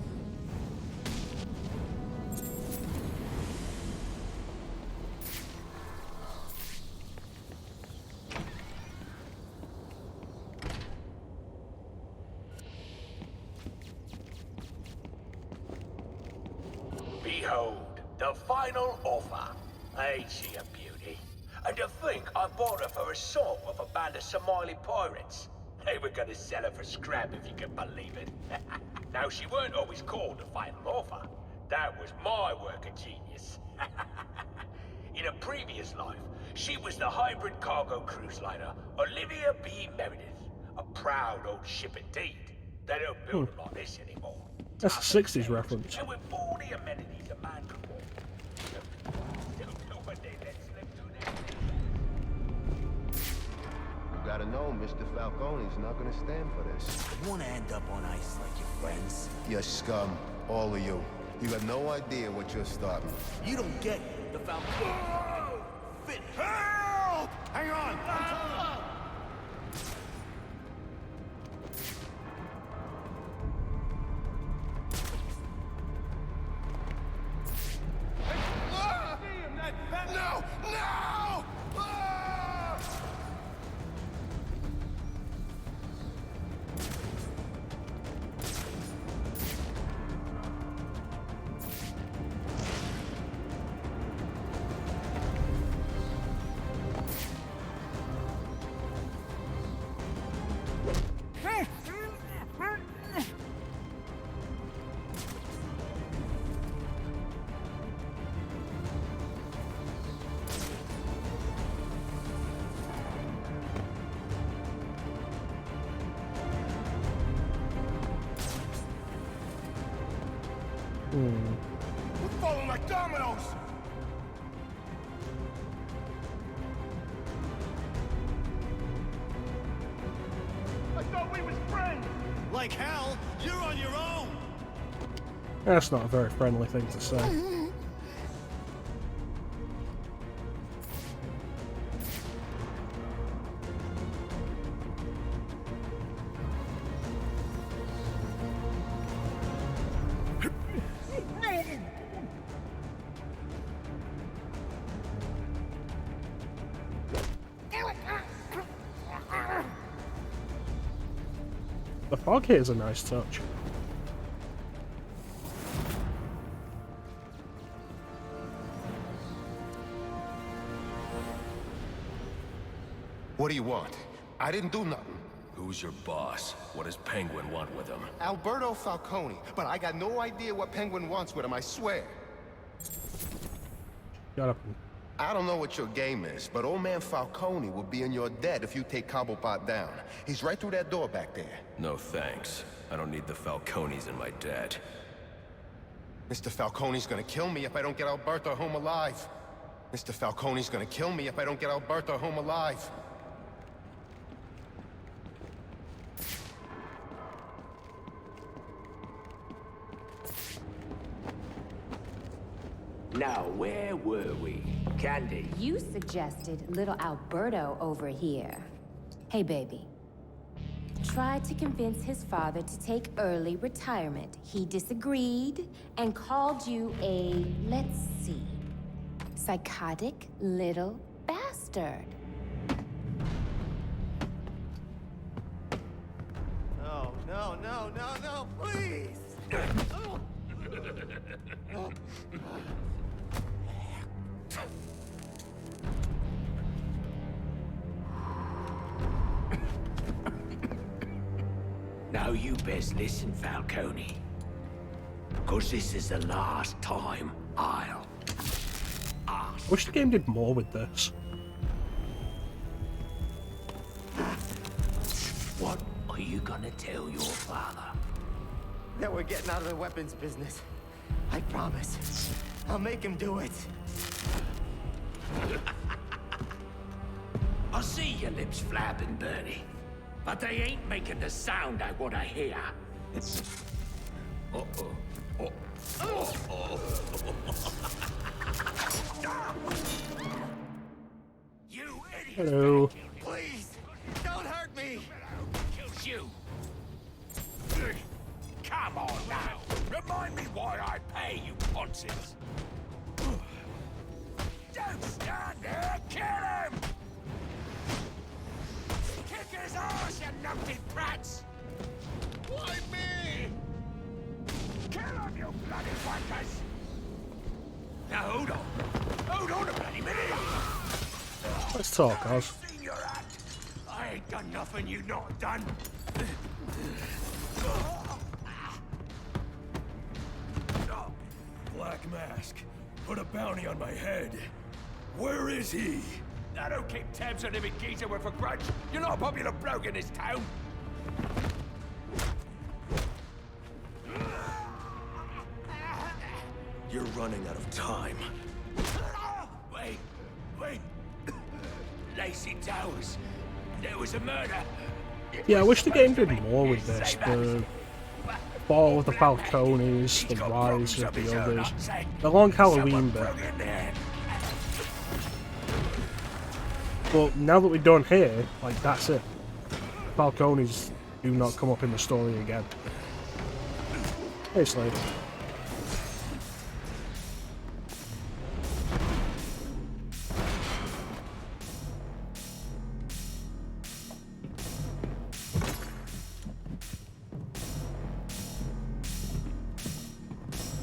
S11: Behold, the final offer. Ain't she a beauty? And to think I bought her for a song of a band of Somali pirates. They were gonna sell her for scrap if you can believe it. Now, she weren't always called the final offer. That was my work of genius. In a previous life, she was the hybrid cargo cruise liner Olivia B. Meredith. A proud old ship indeed. They don't build them like this anymore.
S1: That's a 60s reference.
S11: And with all the amenities a man could want. Don't know what they let slip through their
S8: You gotta know, Mr. Falcone's not gonna stand for this.
S15: You wanna end up on ice like your friends?
S8: You scum, all of you. You got no idea what you're starting.
S15: You don't get it. The Falcone. Fit.
S8: Help! Hang on! No! No! Ah! We're falling like dominoes! I thought we was friends!
S15: Like hell, you're on your own!
S1: That's not a very friendly thing to say. The fog here is a nice touch.
S8: What do you want? I didn't do nothing.
S7: Who's your boss? What does Penguin want with him?
S8: Alberto Falcone, but I got no idea what Penguin wants with him, I swear.
S1: Shut up.
S8: I don't know what your game is, but old man Falcone will be in your debt if you take Cobblepot down. He's right through that door back there.
S7: No thanks. I don't need the Falcones in my debt.
S8: Mr. Falcone's gonna kill me if I don't get Alberto home alive. Mr. Falcone's gonna kill me if I don't get Alberto home alive.
S11: Now, where were we? Candy?
S18: You suggested little Alberto over here. Hey, baby. Tried to convince his father to take early retirement. He disagreed and called you a, let's see, psychotic little bastard.
S15: No, no, no, no, no, please!
S11: Now you best listen, Falcone. 'Cause this is the last time I'll ask.
S1: I wish the game did more with this.
S11: What are you gonna tell your father?
S15: That we're getting out of the weapons business. I promise. I'll make him do it.
S11: I see your lips flapping, Bernie. But they ain't making the sound I want to hear. Uh-oh. Oh. You idiot!
S1: Hello.
S15: Please, don't hurt me!
S11: Kills you. Come on now. Remind me why I pay you ponces. Don't stand there. Kill him! Kick his ass, you numpty brats! Why me? Kill him, you bloody wankers! Now hold on. Hold on a bloody minute.
S1: Let's talk, Oz.
S11: I ain't
S6: done nothing you not done. Black Mask, put a bounty on my head. Where is he? I don't keep tabs on every geezer with a grudge. You're not a popular bloke in this town.
S15: You're running out of time.
S6: Wait. Lacey Towers. There was a murder.
S1: Yeah, I wish the game did more with this. The fall of the Falcones, the rise of the others, the long Halloween bit. But now that we're done here, like, that's it. Falcones do not come up in the story again. Hey, Slade.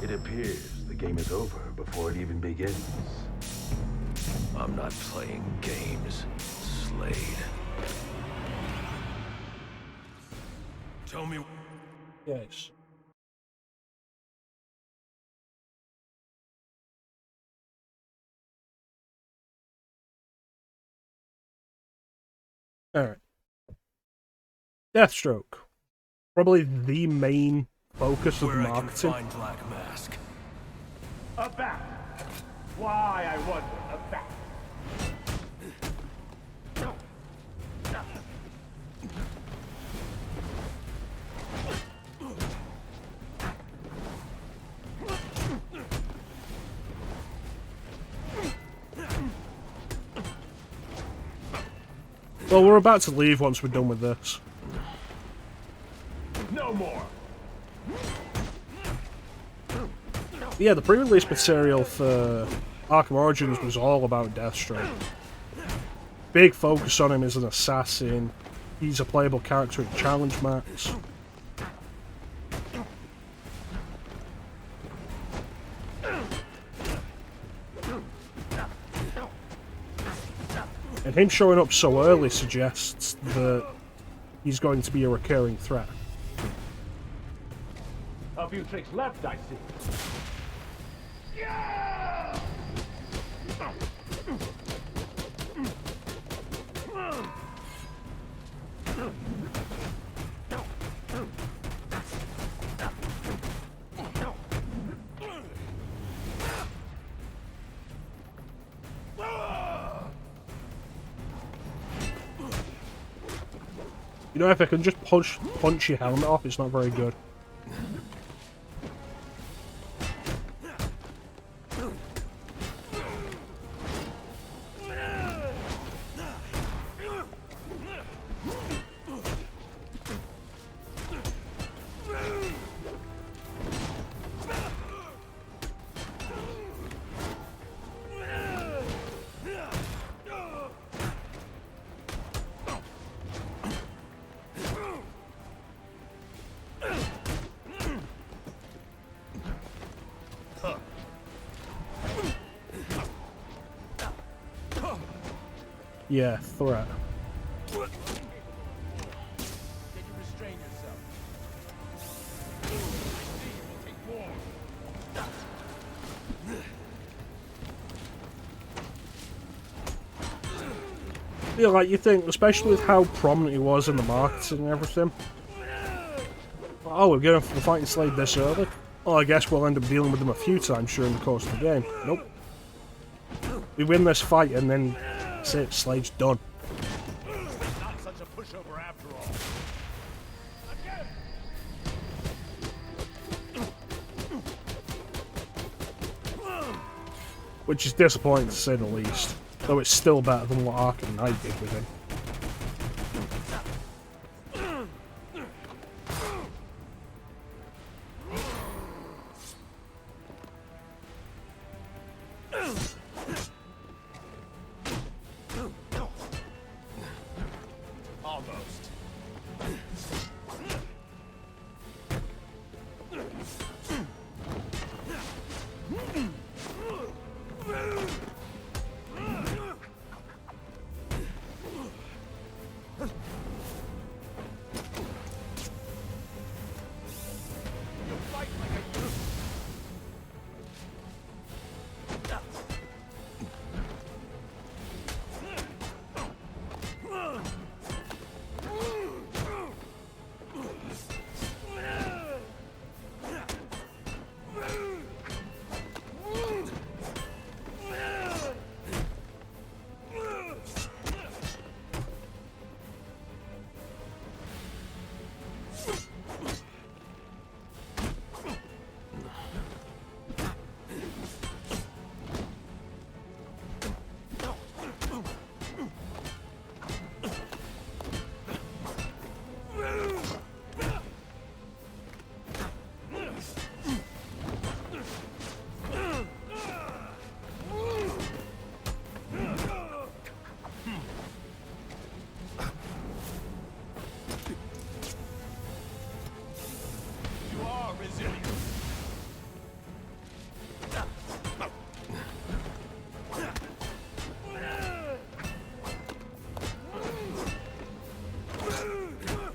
S9: It appears the game is over before it even begins.
S7: I'm not playing games, Slade.
S6: Tell me.
S1: Yes. Alright. Deathstroke. Probably the main focus of
S6: Where
S1: marketing.
S6: I can find Black Mask. A bat. Why, I wonder, a bat.
S1: Well, we're about to leave once we're done with this.
S6: No more.
S1: Yeah, the pre-release material for Arkham Origins was all about Deathstroke. Big focus on him as an assassin. He's a playable character in challenge maps. And him showing up so early suggests that he's going to be a recurring threat.
S6: A few tricks left, I see.
S1: You know, if I can just punch your helmet off, it's not very good. Yeah, threat.
S6: Can you restrain yourself? I see you will take more.
S1: Yeah, like you think, especially with how prominent he was in the marketing and everything. Oh, we're fighting Slade this early? Oh, I guess we'll end up dealing with him a few times during the course of the game. Nope. We win this fight and then that's it, Slade's done.
S6: Not such a pushover after all.
S1: Which is disappointing to say the least. Though it's still better than what Arkham Knight did with him.
S6: Almost.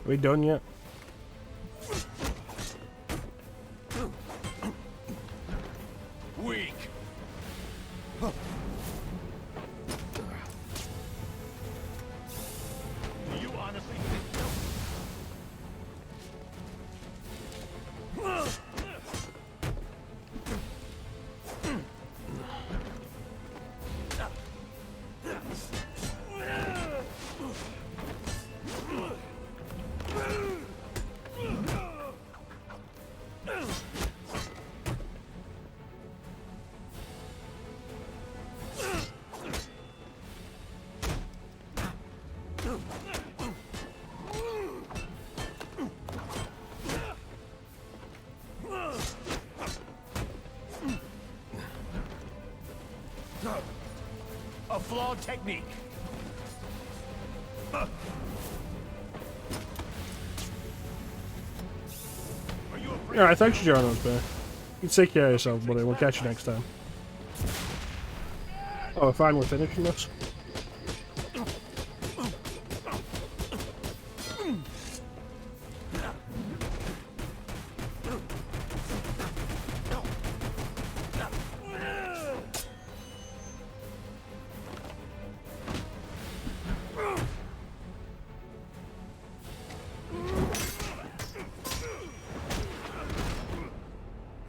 S1: we done yet?
S6: Weak. Do you honestly think so? A flawed technique.
S1: Alright, thanks for joining us, man. You take care of yourself, buddy. We'll catch you next time. Oh, we're finally finishing this?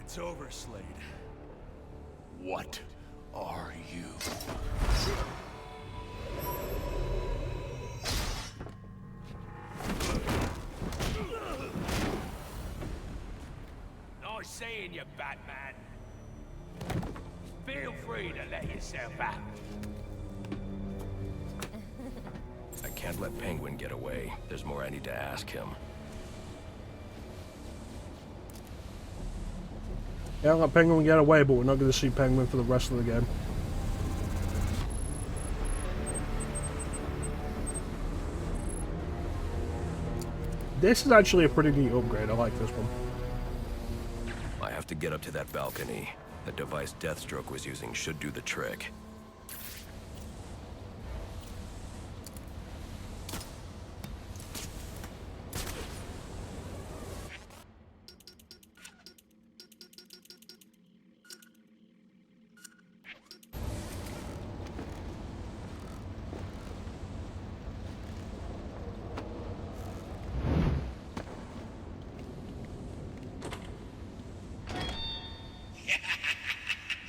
S6: It's over, Slade. What are you? Nice seeing you, Batman. Feel free to let yourself out.
S7: I can't let Penguin get away. There's more I need to ask him.
S1: Yeah, I'll let Penguin get away, but we're not going to see Penguin for the rest of the game. This is actually a pretty neat upgrade. I like this one.
S7: I have to get up to that balcony. The device Deathstroke was using should do the trick.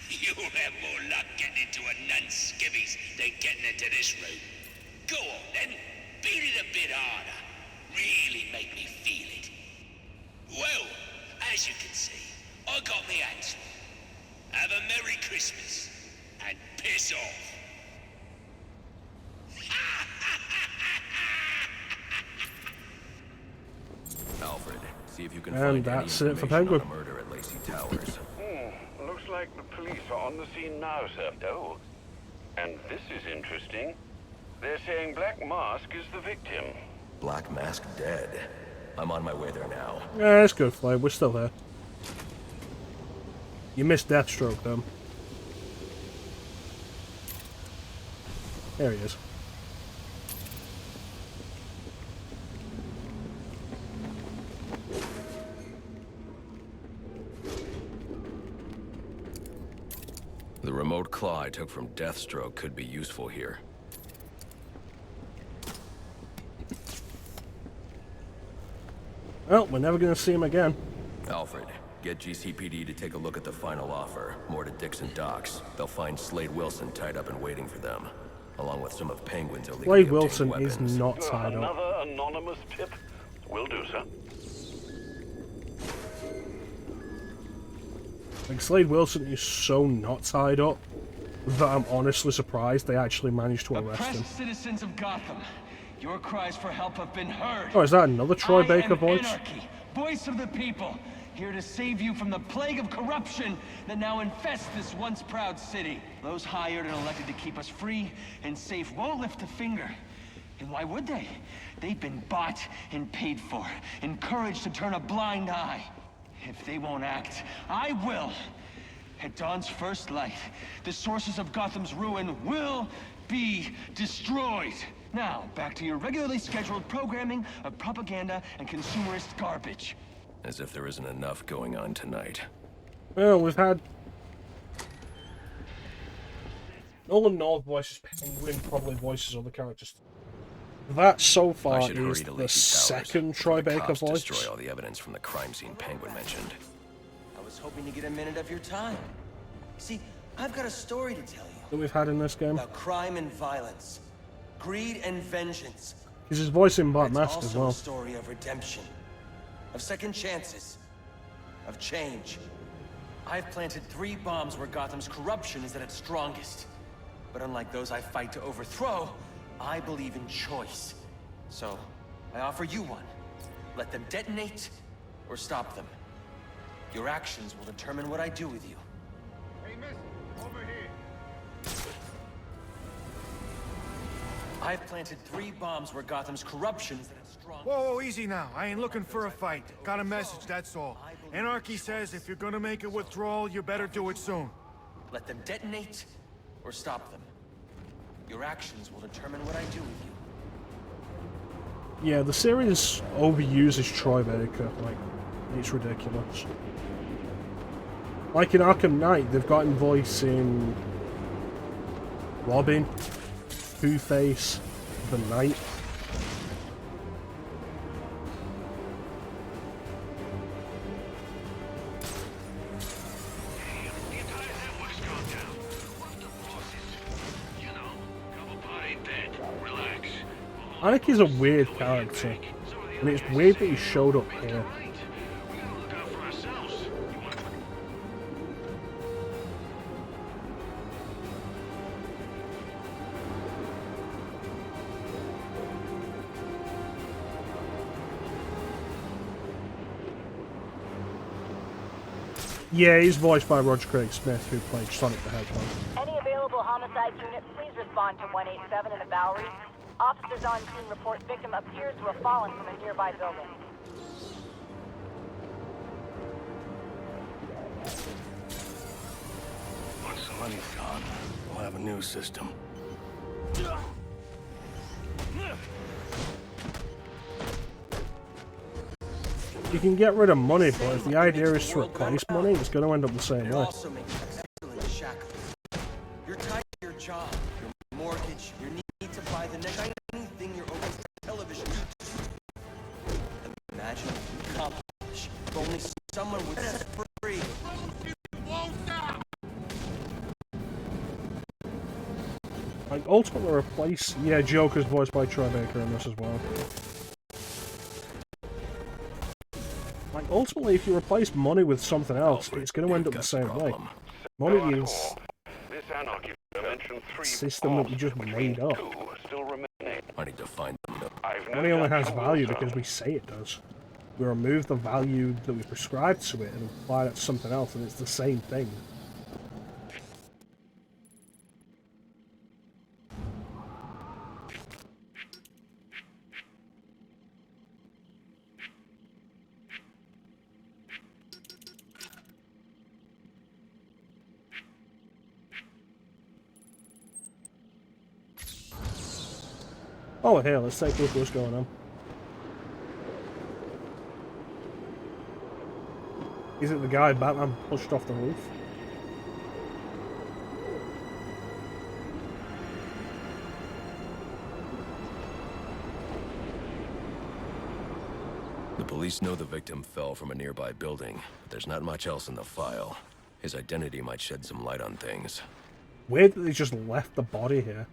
S11: You'll have more luck getting into a nun's skivvies than getting into this room. Go on then, beat it a bit harder. Really make me feel it. Well, as you can see, I got me hands full. Have a Merry Christmas, and piss off.
S7: Alfred, see if you can
S1: And
S7: find
S1: that's
S7: any
S1: it for
S7: information on
S1: Penguin.
S7: a murder at Lacey Towers.
S4: Looks like the police are on the scene now, sir. Oh, and this is interesting. They're saying Black Mask is the victim.
S7: Black Mask dead. I'm on my way there now.
S1: Yeah, that's good, Flame. We're still there. You missed Deathstroke, though. There he is.
S7: The remote claw I took from Deathstroke could be useful here.
S1: Well, we're never going to see him again.
S7: Alfred, get GCPD to take a look at the final offer. More to Dixon Docks. They'll find Slade Wilson tied up and waiting for them, along with some of Penguin's illegally
S1: Slade
S7: obtained
S1: Wilson
S7: weapons.
S1: is not tied up.
S4: Another anonymous tip? Will do, sir.
S1: Like, Slade Wilson is so not tied up that I'm honestly surprised they actually managed to arrest him.
S5: Oppressed citizens of Gotham, your cries for help have been heard.
S1: Oh, is that another Troy Baker voice?
S5: Anarchy, voice of the people, here to save you from the plague of corruption that now infests this once proud city. Those hired and elected to keep us free and safe won't lift a finger. And why would they? They've been bought and paid for, encouraged to turn a blind eye. If they won't act, I will. At dawn's first light, the sources of Gotham's ruin will be destroyed. Now, back to your regularly scheduled programming of propaganda and consumerist garbage.
S7: As if there isn't enough going on tonight.
S1: Well, we've had Nolan North voices Penguin, probably voices other characters. That so far is the second Troy Baker voice.
S7: Destroy all the evidence from the crime scene Penguin mentioned.
S19: I was hoping to get a minute of your time. See, I've got a story to tell you.
S1: That we've had in this game.
S19: About crime and violence, greed and vengeance.
S1: He's his voice in Black Mask
S19: as
S1: well.
S19: It's also a story of redemption, of second chances, of change. I've planted 3 bombs where Gotham's corruption is at its strongest. But unlike those I fight to overthrow, I believe in choice. So, I offer you one. Let them detonate, or stop them. Your actions will determine what I do with you.
S8: Hey, miss, over here.
S19: I've planted 3 bombs where Gotham's corruption is at its strongest.
S8: Whoa, easy now. I ain't looking for a fight. Got a message, that's all. Anarchy says if you're gonna make a withdrawal, you better do it soon.
S19: Let them detonate, or stop them. Your actions will determine what I do with you.
S1: Yeah, the series overuses Troy Baker. Like, it's ridiculous. Like in Arkham Knight, they've got him voice in Robin, Two-Face, the Knight. I think he's a weird character, and it's weird that he showed up here. Yeah, he's voiced by Roger Craig Smith, who played Sonic the Hedgehog.
S20: Any available homicide units, please respond to 187 in the Bowery. Officers on scene report victim appears to have fallen from a nearby building.
S9: Once the money's gone, we'll have a new system.
S1: You can get rid of money, but if the idea is to replace money, it's going to end up the same way.
S19: Also make excellent shackles. You're tied to your job, your mortgage, your need to buy the next anything your own television. Imagine what you accomplish if only someone would set us free.
S1: Like, ultimately replace... Yeah, Joker's voiced by Troy Baker in this as well. Like, ultimately, if you replace money with something else, it's going to end up the same way. Money is a system that you just made up.
S7: I need to find them.
S1: Money only has value because we say it does. We remove the value that we prescribe to it and apply that to something else, and it's the same thing. Oh, hell, let's take a look at what's going on. Is it the guy Batman pushed off the roof?
S7: The police know the victim fell from a nearby building, but there's not much else in the file. His identity might shed some light on things.
S1: Weird that they just left the body here.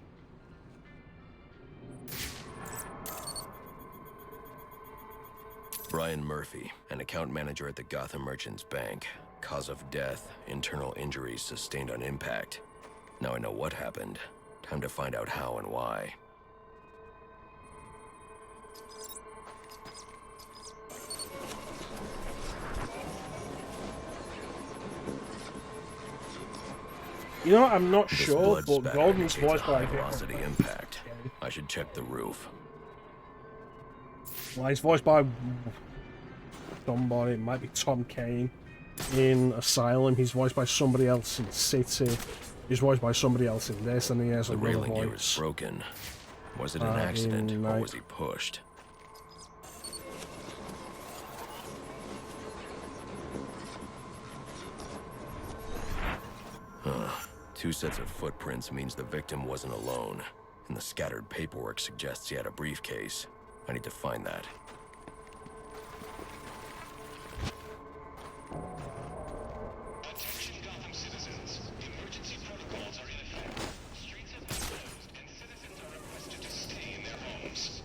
S7: Brian Murphy, an account manager at the Gotham Merchants Bank. Cause of death, internal injuries sustained on impact. Now I know what happened. Time to find out how and why.
S1: You know, I'm not
S7: This
S1: sure,
S7: blood
S1: but
S7: spatter
S1: Golden's
S7: indicates
S1: voiced by
S7: high velocity impact. I should check the roof.
S1: Well, he's voiced by somebody. It might be Tom Kane in Asylum. He's voiced by somebody else in City. He's voiced by somebody else in this, and he has
S7: The
S1: another
S7: railing here is
S1: voice.
S7: broken. Was it an accident, or was he pushed? Huh. 2 sets of footprints means the victim wasn't alone, and the scattered paperwork suggests he had a briefcase. I need to find that.
S3: Attention Gotham citizens. Emergency protocols are in effect. Streets have been closed, and citizens are requested to stay in their homes.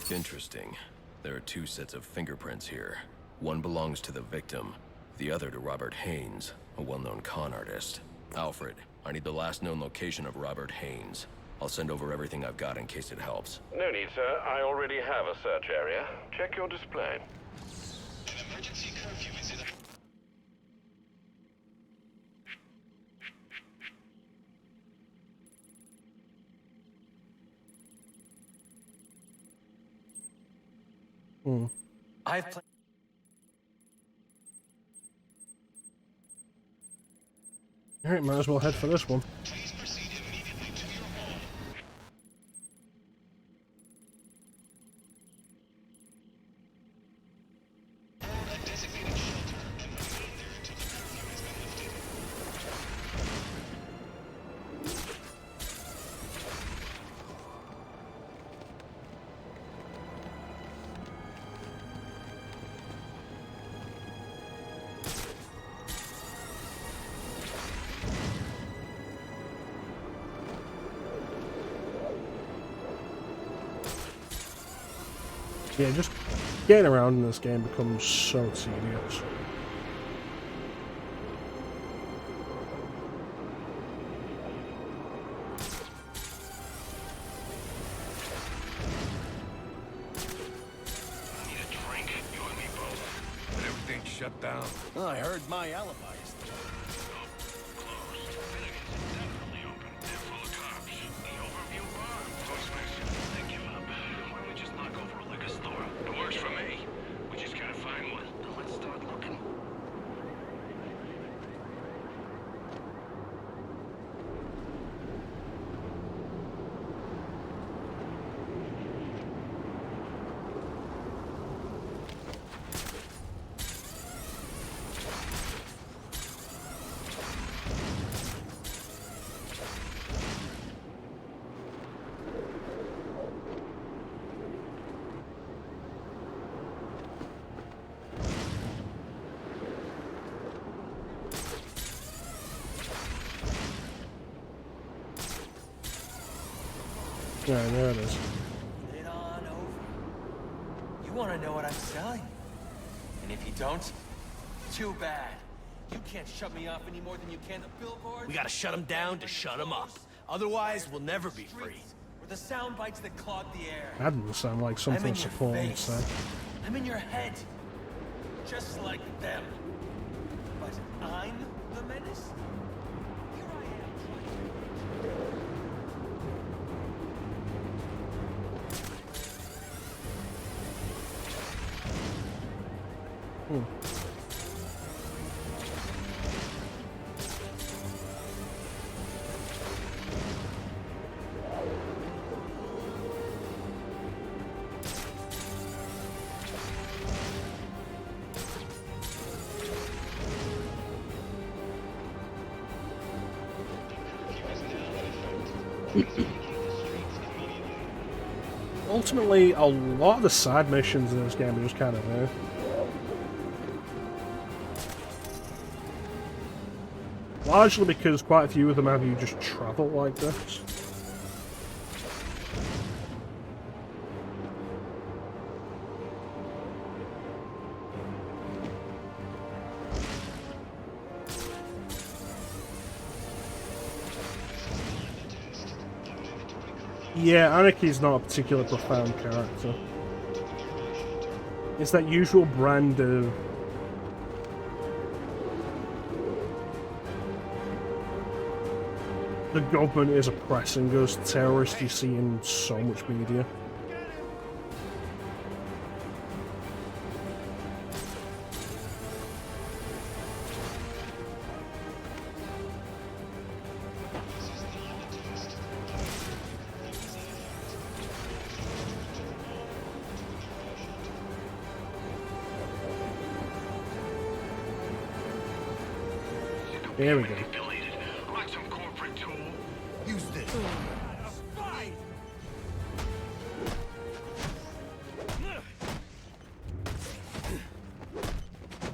S7: Interesting. There are 2 sets of fingerprints here. One belongs to the victim, the other to Robert Haynes, a well-known con artist. Alfred, I need the last known location of Robert Haynes. I'll send over everything I've got in case it helps.
S4: No need, sir. I already have a search area. Check your display.
S3: An emergency curfew is in effect.
S1: Alright, might as well head for this one.
S3: Please proceed immediately to your home. Or a designated shelter and remain there until the curfew has been lifted.
S1: Yeah, just getting around in this game becomes so tedious.
S13: Need a drink, you and me both.
S9: But everything's shut down.
S14: Oh, I heard my alibi is
S13: Closed. Finnegan's indefinitely open. They're full of cops. The overview bar? Folks might soon they give up. Why don't we just knock over a liquor store? It works for me. We just gotta find one. Now let's start looking.
S1: Yeah, there it is.
S19: Get it on over. You want to know what I'm selling? And if you don't, too bad. You can't shut me off any more than you can the billboards.
S14: We gotta shut him down to shut him up. Otherwise, we'll never be free.
S19: Or the sound bites that clog the air.
S1: That doesn't sound like
S19: I'm
S1: something
S19: in your
S1: Sapone would
S19: face.
S1: say.
S19: I'm in your head. Just like them. But I'm the menace? Here I am trying to...
S1: Ultimately, a lot of the side missions in this game are just kind of there. Largely because quite a few of them have you just travel like this. Yeah, Anarchy's not a particularly profound character. It's that usual brand of the government is oppressing us, terrorists you see in so much media. Here we go.
S13: Like some corporate tool.
S9: Use this.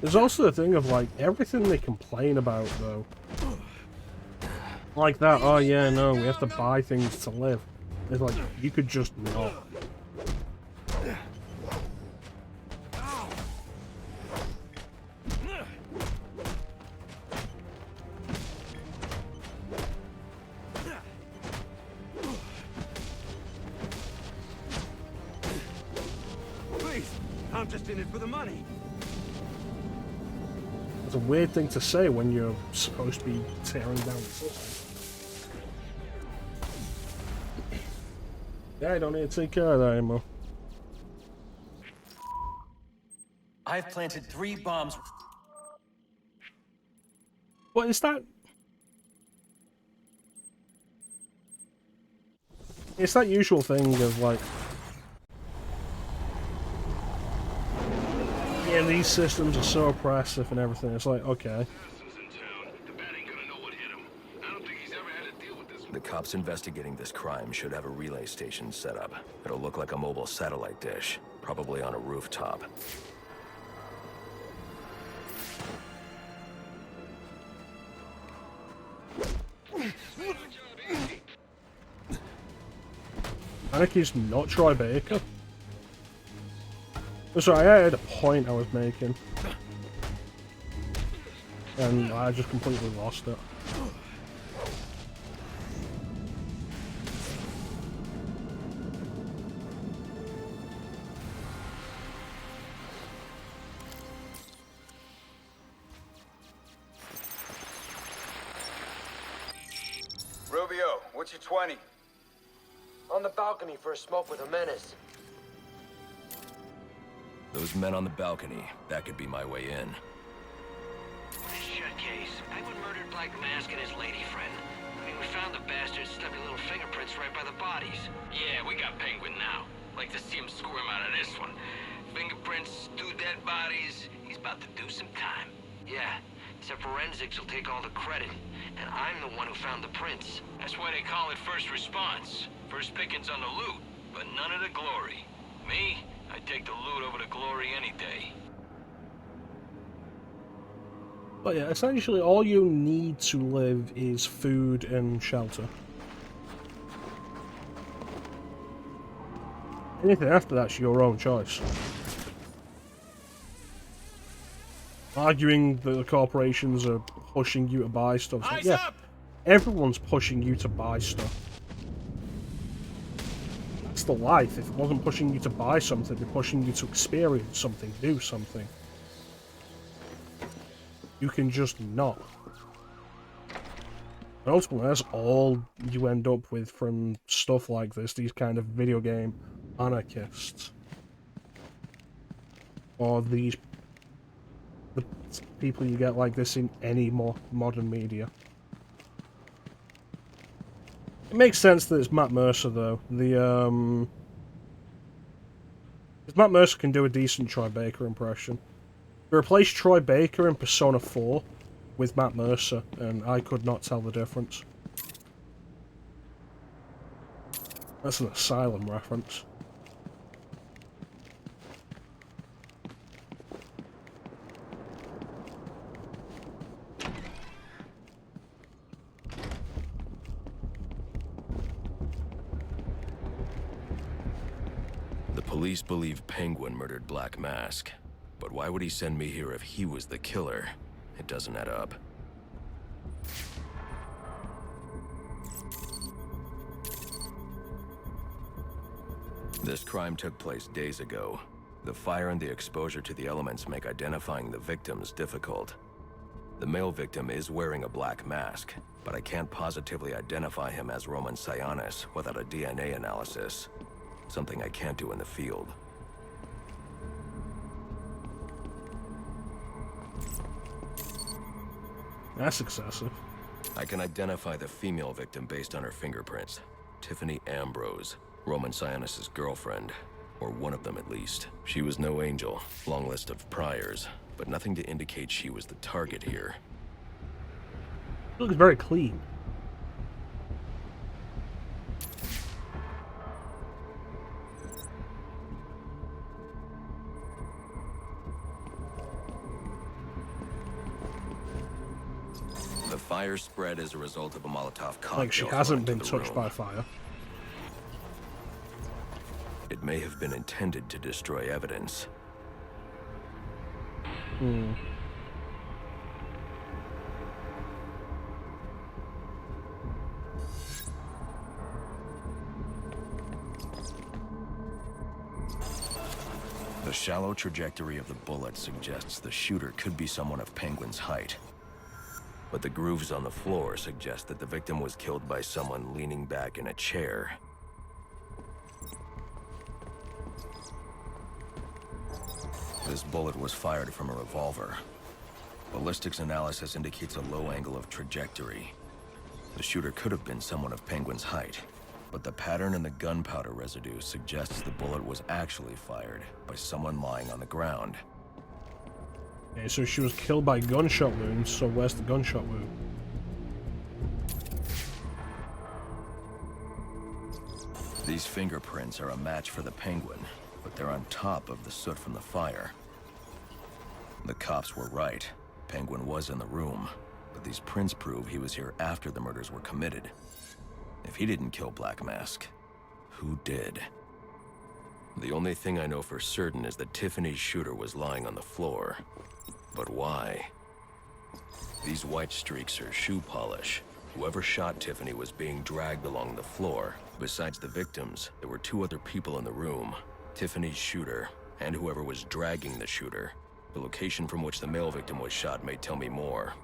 S1: There's also the thing of like everything they complain about though. Like that, oh yeah, no, we have to buy things to live. It's like, you could just not.
S6: Please, I'm just in it for the money.
S1: It's a weird thing to say when you're supposed to be tearing down the system. Yeah, I don't need to take care of that anymore.
S19: I've planted 3 bombs.
S1: What is that? It's that usual thing of like, yeah, these systems are so oppressive and everything. It's like, okay.
S7: The cops investigating this crime should have a relay station set up. It'll look like a mobile satellite dish, probably on a rooftop.
S1: Anarchy's not Troy Baker. Oh, sorry, I had a point I was making. And I just completely lost it.
S21: Rubio, what's your 20?
S22: On the balcony for a smoke with a menace.
S7: Those men on the balcony, that could be my way in.
S12: Shut case. Penguin murdered Black Mask and his lady friend. I mean, we found the bastards, stuck their little fingerprints right by the bodies.
S23: Yeah, we got Penguin now. Like to see him squirm out of this one. Fingerprints, 2 dead bodies. He's about to do some time.
S12: Yeah, except forensics will take all the credit. And I'm the one who found the prints.
S23: That's why they call it first response. First pickings on the loot, but none of the glory. Me, I'd take the loot over the glory any day.
S1: But yeah, essentially all you need to live is food and shelter. Anything after that's your own choice. Arguing that the corporations are pushing you to buy stuff. Like, yeah, everyone's pushing you to buy stuff. That's the life. If it wasn't pushing you to buy something, it'd be pushing you to experience something, do something. You can just not. And ultimately, that's all you end up with from stuff like this, these kind of video game anarchists. Or the people you get like this in any more modern media. It makes sense that it's Matt Mercer, though. Because Matt Mercer can do a decent Troy Baker impression. Replace Troy Baker in Persona 4 with Matt Mercer, and I could not tell the difference. That's an Asylum reference.
S7: The police believe Penguin murdered Black Mask. But why would he send me here if he was the killer? It doesn't add up. This crime took place days ago. The fire and the exposure to the elements make identifying the victims difficult. The male victim is wearing a black mask, but I can't positively identify him as Roman Sionis without a DNA analysis. Something I can't do in the field.
S1: That's excessive.
S7: I can identify the female victim based on her fingerprints. Tiffany Ambrose, Roman Sionis' girlfriend. Or one of them at least. She was no angel, long list of priors, but nothing to indicate she was the target here.
S1: looks very clean.
S7: The fire spread as a result of a Molotov cocktail.
S1: Like she hasn't been touched by fire.
S7: It may have been intended to destroy evidence.
S1: Hmm.
S7: The shallow trajectory of the bullet suggests the shooter could be someone of Penguin's height. But the grooves on the floor suggest that the victim was killed by someone leaning back in a chair. This bullet was fired from a revolver. Ballistics analysis indicates a low angle of trajectory. The shooter could have been someone of Penguin's height, but the pattern in the gunpowder residue suggests the bullet was actually fired by someone lying on the ground.
S1: Okay, so she was killed by gunshot wounds, so where's the gunshot wound?
S7: These fingerprints are a match for the Penguin, but they're on top of the soot from the fire. The cops were right. Penguin was in the room, but these prints prove he was here after the murders were committed. If he didn't kill Black Mask, who did? The only thing I know for certain is that Tiffany's shooter was lying on the floor. But why? These white streaks are shoe polish. Whoever shot Tiffany was being dragged along the floor. Besides the victims, there were two other people in the room. Tiffany's shooter, and whoever was dragging the shooter. The location from which the male victim was shot may tell me more.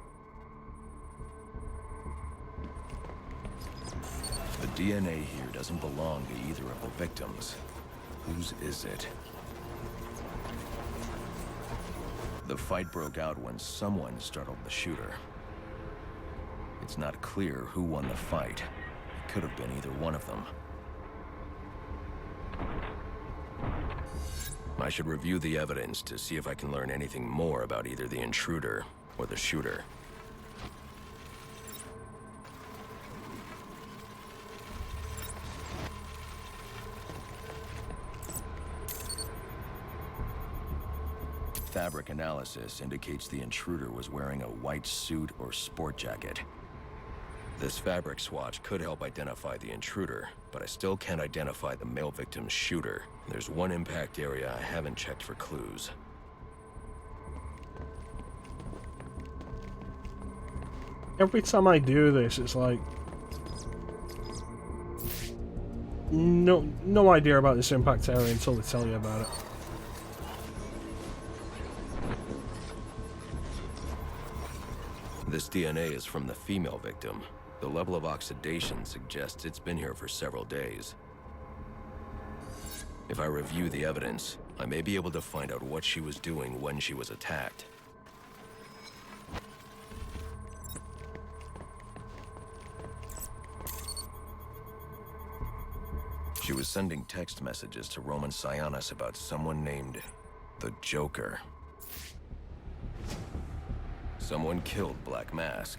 S7: The DNA here doesn't belong to either of the victims. Whose is it? The fight broke out when someone startled the shooter. It's not clear who won the fight. It could have been either one of them. I should review the evidence to see if I can learn anything more about either the intruder or the shooter. Fabric analysis indicates the intruder was wearing a white suit or sport jacket. This fabric swatch could help identify the intruder, but I still can't identify the male victim's shooter. There's one impact area I haven't checked for clues.
S1: Every time I do this, it's like... No idea about this impact area until they tell you about it.
S7: This DNA is from the female victim. The level of oxidation suggests it's been here for several days. If I review the evidence, I may be able to find out what she was doing when she was attacked. She was sending text messages to Roman Sionis about someone named the Joker. Someone killed Black Mask,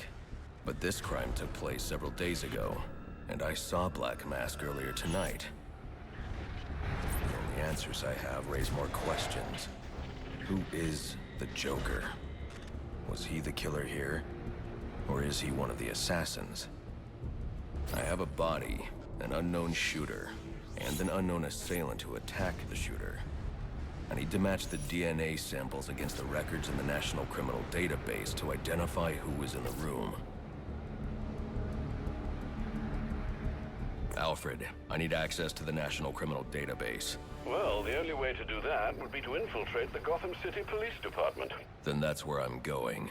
S7: but this crime took place several days ago, and I saw Black Mask earlier tonight. The only answers I have raise more questions. Who is the Joker? Was he the killer here, or is he one of the assassins? I have a body, an unknown shooter, and an unknown assailant who attacked the shooter. I need to match the DNA samples against the records in the National Criminal Database to identify who was in the room. Alfred, I need access to the National Criminal Database.
S4: Well, the only way to do that would be to infiltrate the Gotham City Police Department.
S7: Then that's where I'm going.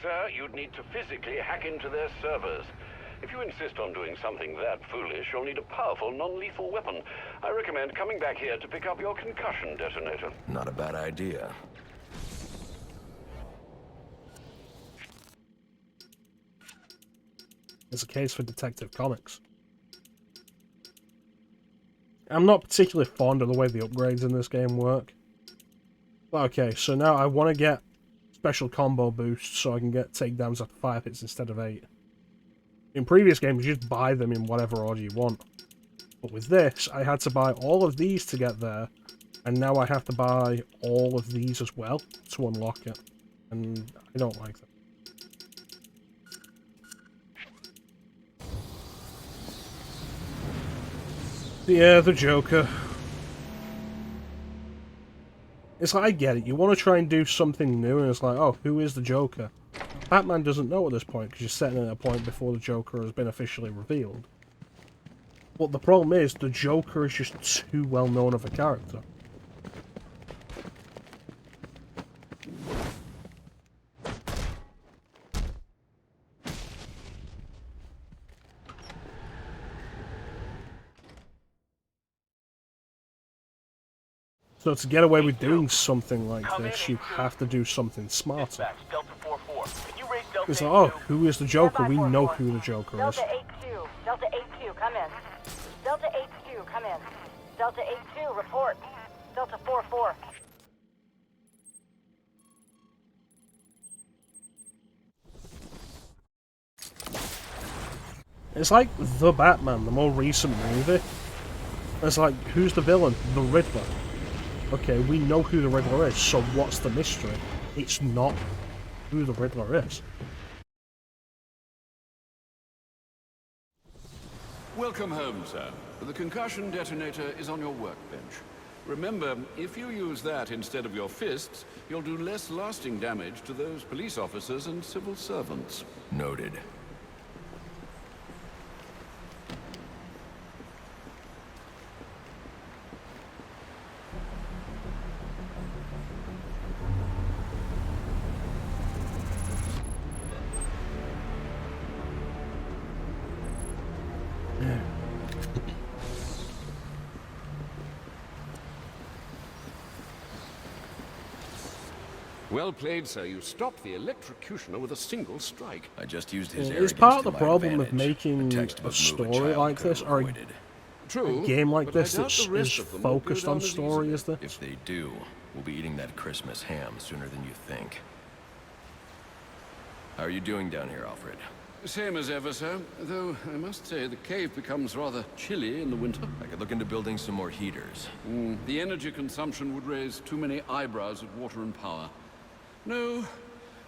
S4: Sir, you'd need to physically hack into their servers. If you insist on doing something that foolish, you'll need a powerful, non-lethal weapon. I recommend coming back here to pick up your concussion detonator.
S7: Not a bad idea.
S1: It's a case for Detective Comics. I'm not particularly fond of the way the upgrades in this game work. Okay, so now I want to get special combo boosts so I can get takedowns after 5 hits instead of 8. In previous games, you just buy them in whatever order you want. But with this, I had to buy all of these to get there, and now I have to buy all of these as well to unlock it. And I don't like that. Yeah, the Joker. It's like, I get it, you want to try and do something new, and it's like, oh, who is the Joker? Batman doesn't know at this point, because you're setting at a point before the Joker has been officially revealed. But the problem is, the Joker is just too well known of a character. So to get away with doing something like this, you have to do something smarter. It's like, oh, who is the Joker? We know who the Joker is.
S20: Delta 8-2. Delta 8-2, come in. Delta 8-2, come in. Delta 8-2, report. Delta 4-4.
S1: It's like The Batman, the more recent movie. It's like, who's the villain? The Riddler. Okay, we know who the Riddler is, so what's the mystery? It's not who the Riddler is.
S4: Welcome home, sir. The concussion detonator is on your workbench. Remember, if you use that instead of your fists, you'll do less lasting damage to those police officers and civil servants.
S7: Noted.
S4: Well played, sir. You stopped the electrocutioner with a single strike.
S7: I just used his
S1: It's part of the problem with making a story like this, or a game like this that's is focused on story, is there?
S7: If they do, we'll be eating that Christmas ham sooner than you think. How are you doing down here, Alfred?
S4: Same as ever, sir. Though, I must say, the cave becomes rather chilly in the winter.
S7: I could look into building some more heaters.
S4: The energy consumption would raise too many eyebrows at water and power. No,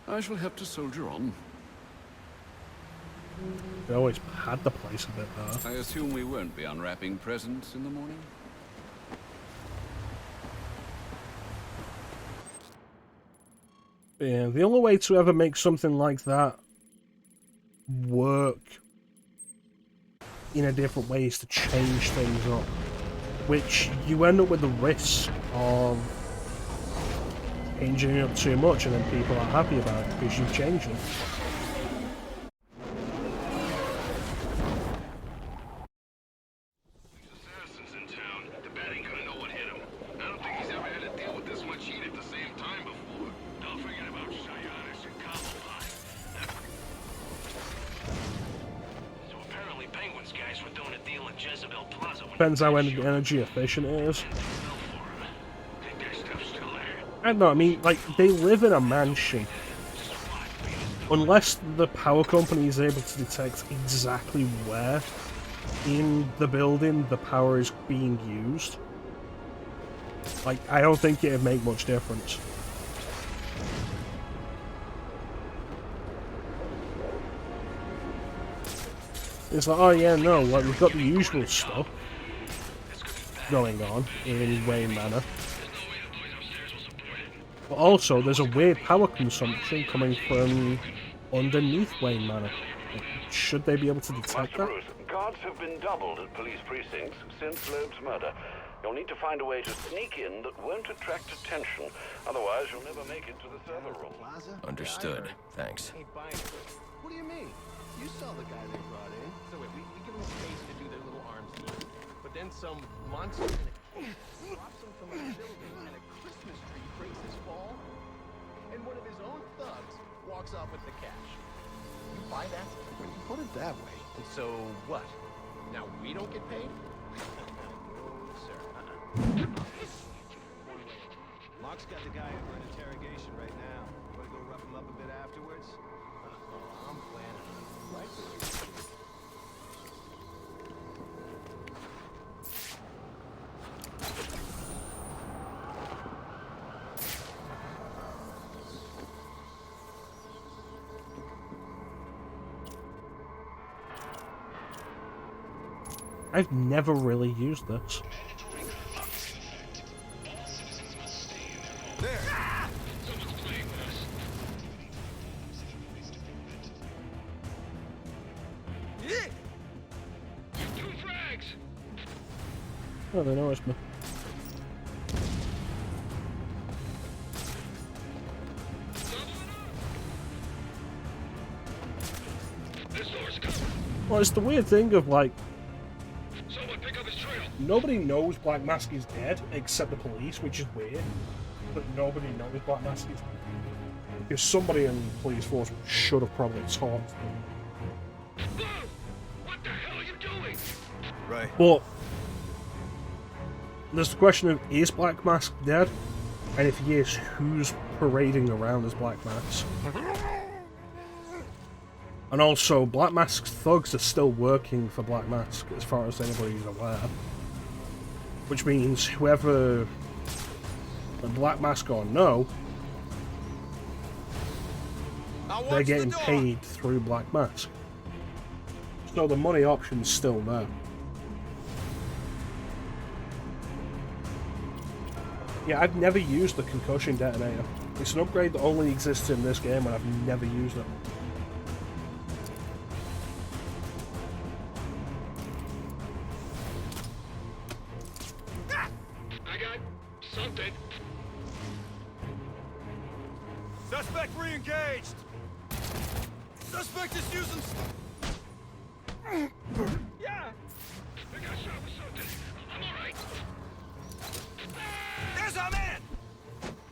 S4: I shall have to soldier on.
S1: They always had the place a bit better.
S4: I assume we won't be unwrapping presents in the morning?
S1: Yeah, the only way to ever make something like that work in a different way is to change things up, which you end up with the risk of changing it up too much and then people aren't happy about it because you've changed it.
S13: Assassins in town. The bat ain't gonna know what hit him. I don't think he's ever had to deal with this much heat at the same time before. Don't forget about Shaun and Cobblepot. So apparently Penguin's guys were doing a deal in Jezebel Plaza.
S1: Depends how energy efficient it is. I don't know, I mean, like, they live in a mansion. Unless the power company is able to detect exactly where in the building the power is being used, like, I don't think it'd make much difference. It's like, oh yeah, no, like, we've got the usual stuff going on in Wayne Manor. But also, there's a weird power consumption coming from underneath Wayne Manor. Should they be able to detect that?
S4: Guards have been doubled at police precincts since Loeb's murder. You'll need to find a way to sneak in that won't attract attention. Otherwise, you'll never make it to the server room.
S7: Understood. Thanks.
S14: What do you mean? You saw the guy they brought in. So wait, we give them space to do their little arms deal. But then some monster in a cave drops him from a building and a Christmas tree breaks his fall. And one of his own thugs walks off with the cash. You buy that? When you put it that way. And so what? Now we don't get paid? No, sir.
S8: Mark's got the guy under interrogation right now. You wanna go rough him up a bit afterwards?
S14: I'm planning on it. Right.
S1: I've never really used this. Oh, they noticed me. Well, it's the weird thing of, like, nobody knows Black Mask is dead except the police, which is weird. But nobody knows Black Mask is dead. Because somebody in the police force should have probably taught them.
S13: What the hell are you doing?
S7: Right.
S1: But there's the question of, is Black Mask dead? And if he is, who's parading around as Black Mask? And also, Black Mask's thugs are still working for Black Mask, as far as anybody's aware. Which means whoever the Black Mask or no, they're getting paid through Black Mask. So the money option's still there. Yeah, I've never used the concussion detonator. It's an upgrade that only exists in this game and I've never used it.
S13: I got something.
S2: Suspect re-engaged! Suspect is using...
S13: Yeah! I got shot with something. I'm alright.
S2: There's our man!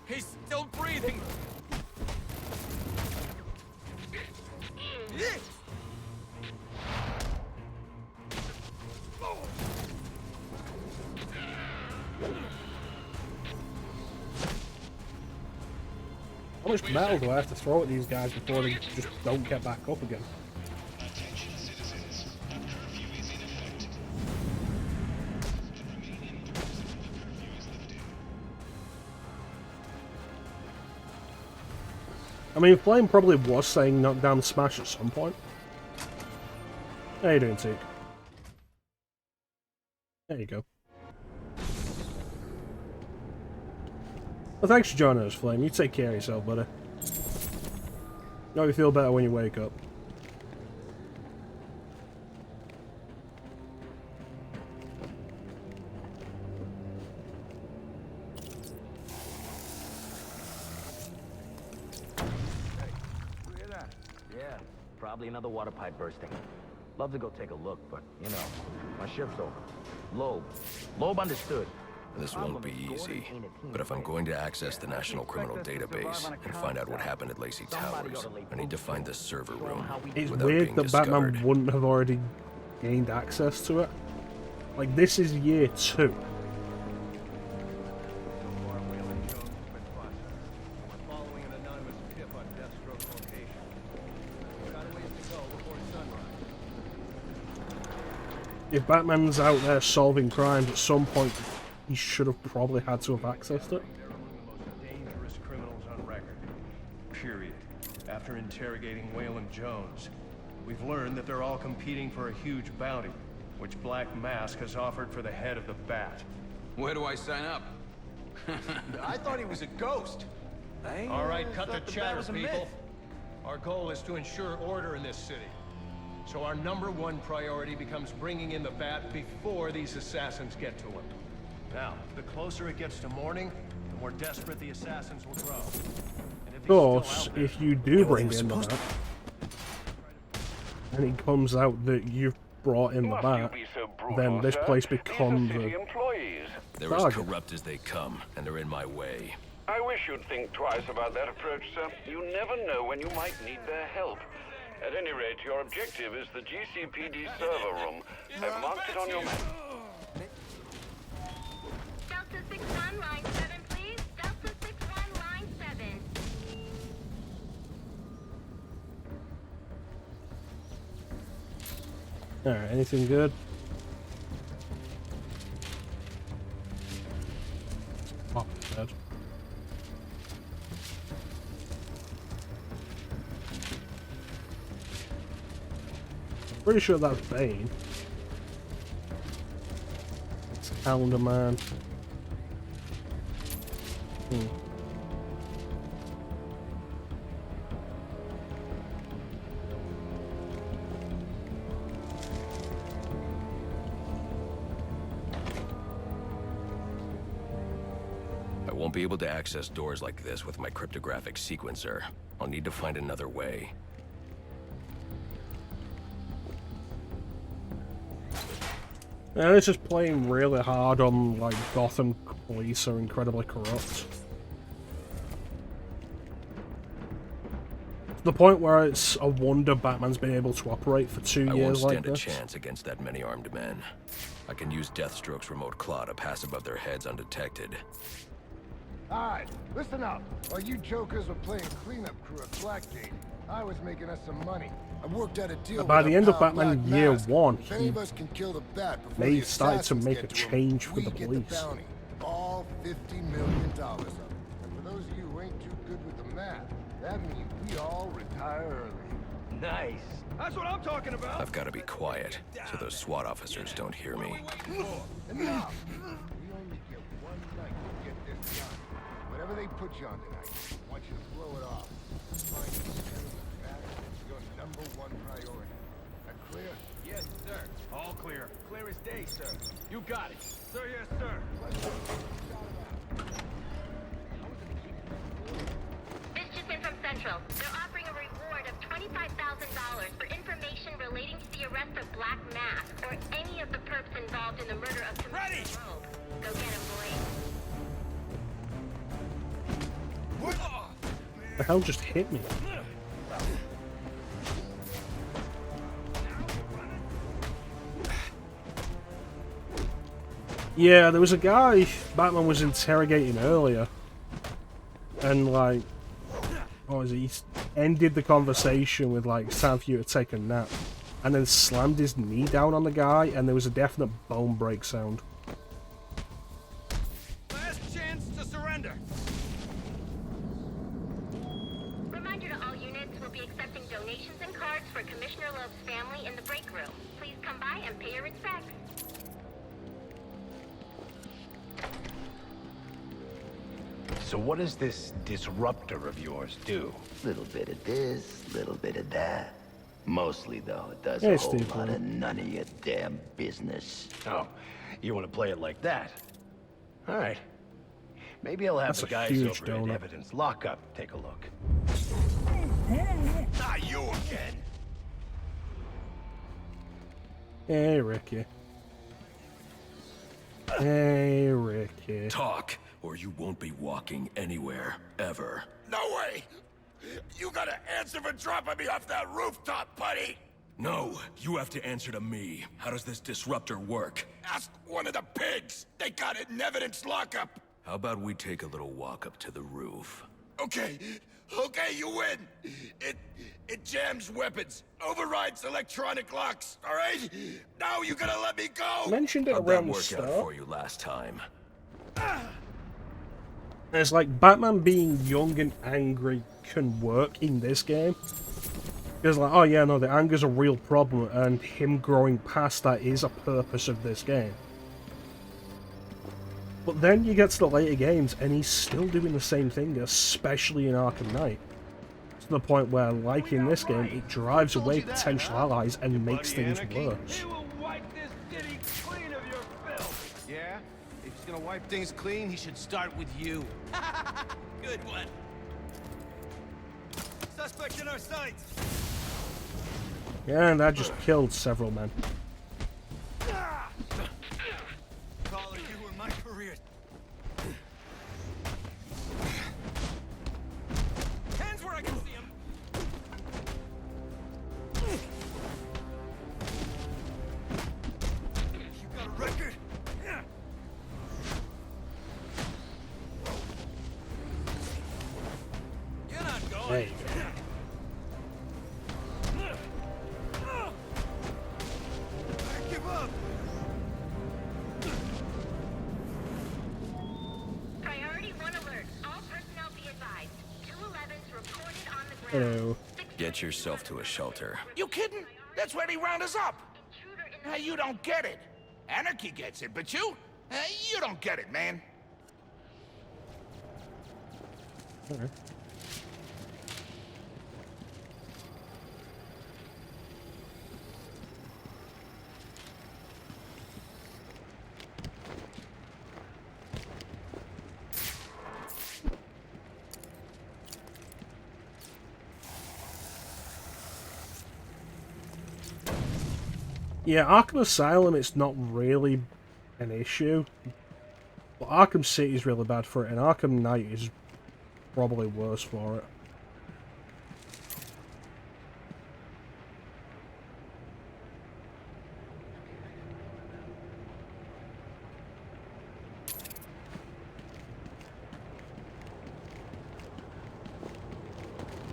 S2: He's still breathing.
S1: How much metal do I have to throw at these guys before they just don't get back up again? I mean, Flame probably was saying knock down smash at some point. How you doing, Teak? There you go. Well, thanks for joining us, Flame. You take care of yourself, buddy. Hope you feel better when you wake up.
S10: Yeah, probably another water pipe bursting. Love to go take a look, but, you know, my shift's over. Loeb understood.
S7: This won't be easy, but if I'm going to access the National Criminal Database and find out what happened at Lacey Towers, I need to find the server room
S1: It's
S7: without
S1: weird
S7: being
S1: that
S7: discovered.
S1: Batman wouldn't have already gained access to it. Like, this is year 2. If Batman's out there solving crimes, at some point he should have probably had to have accessed it.
S14: Dangerous criminals on record. Period. After interrogating Waylon Jones, we've learned that they're all competing for a huge bounty, which Black Mask has offered for the head of the Bat.
S21: Where do I sign up?
S2: I thought he was a ghost.
S14: All right, cut the chatter, people. Our goal is to ensure order in this city. So our #1 priority becomes bringing in the Bat before these assassins get to him. Now, the closer it gets to morning, the more desperate the assassins will grow. And
S1: Of course, if you do bring in the Bat, and it comes out that you've brought in the Bat, then this place becomes a
S7: They're as
S1: target.
S7: corrupt as they come, and they're in my way.
S4: I wish you'd think twice about that approach, sir. You never know when you might need their help. At any rate, your objective is the GCPD server room. I've marked it on your map.
S17: Delta 61, line 7, please. Delta 61, line 7.
S1: Alright, anything good? Oh, dead. Pretty sure that's Bane. Calendar Man.
S7: I won't be able to access doors like this with my cryptographic sequencer. I'll need to find another way.
S1: Yeah, it's just playing really hard on, like, Gotham police are incredibly corrupt. To the point where it's a wonder Batman's been able to operate for 2
S7: I won't
S1: years like
S7: stand a
S1: this.
S7: chance against that many armed men. I can use Deathstroke's remote claw to pass above their heads undetected.
S8: Alright, listen up. While you jokers were playing cleanup crew at Blackgate, I was making us some money. I worked out a deal
S1: By
S8: with
S1: the
S8: our
S1: end of
S8: pal
S1: Batman
S8: Black
S1: Year
S8: Mask.
S1: 1,
S8: If any of us can kill the Bat before
S1: they
S8: the
S1: started to
S8: assassins
S1: make a
S8: get to him,
S1: change for
S8: we
S1: the
S8: get
S1: police.
S8: the bounty. All $50 million of it. And for those of you who ain't too good with the math, that means we all retire early.
S5: Nice.
S14: That's what I'm talking about.
S7: I've got to be quiet, so those SWAT officers don't hear me.
S8: Enough! We only get one night to get this done. Whatever they put you on tonight, I want you to blow it off. Find the Bat is your #1 priority. That clear?
S14: Yes, sir. All clear. Clear as day, sir. You got it. Sir, yes, sir.
S17: This just in from Central. They're offering a reward of $25,000 for information relating to the arrest of Black Mask or any of the perps involved in the murder of Commissioner Rogue. Go get him, boys.
S1: The hell just hit me? Yeah, there was a guy Batman was interrogating earlier. And, like, what was it? He ended the conversation with, like, it's time for you to take a nap. And then slammed his knee down on the guy, and there was a definite bone break sound.
S14: Last chance to surrender.
S17: Reminder to all units, we'll be accepting donations and cards for Commissioner Loeb's family in the break room. Please come by and pay your respects.
S9: So what does this disruptor of yours do?
S15: Little bit of this, little bit of that. Mostly, though, it does
S1: Hey,
S15: a whole
S1: Steve.
S15: lot of none of your damn business.
S9: Oh, you want to play it like that? All right. Maybe I'll have
S1: That's
S9: the
S1: a
S9: guys
S1: huge
S9: over at
S1: donut.
S9: Evidence Lockup take a look. Not you again.
S1: Hey, Ricky. Hey, Ricky.
S7: Talk, or you won't be walking anywhere, ever.
S21: No way! You gotta answer for dropping me off that rooftop, buddy!
S7: No, you have to answer to me. How does this disruptor work?
S21: Ask one of the pigs! They got it in Evidence Lockup!
S7: How about we take a little walk up to the roof?
S21: Okay, you win! It jams weapons, overrides electronic locks, alright? Now you gotta let me go!
S1: Mentioned it
S7: How'd
S1: around
S7: that
S1: the
S7: work
S1: start.
S7: out for you last time?
S1: And it's like Batman being young and angry can work in this game. Because like, oh yeah, no, the anger's a real problem, and him growing past that is a purpose of this game. But then you get to the later games, and he's still doing the same thing, especially in Arkham Knight. To the point where, like in this game, it drives away potential allies and makes things worse.
S14: He will wipe this city clean of your filth. Yeah? If he's gonna wipe things clean, he should start with you.
S2: Good one. Suspect in our sights.
S1: Yeah, and that just killed several men.
S2: Caller, you were my career. Hands where I can see him. You got a record? You're not going.
S1: Hey.
S2: Give up.
S17: Priority 1 alert. All personnel be advised. 211's reported on the ground.
S1: Hello.
S7: Get yourself to a shelter.
S21: You kidding? That's where they round us up! Now you don't get it. Anarchy gets it, but you? You don't get it, man.
S1: Okay. Yeah, Arkham Asylum, it's not really an issue. But Arkham City is really bad for it, and Arkham Knight is probably worse for it.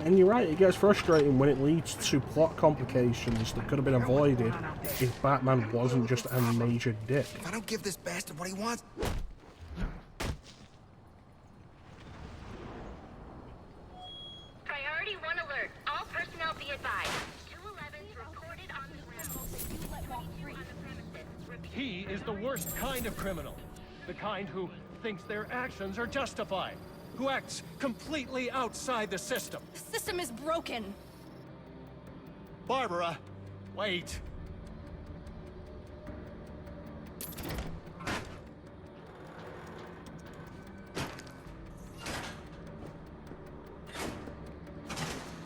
S1: And you're right, it gets frustrating when it leads to plot complications that could have been avoided if Batman wasn't just a major dick.
S21: If I don't give this bastard what he wants...
S17: Priority 1 alert. All personnel be advised. 211's reported on the ground. 22 on the premises.
S5: He is the worst kind of criminal. The kind who thinks their actions are justified. Who acts completely outside the system.
S11: The system is broken.
S5: Barbara, wait.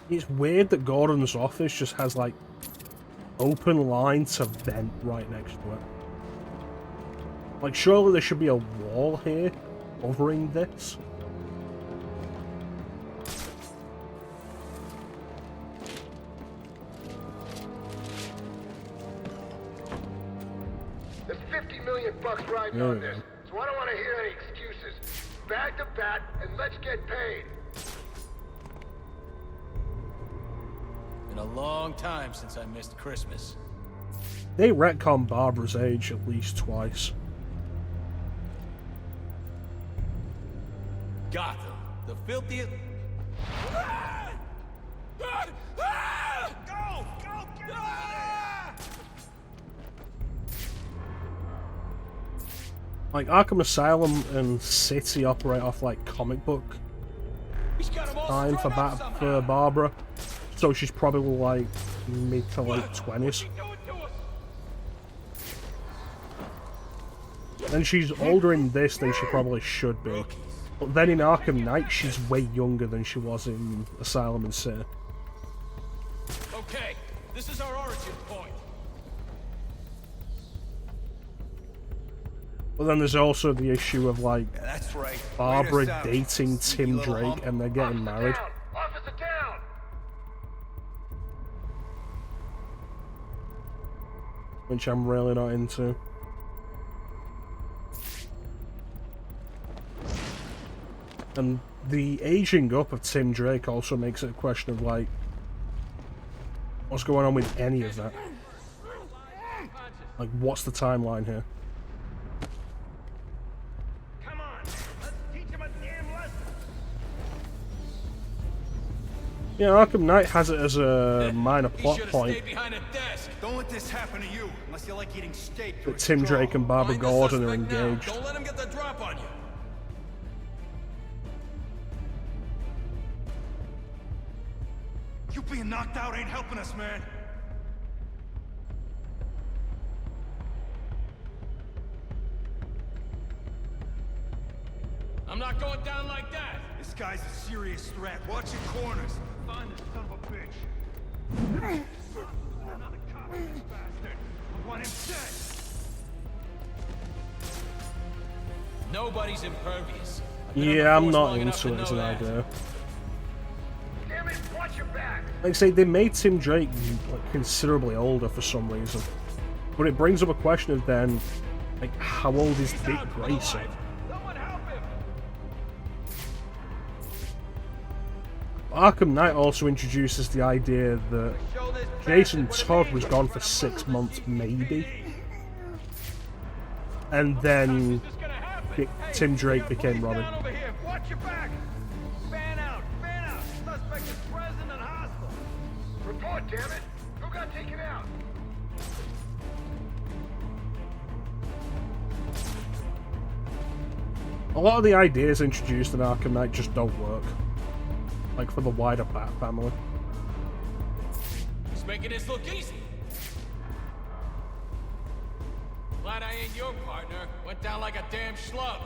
S1: It's weird that Gordon's office just has, like, open line to vent right next to it. Like, surely there should be a wall here covering this.
S16: There's $50 million riding on this, so I don't want to hear any excuses. Bag the bat and let's get paid.
S2: Been a long time since I missed Christmas.
S1: They retcon Barbara's age at least twice.
S2: Gotham, the filthiest...
S1: Like, Arkham Asylum and City operate off, like, comic book time for Barbara. So she's probably, like, mid to late 20s. And she's older in this than she probably should be. But then in Arkham Knight, she's way younger than she was in Asylum and City.
S2: Okay, this is our origin point.
S1: But then there's also the issue of, like,
S21: That's right.
S1: Barbara dating Tim Drake and they're getting married.
S16: Officer down!
S1: Which I'm really not into. And the aging up of Tim Drake also makes it a question of, like, what's going on with any of that? Like, what's the timeline here? Yeah, Arkham Knight has it as a minor plot point
S21: Don't let this happen to you, unless you like eating steak.
S1: that Tim Drake and Barbara Gordon are engaged.
S2: Don't let him get the drop on you.
S21: You being knocked out ain't helping us, man.
S2: I'm not going down like that.
S21: This guy's a serious threat. Watch your corners.
S16: Find this son of a bitch.
S21: Another cop, this bastard. I want him dead.
S2: Nobody's impervious.
S1: Yeah, I'm not into it as an idea.
S16: Damn it, watch your back.
S1: Like I say, they made Tim Drake, like, considerably older for some reason. But it brings up a question of then, like, how old is Dick Grayson? Arkham Knight also introduces the idea that Jason Todd was gone for 6 months, maybe. And then Tim Drake became Robin.
S16: Watch your back. Fan out. Fan out. Suspect is present and hostile. Report, damn it. Who got taken out?
S1: A lot of the ideas introduced in Arkham Knight just don't work. Like for the wider Bat family.
S2: He's making this look easy. Glad I ain't your partner. Went down like a damn schlub.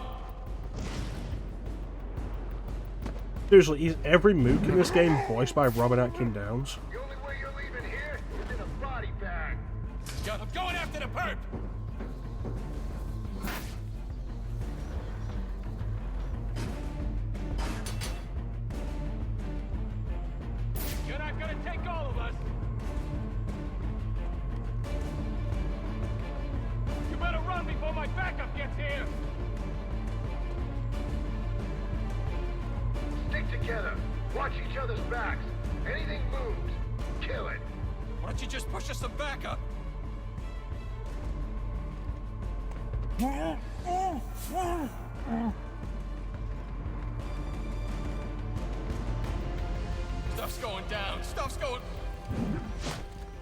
S1: Seriously, every mook in this game voiced by Robin Atkin Downs.
S16: The only way you're leaving here is in a body bag.
S2: Yo, I'm going after the perp. You're not gonna take all of us. You better run before my backup gets here.
S16: Stick together. Watch each other's backs. Anything moves, kill it.
S2: Why don't you just push us some backup? Stuff's going down. Stuff's going...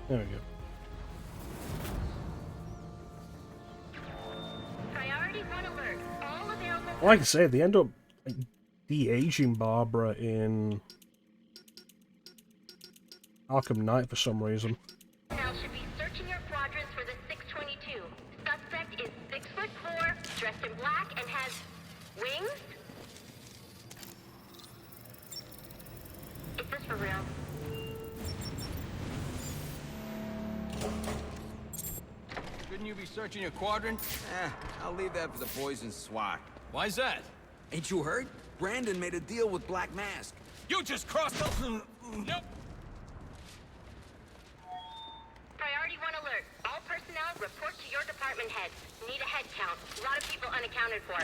S1: There we go.
S17: Priority 1 alert. All available...
S1: Like I said, they end up de-aging Barbara in Arkham Knight for some reason.
S17: Now should be searching your quadrants for the 622. Suspect is 6'4", dressed in black, and has wings? Is this for real?
S3: Shouldn't you be searching your quadrant? I'll leave that for the boys in SWAT.
S2: Why's that?
S3: Ain't you heard? Brandon made a deal with Black Mask.
S2: You just crossed the... Nope.
S17: Priority 1 alert. All personnel report to your department heads. Need a head count. A lot of people unaccounted for.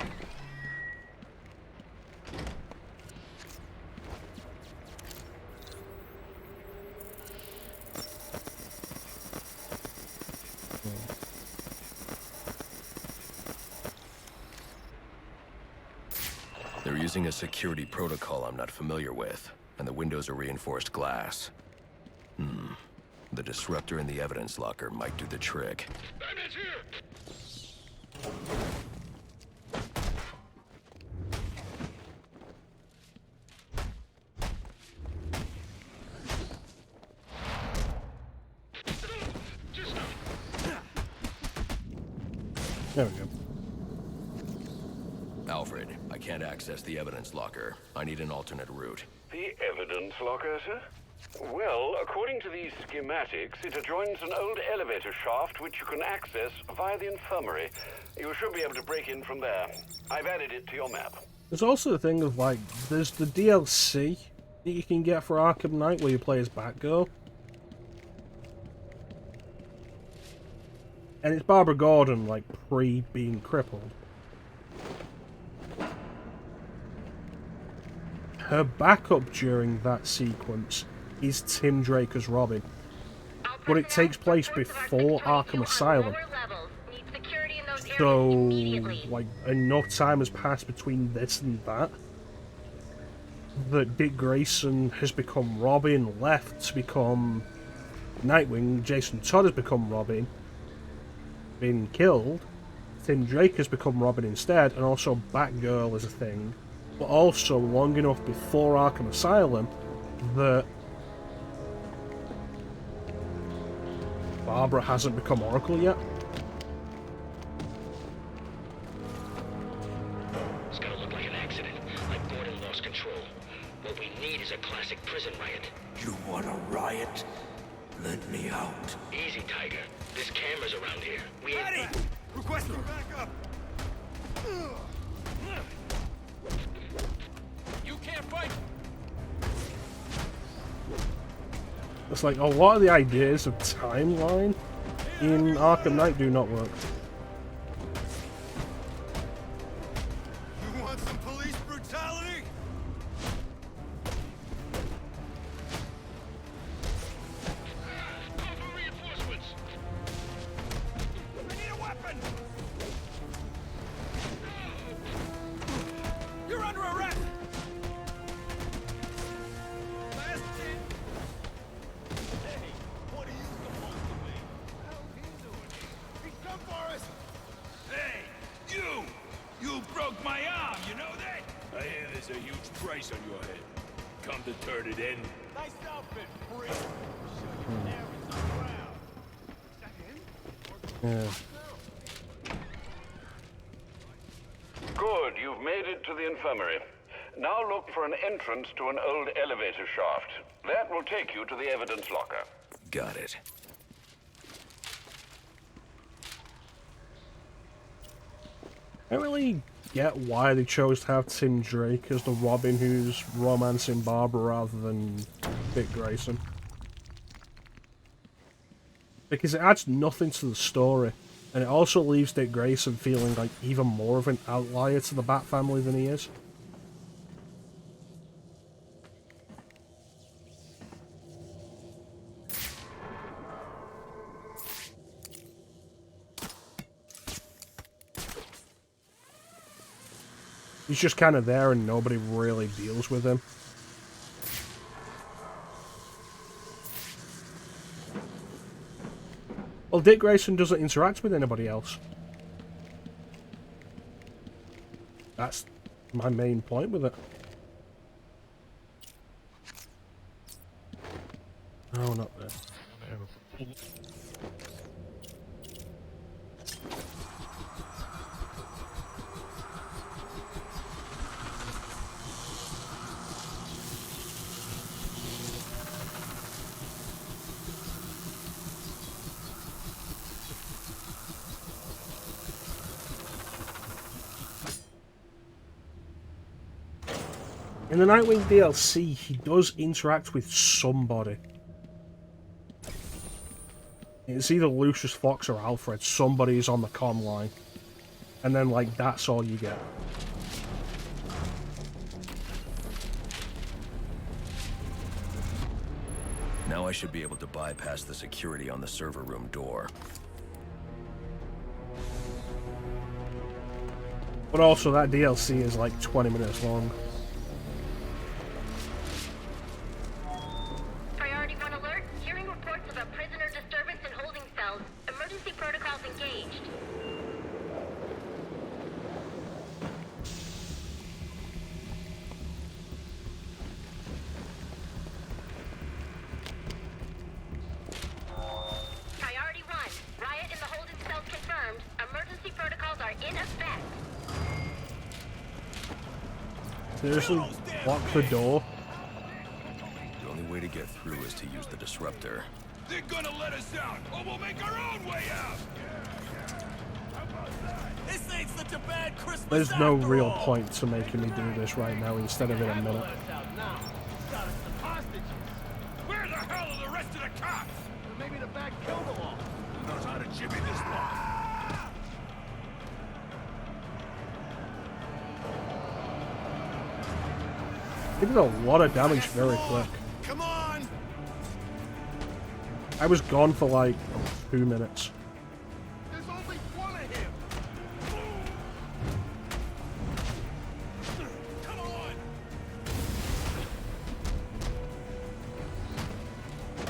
S7: They're using a security protocol I'm not familiar with, and the windows are reinforced glass. The disruptor in the evidence locker might do the trick.
S16: Bandits here!
S1: There we go.
S7: Alfred, I can't access the evidence locker. I need an alternate route.
S4: The evidence locker, sir? Well, according to these schematics, it adjoins an old elevator shaft which you can access via the infirmary. You should be able to break in from there. I've added it to your map.
S1: There's also the thing of, like, there's the DLC that you can get for Arkham Knight where you play as Batgirl. And it's Barbara Gordon, like, pre-being crippled. Her backup during that sequence is Tim Drake as Robin. But it takes place before Arkham Asylum. So, like, enough time has passed between this and that Dick Grayson has become Robin, left to become Nightwing, Jason Todd has become Robin, been killed, Tim Drake has become Robin instead, and also Batgirl is a thing. But also long enough before Arkham Asylum that Barbara hasn't become Oracle yet.
S13: It's gonna look like an accident, like Gordon lost control. What we need is a classic prison riot.
S9: You want a riot? Let me out.
S13: Easy, Tiger. There's cameras around here. We ain't...
S16: Ready! Requesting backup!
S2: You can't fight!
S1: It's like a lot of the ideas of timeline in Arkham Knight do not work.
S16: You want some police brutality?
S13: Call for reinforcements!
S16: I need a weapon! You're under arrest! Last chance! Hey, what are you supposed to be? How's he doing? He's come far
S9: then.
S16: Nice outfit, freak. Show your parents are proud. Is that him?
S1: Yeah.
S4: Good, you've made it to the infirmary. Now look for an entrance to an old elevator shaft. That will take you to the evidence locker.
S7: Got it.
S1: I don't really get why they chose to have Tim Drake as the Robin who's romancing Barbara rather than Dick Grayson. Because it adds nothing to the story, and it also leaves Dick Grayson feeling like even more of an outlier to the Bat family than he is. He's just kind of there and nobody really deals with him. Well, Dick Grayson doesn't interact with anybody else. That's my main point with it. Oh, not there. In the Nightwing DLC, he does interact with somebody. It's either Lucius Fox or Alfred. Somebody is on the comm line. And then, like, that's all you get.
S7: Now I should be able to bypass the security on the server room door.
S1: But also, that DLC is like 20 minutes long.
S17: Priority 1 alert. Hearing reports of a prisoner disturbance in holding cells. Emergency protocols engaged. Priority 1. Riot in the holding cells confirmed. Emergency protocols are in effect.
S1: Seriously? Lock the door?
S7: The only way to get through is to use the disruptor.
S21: They're gonna let us out, or we'll make our own way out!
S16: This ain't such a bad Christmas.
S1: There's no real point to making me do this right now instead of in a minute.
S21: Where the hell are the rest of the cops?
S16: Maybe the Bat killed them all.
S21: Who knows how to jimmy this lock?
S1: They did a lot of damage very quick.
S21: Come on!
S1: I was gone for like 2 minutes.
S16: There's only one of him.
S21: Come on!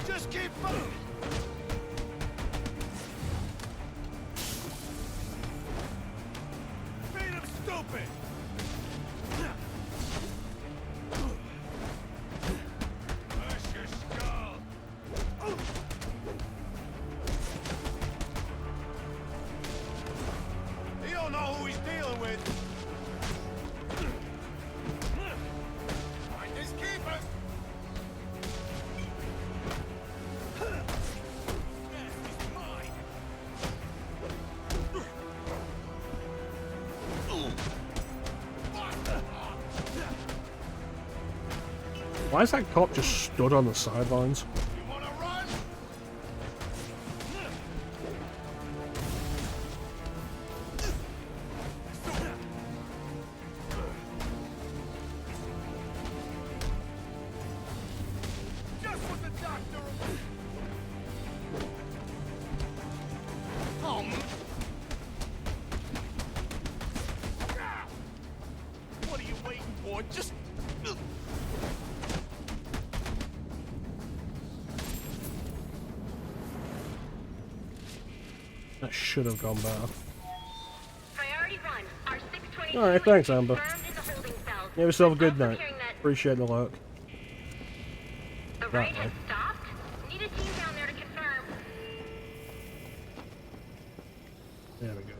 S21: Just keep moving!
S16: Made him stupid.
S21: Crush your skull!
S16: He don't know who he's dealing with.
S21: Find his keeper!
S16: Yes, he's mine.
S1: Why is that cop just stood on the sidelines?
S21: You wanna run?
S16: Just what the doctor. Oh. What are you waiting for? Just.
S1: That should have gone better.
S17: Priority 1. Our 620
S1: Alright, thanks, Amber.
S17: confirmed in the holding cells.
S1: You have yourself a good
S17: Also
S1: night.
S17: hearing that
S1: Appreciate the lurk.
S17: The raid has stopped? Need a team down there to confirm.
S1: There we go.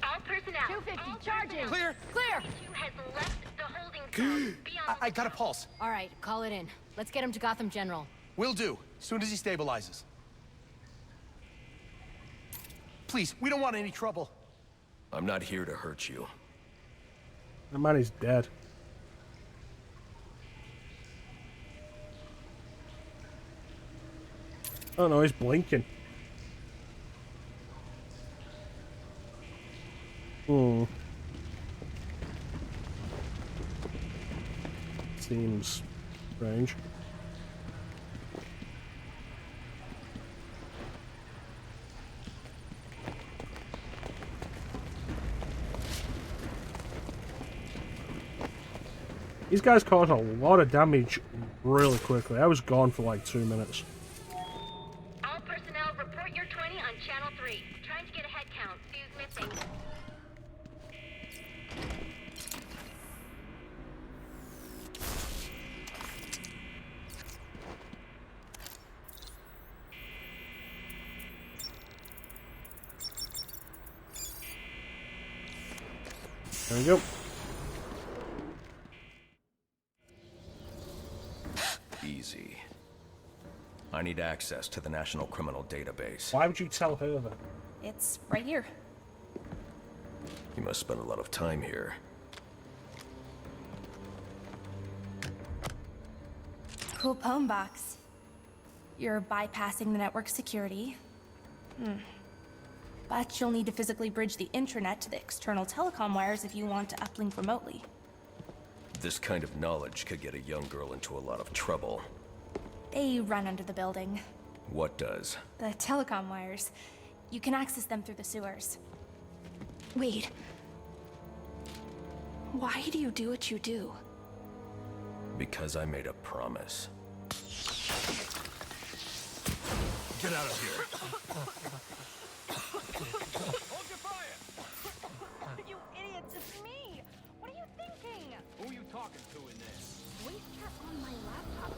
S17: All personnel.
S20: 250, charging.
S14: Clear.
S20: Clear.
S17: 2 has left the holding zone. Be on
S14: I got a pulse.
S20: All right, call it in. Let's get him to Gotham General.
S14: Will do. Soon as he stabilizes. Please, we don't want any trouble.
S7: I'm not here to hurt you.
S1: The man is dead. Oh no, he's blinking. Hmm. Seems strange. These guys caused a lot of damage really quickly. I was gone for like 2 minutes.
S17: All personnel, report your 20 on Channel 3. Trying to get a head count. See who's missing.
S1: There we go.
S7: Easy. I need access to the National Criminal Database.
S1: Why would you tell her that?
S6: It's right here.
S7: You must spend a lot of time here.
S6: Cool poem box. You're bypassing the network security. But you'll need to physically bridge the intranet to the external telecom wires if you want to uplink remotely.
S7: This kind of knowledge could get a young girl into a lot of trouble.
S6: They run under the building.
S7: What does?
S6: The telecom wires. You can access them through the sewers. Wait. Why do you do what you do?
S7: Because I made a promise.
S14: Get out of here.
S16: Hold your fire!
S20: You idiots, it's me! What are you thinking?
S16: Who are you talking to in there?
S20: Wait, you're on my laptop.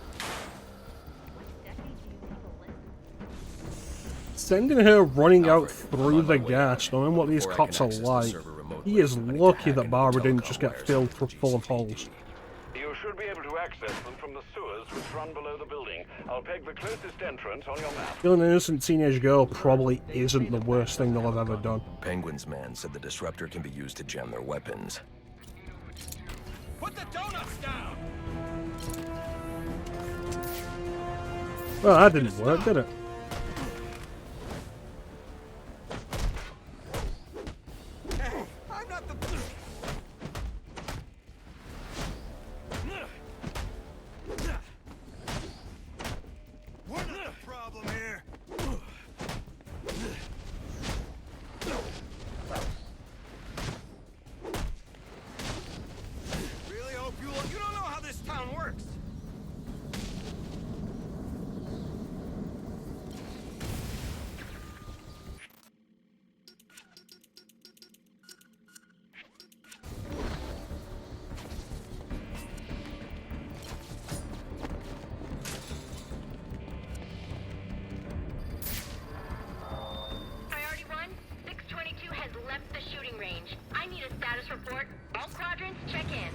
S20: What decade do you think will listen?
S1: Sending her running out through the gas, knowing what these cops are like. He is lucky that Barbara didn't just get filled full of holes.
S4: You should be able to access them from the sewers which run below the building. I'll peg the closest entrance on your map.
S1: Killing an innocent teenage girl probably isn't the worst thing they'll have ever done.
S7: Penguin's man said the disruptor can be used to jam their weapons.
S3: Put the donuts down!
S1: Well, that didn't work, did it?
S3: I'm not the... We're not the problem here. Really hope you don't know how this town works.
S17: Priority 1, 622 has left the shooting range. I need a status report. All quadrants, check in.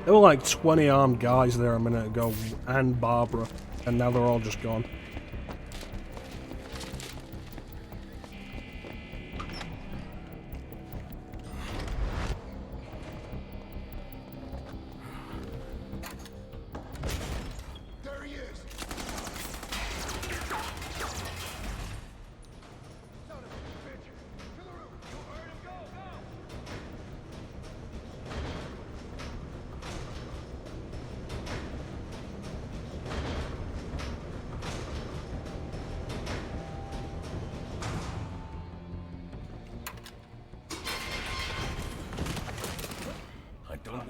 S1: There were like 20 armed guys there a minute ago, and Barbara, and now they're all just gone.
S21: There he is. Son of a bitch. To the roof. You heard him. Go, go.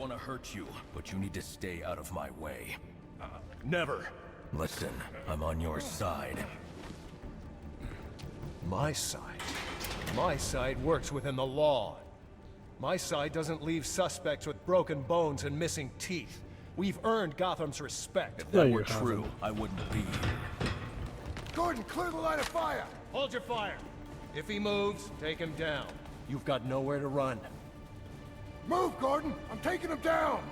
S7: want to hurt you, but you need to stay out of my way.
S9: Never.
S7: Listen, I'm on your side.
S9: My side? My side works within the law. My side doesn't leave suspects with broken bones and missing teeth. We've earned Gotham's respect.
S7: If that were true, I wouldn't be here.
S9: Gordon, clear the line of fire! Hold your fire. If he moves, take him down. You've got nowhere to run.
S8: Move, Gordon! I'm taking him down!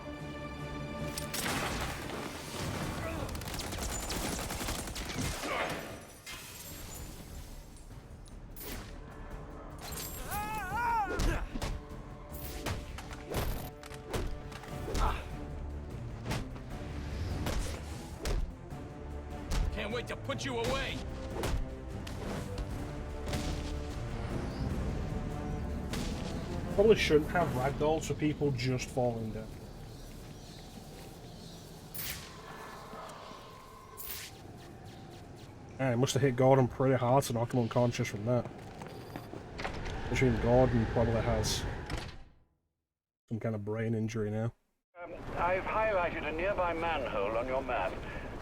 S3: Can't wait to put you away!
S1: Probably shouldn't have ragdolls for people just falling down. I must have hit Gordon pretty hard to knock him unconscious from that. Which means Gordon probably has some kind of brain injury now.
S4: I've highlighted a nearby manhole on your map.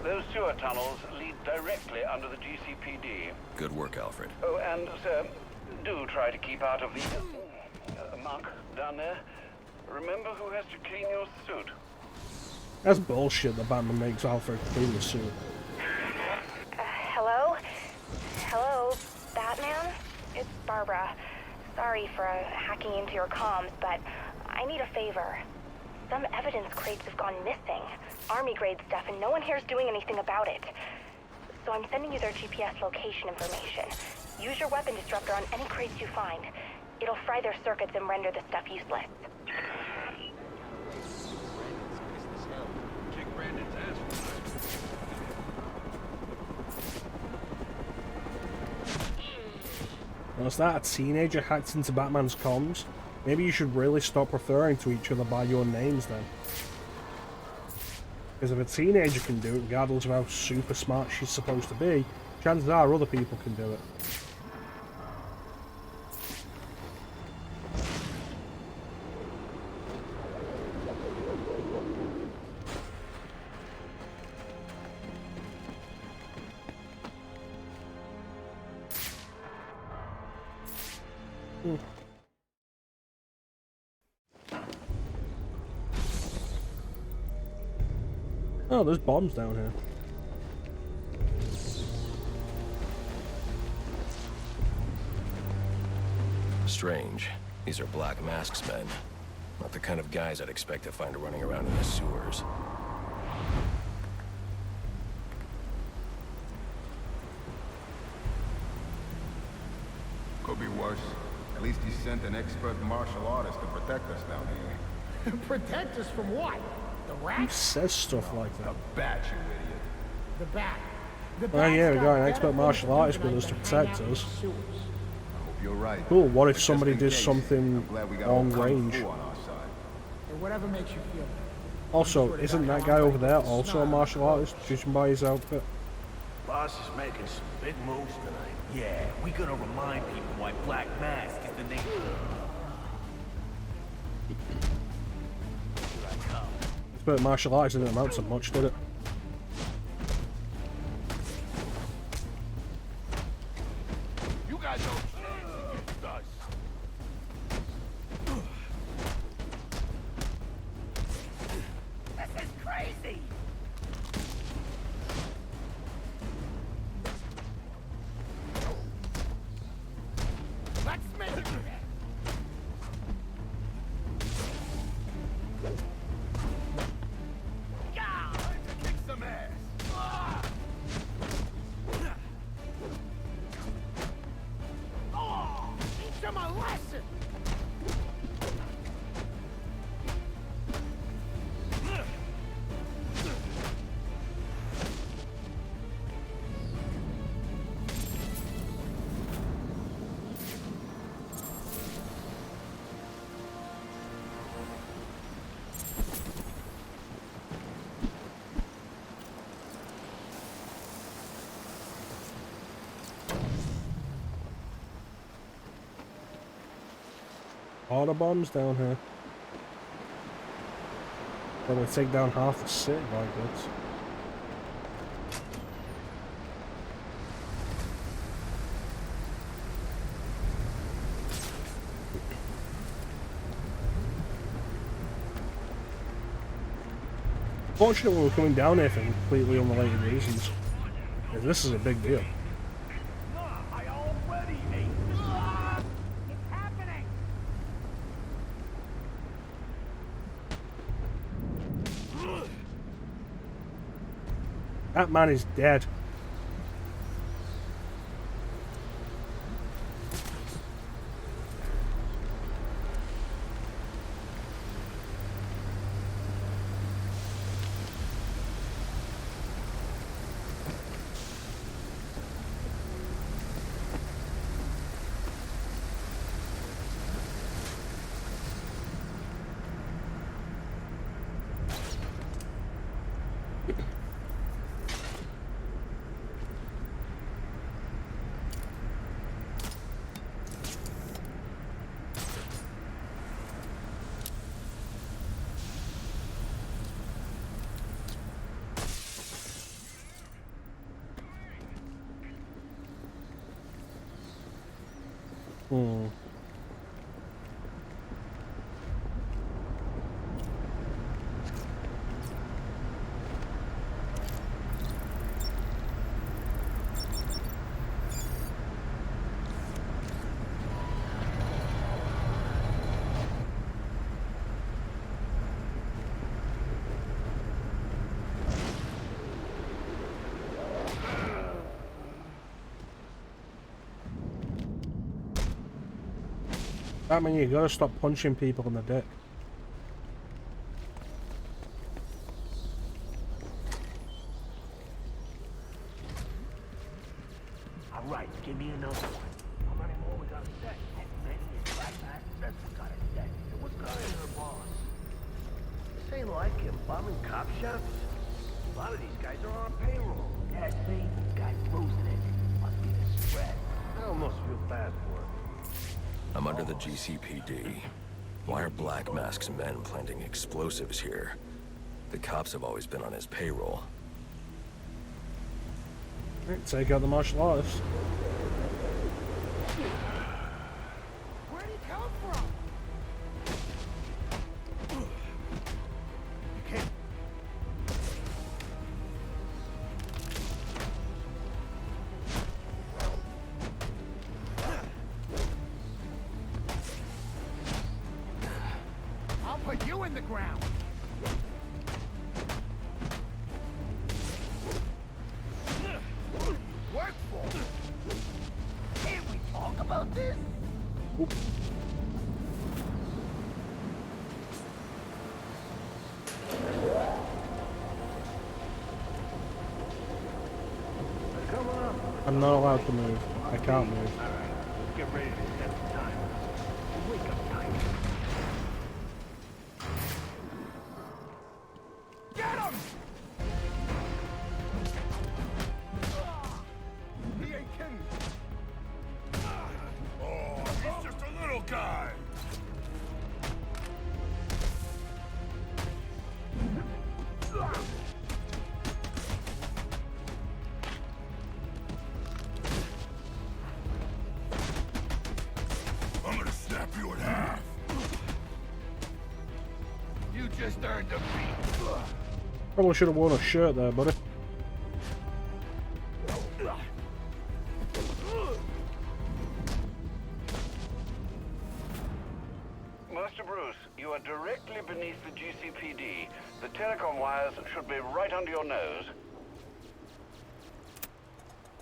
S4: Those sewer tunnels lead directly under the GCPD.
S7: Good work, Alfred.
S4: Oh, and, sir, do try to keep out of the muck down there. Remember who has to clean your suit.
S1: That's bullshit that Batman makes Alfred clean the suit.
S6: Hello? Hello, Batman? It's Barbara. Sorry for hacking into your comms, but I need a favor. Some evidence crates have gone missing. Army-grade stuff, and no one here is doing anything about it. So I'm sending you their GPS location information. Use your weapon disruptor on any crates you find. It'll fry their circuits and render the stuff useless.
S1: Was that a teenager hacked into Batman's comms? Maybe you should really stop referring to each other by your names then. Because if a teenager can do it, regardless of how super smart she's supposed to be, chances are other people can do it. Oh, there's bombs down here.
S7: Strange. These are Black Mask's men. Not the kind of guys I'd expect to find running around in the sewers.
S11: Could be worse. At least he sent an expert martial artist to protect us down here.
S18: Protect us from what? The
S1: Who
S18: rat?
S1: says stuff like that?
S11: The bat, you idiot.
S18: The bat. The
S1: Oh yeah, we
S18: bat's
S1: got an
S18: better
S1: expert martial
S18: things to
S1: artist
S18: do
S1: with us to
S18: tonight than hang
S1: protect
S18: out in
S1: us.
S18: the sewers.
S11: I hope you're right.
S1: Cool, what if
S11: But
S1: somebody
S11: just in
S1: did
S11: case,
S1: something
S11: I'm glad we got
S1: long
S11: all kung
S1: range?
S11: fu on our side.
S18: Or whatever makes you feel better.
S1: Also, isn't that guy over there also a martial artist, judging by his outfit?
S13: Boss is making some big moves tonight. Yeah, we gonna remind people why Black Mask is the name.
S1: Expert martial arts didn't amount to much, did it?
S13: You got no chance against us.
S18: This is crazy! Let's make it!
S11: Kick some ass.
S18: Oh, teach them a lesson!
S1: All the bombs down here. Probably take down half the city by goods. Fortunately, we're coming down here for completely unrelated reasons. This is a big deal. That man is dead. I mean, you gotta stop punching people in the dick.
S18: All right, give me another one. How many more we gotta set? Many is right, man. That's what gotta set. And what's going on her boss? This ain't like him, bombing cop shops. A lot of these guys are on payroll. That's me. Guy boosting it. Must be the spread. I almost feel bad for him.
S7: I'm under the GCPD. Why are Black Mask's men planting explosives here? The cops have always been on his payroll.
S1: Right, take out the martial artists.
S18: Where'd he come from? I'll put you in the ground. Work for it. Can't we talk about this? Come on.
S1: I'm not allowed to move. I can't move.
S18: All right, let's get ready to set the time. Wake up time. Get him! He ain't kidding.
S21: Oh, he's just a little guy. I'm gonna snap you in half.
S18: You just earned a beat.
S1: Probably should have worn a shirt there, buddy.
S4: Master Bruce, you are directly beneath the GCPD. The telecom wires should be right under your nose.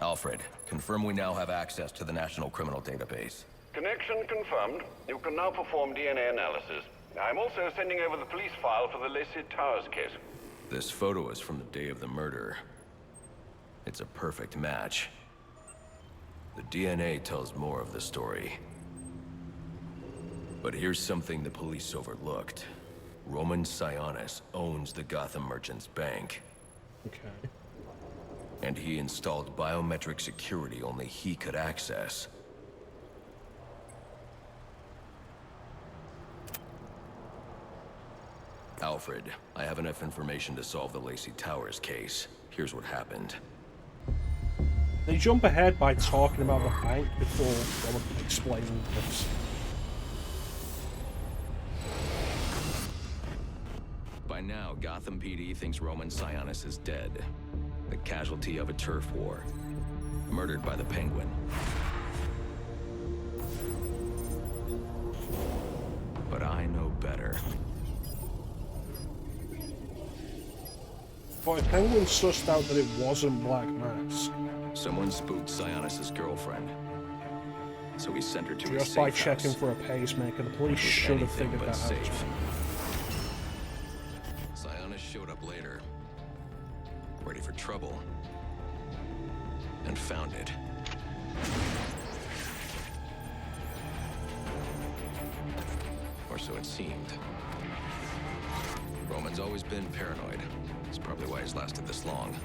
S7: Alfred, confirm we now have access to the National Criminal Database.
S4: Connection confirmed. You can now perform DNA analysis. I'm also sending over the police file for the Lacey Towers case.
S7: This photo is from the day of the murder. It's a perfect match. The DNA tells more of the story. But here's something the police overlooked. Roman Sionis owns the Gotham Merchants Bank.
S1: Okay.
S7: And he installed biometric security only he could access. Alfred, I have enough information to solve the Lacey Towers case. Here's what happened.
S1: They jump ahead by talking about the bank before explaining this.
S7: By now, Gotham PD thinks Roman Sionis is dead. The casualty of a turf war. Murdered by the Penguin. But I know better.
S1: Boy, Penguin sussed out that it wasn't Black Mask.
S7: Someone spooked Sionis' girlfriend. So he sent her to
S1: Just by checking for a pacemaker, the police should have figured that out.
S7: Sionis showed up later, ready for trouble, and found it. Or so it seemed. Roman's always been paranoid. That's probably why he's lasted this long.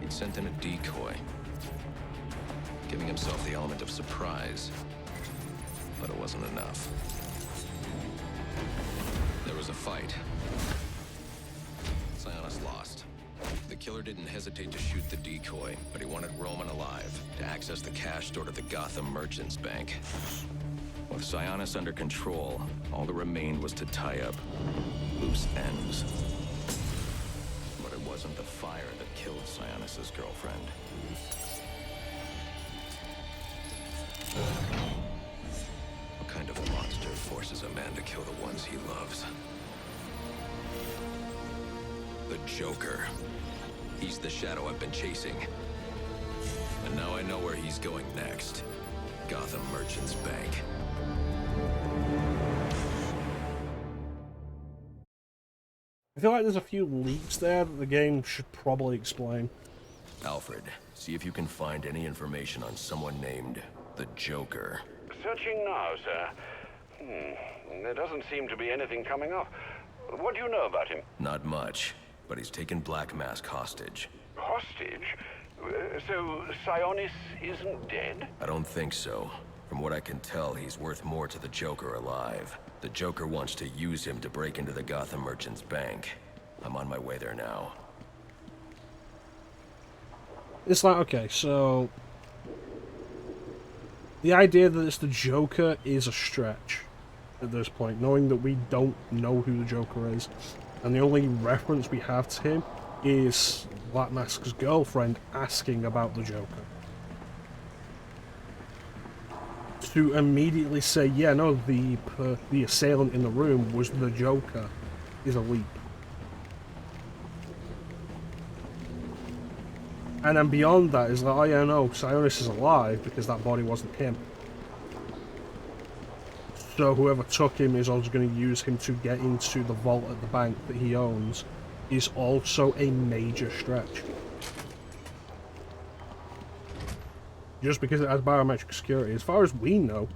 S7: He'd sent in a decoy, giving himself the element of surprise. But it wasn't enough. There was a fight. Sionis lost. The killer didn't hesitate to shoot the decoy, but he wanted Roman alive to access the cash stored at the Gotham Merchants Bank. With Sionis under control, all that remained was to tie up loose ends. But it wasn't the fire that killed Sionis' girlfriend. What kind of monster forces a man to kill the ones he loves? The Joker. He's the shadow I've been chasing. And now I know where he's going next. Gotham Merchants Bank.
S1: I feel like there's a few leaks there that the game should probably explain.
S7: Alfred, see if you can find any information on someone named the Joker.
S4: Searching now, sir. There doesn't seem to be anything coming up. What do you know about him?
S7: Not much, but he's taken Black Mask hostage.
S4: Hostage? So Sionis isn't dead?
S7: I don't think so. From what I can tell, he's worth more to the Joker alive. The Joker wants to use him to break into the Gotham Merchants Bank. I'm on my way there now.
S1: It's like, okay, so the idea that it's the Joker is a stretch at this point, knowing that we don't know who the Joker is, and the only reference we have to him is Black Mask's girlfriend asking about the Joker. To immediately say, yeah, no, the assailant in the room was the Joker is a leap. And then beyond that is like, oh yeah, no, Sionis is alive because that body wasn't him. So whoever took him is also going to use him to get into the vault at the bank that he owns is also a major stretch. Just because it has biometric security. As far as we know,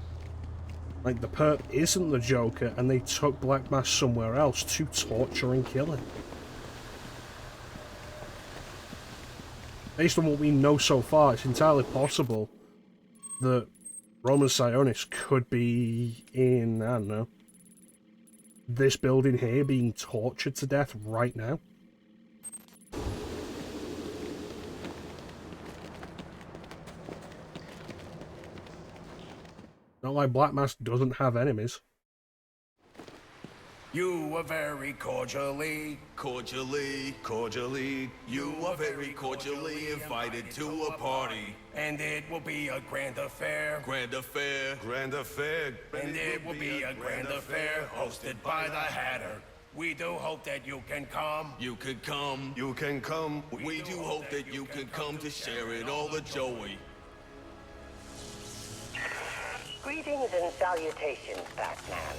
S1: like, the perp isn't the Joker and they took Black Mask somewhere else to torture and kill him. Based on what we know so far, it's entirely possible that Roman Sionis could be in, I don't know, this building here being tortured to death right now. Not like Black Mask doesn't have enemies.
S21: You were very cordially, you were very cordially invited to a party. And it will be a grand affair. And it will be a grand affair hosted by the Hatter. We do hope that you can come. You can come. We do hope that you can come to share in all the joy.
S12: Greetings and salutations, Batman.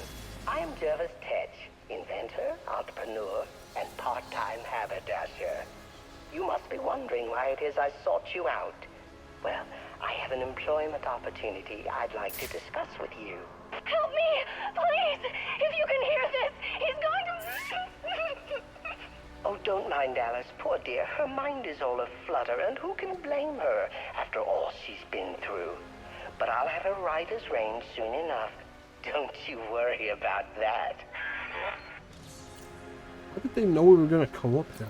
S12: I'm Jervis Tetch, inventor, entrepreneur, and part-time haberdasher. You must be wondering why it is I sought you out. Well, I have an employment opportunity I'd like to discuss with you.
S6: Help me! Please! If you can hear this, he's going to...
S12: Oh, don't mind Alice, poor dear. Her mind is all aflutter, and who can blame her after all she's been through? But I'll have her right as rain soon enough. Don't you worry about that.
S1: they know we were going to come up here?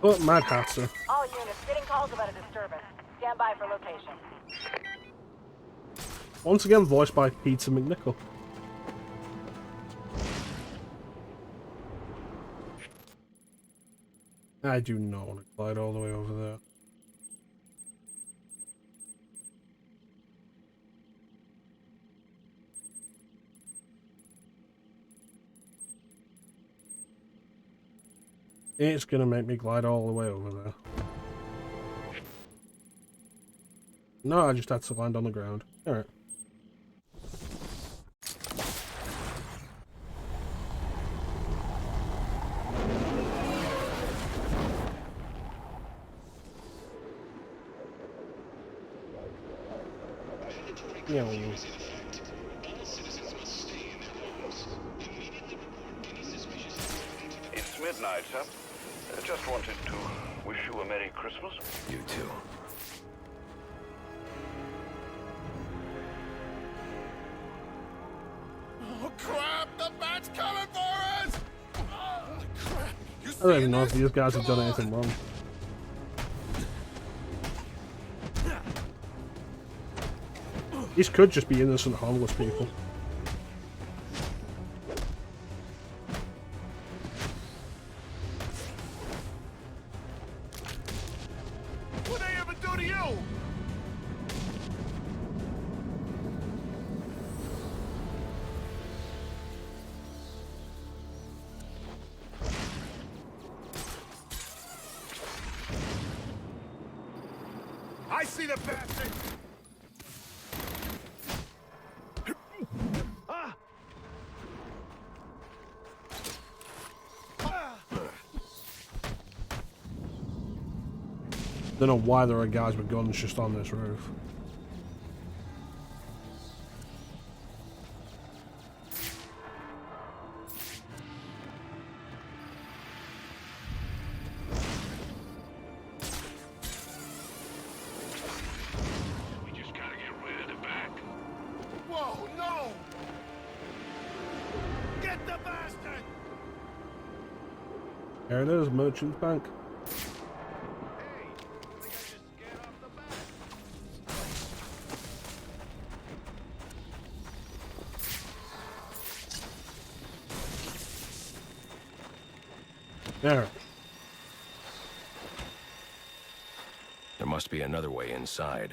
S1: Oh, Mad Hatter.
S20: All units, getting calls about a disturbance. Stand by for location.
S1: Once again voiced by Peter McNichol. I do not want to glide all the way over there. It's gonna make me glide all the way over there. No, I just had to land on the ground. Alright. Yeah.
S4: It's midnight, sir. Just wanted to wish you a Merry Christmas.
S7: You too.
S21: Oh crap! The bat's coming for us! Oh crap! You
S1: I don't even know if these guys have done anything wrong. These could just be innocent, harmless people.
S21: What they ever do to you? I see the bastard!
S1: Don't know why there are guys with guns just on this roof.
S13: We just gotta get rid of the back.
S21: Whoa, no! Get the bastard!
S1: There it is, Merchant Bank. There.
S7: There must be another way inside.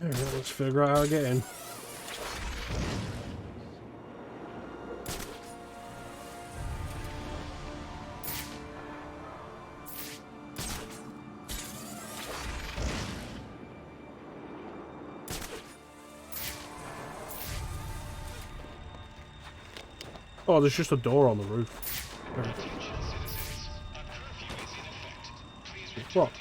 S1: Alright, let's figure out how to get in. Oh, there's just a door on the roof. What?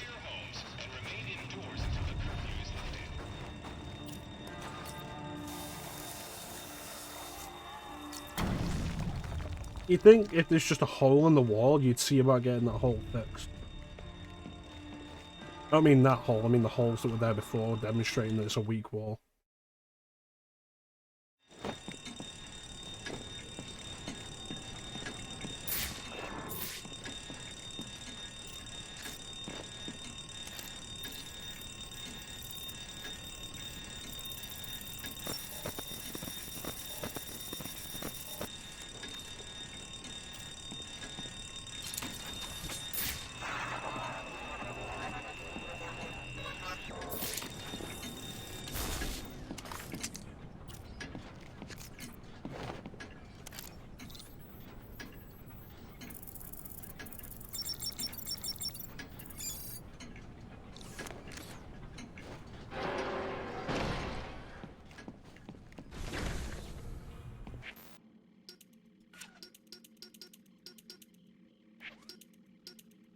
S1: You'd think if there's just a hole in the wall, you'd see about getting that hole fixed. I don't mean that hole, I mean the holes that were there before, demonstrating that it's a weak wall.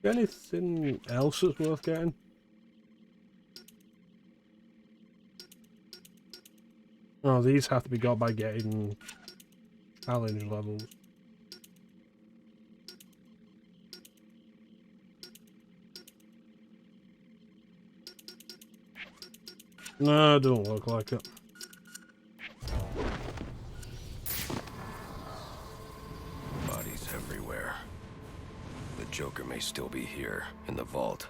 S1: Anything else that's worth getting? Oh, these have to be got by getting challenge levels. No, it doesn't look like it.
S7: Bodies everywhere. The Joker may still be here, in the vault.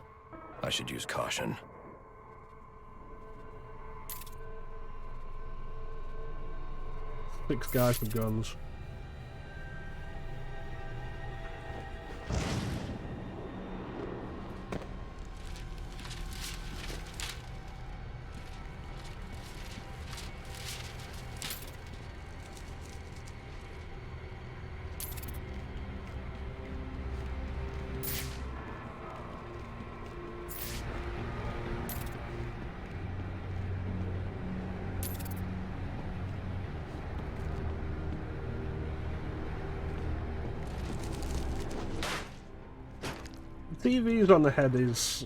S7: I should use caution.
S1: 6 guys with guns. TVs on the head is...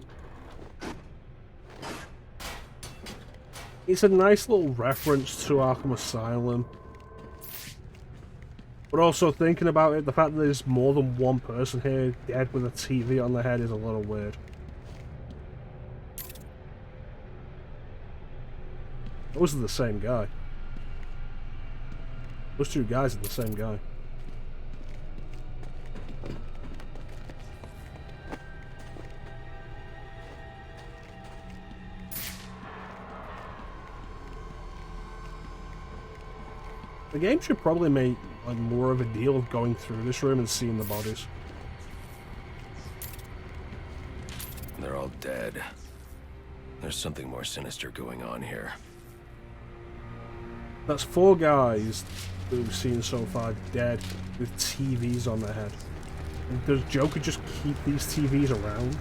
S1: It's a nice little reference to Arkham Asylum. But also thinking about it, the fact that there's more than one person here dead with a TV on their head is a little weird. Those are the same guy. Those 2 guys are the same guy. The game should probably make like more of a deal of going through this room and seeing the bodies.
S7: They're all dead. There's something more sinister going on here.
S1: That's 4 guys that we've seen so far dead with TVs on their head. And does Joker just keep these TVs around?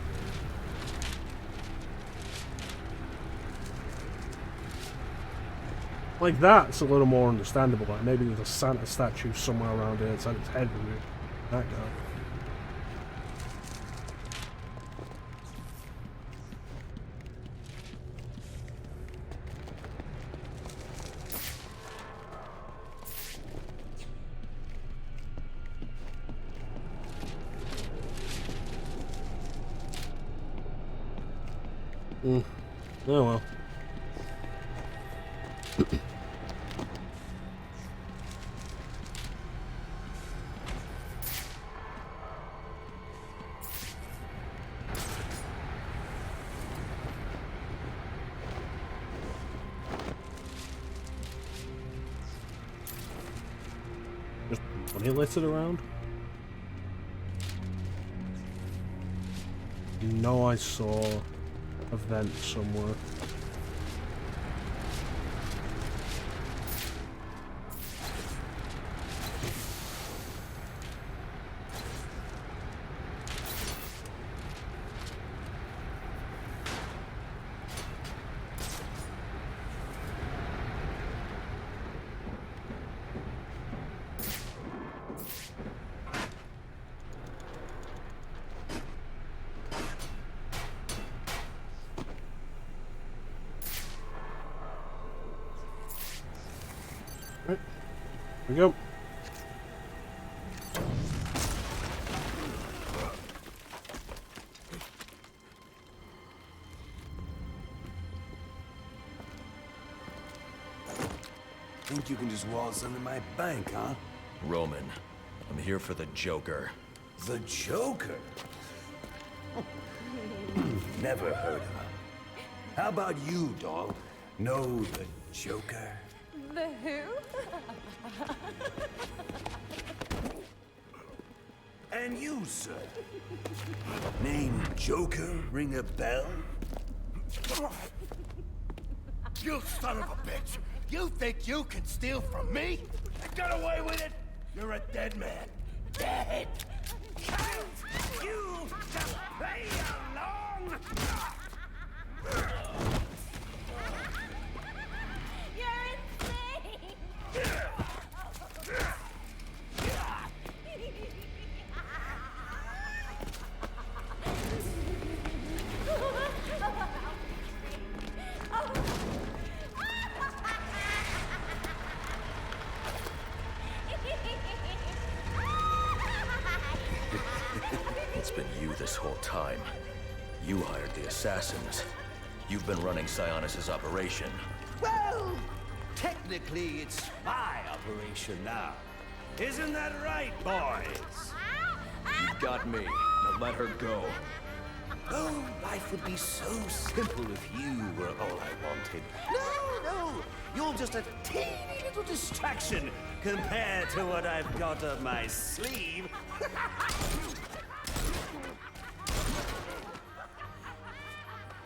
S1: Like that's a little more understandable. Like maybe there's a Santa statue somewhere around here that's had its head removed. That guy. Oh well. Just money littered around? No, I saw a vent somewhere. Right. Here we go.
S21: Think you can just waltz into my bank, huh?
S7: Roman, I'm here for the Joker.
S21: The Joker? Never heard of him. How about you, dog? Know the Joker?
S19: The who?
S21: And you, sir? Name Joker ring a bell?
S13: You son of a bitch! You think you can steal from me? I got away with it? You're a dead man. Dead!
S21: Can't you just play along?
S19: You're insane!
S7: It's been you this whole time. You hired the assassins. You've been running Sionis' operation.
S21: Well, technically it's my operation now. Isn't that right, boys?
S7: You got me. Now let her go.
S21: Oh, life would be so simple if you were all I wanted. No, you're just a teeny little distraction compared to what I've got up my sleeve.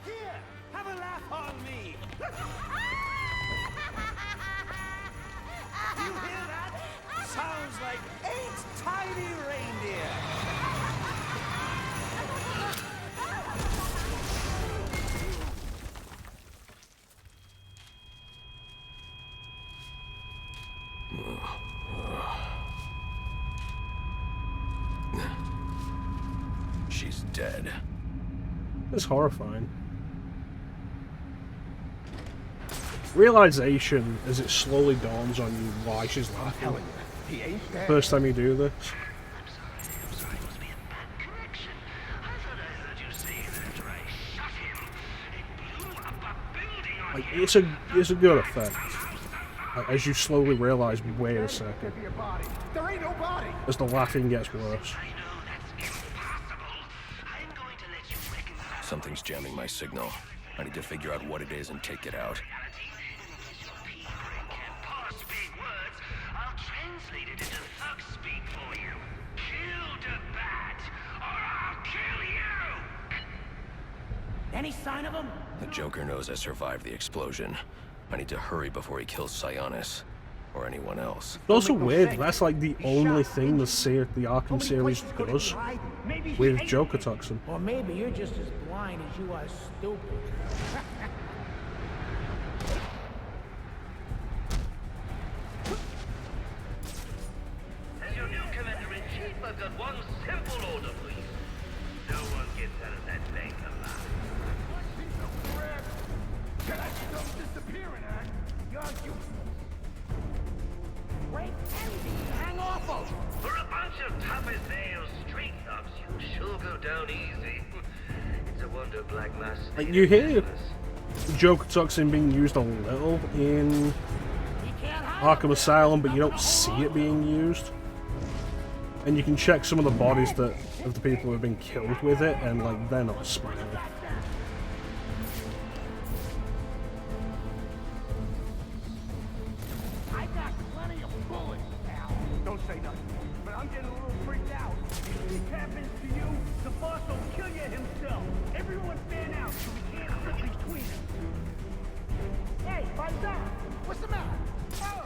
S21: Here, have a laugh on me. Do you hear that? Sounds like 8 tiny reindeer.
S7: She's dead.
S1: It's horrifying. Realization as it slowly dawns on you why she's laughing.
S8: He ain't dead.
S1: First time you do this. Like, it's a good effect. Like, as you slowly realize, wait a second.
S8: There ain't no body.
S1: As the laughing gets worse.
S7: Something's jamming my signal. I need to figure out what it is and take it out.
S10: Any sign of him?
S7: The Joker knows I survived the explosion. I need to hurry before he kills Sionis. Or anyone else.
S1: It's also weird, that's like the only thing the Arkham series does with Joker Toxin.
S10: Or maybe you're just as blind as you are stupid.
S13: As your new commander-in-chief, I've got one simple order, please. No one gets out of that bank alive.
S8: Can I stop disappearing, huh? You
S10: Wait, hang off of!
S13: For a bunch of tough as nails street thugs, you sure go down easy. It's a wonder Black Mass.
S1: Like, you hear Joker Toxin being used a little in Arkham Asylum, but you don't see it being used. And you can check some of the bodies of the people who have been killed with it, and like they're not smiling.
S8: Don't say nothing, but I'm getting a little freaked out. If this happens to you, the boss will kill you himself. Everyone fan out so we can't sit between us. Hey, Banzai, what's the matter? Oh!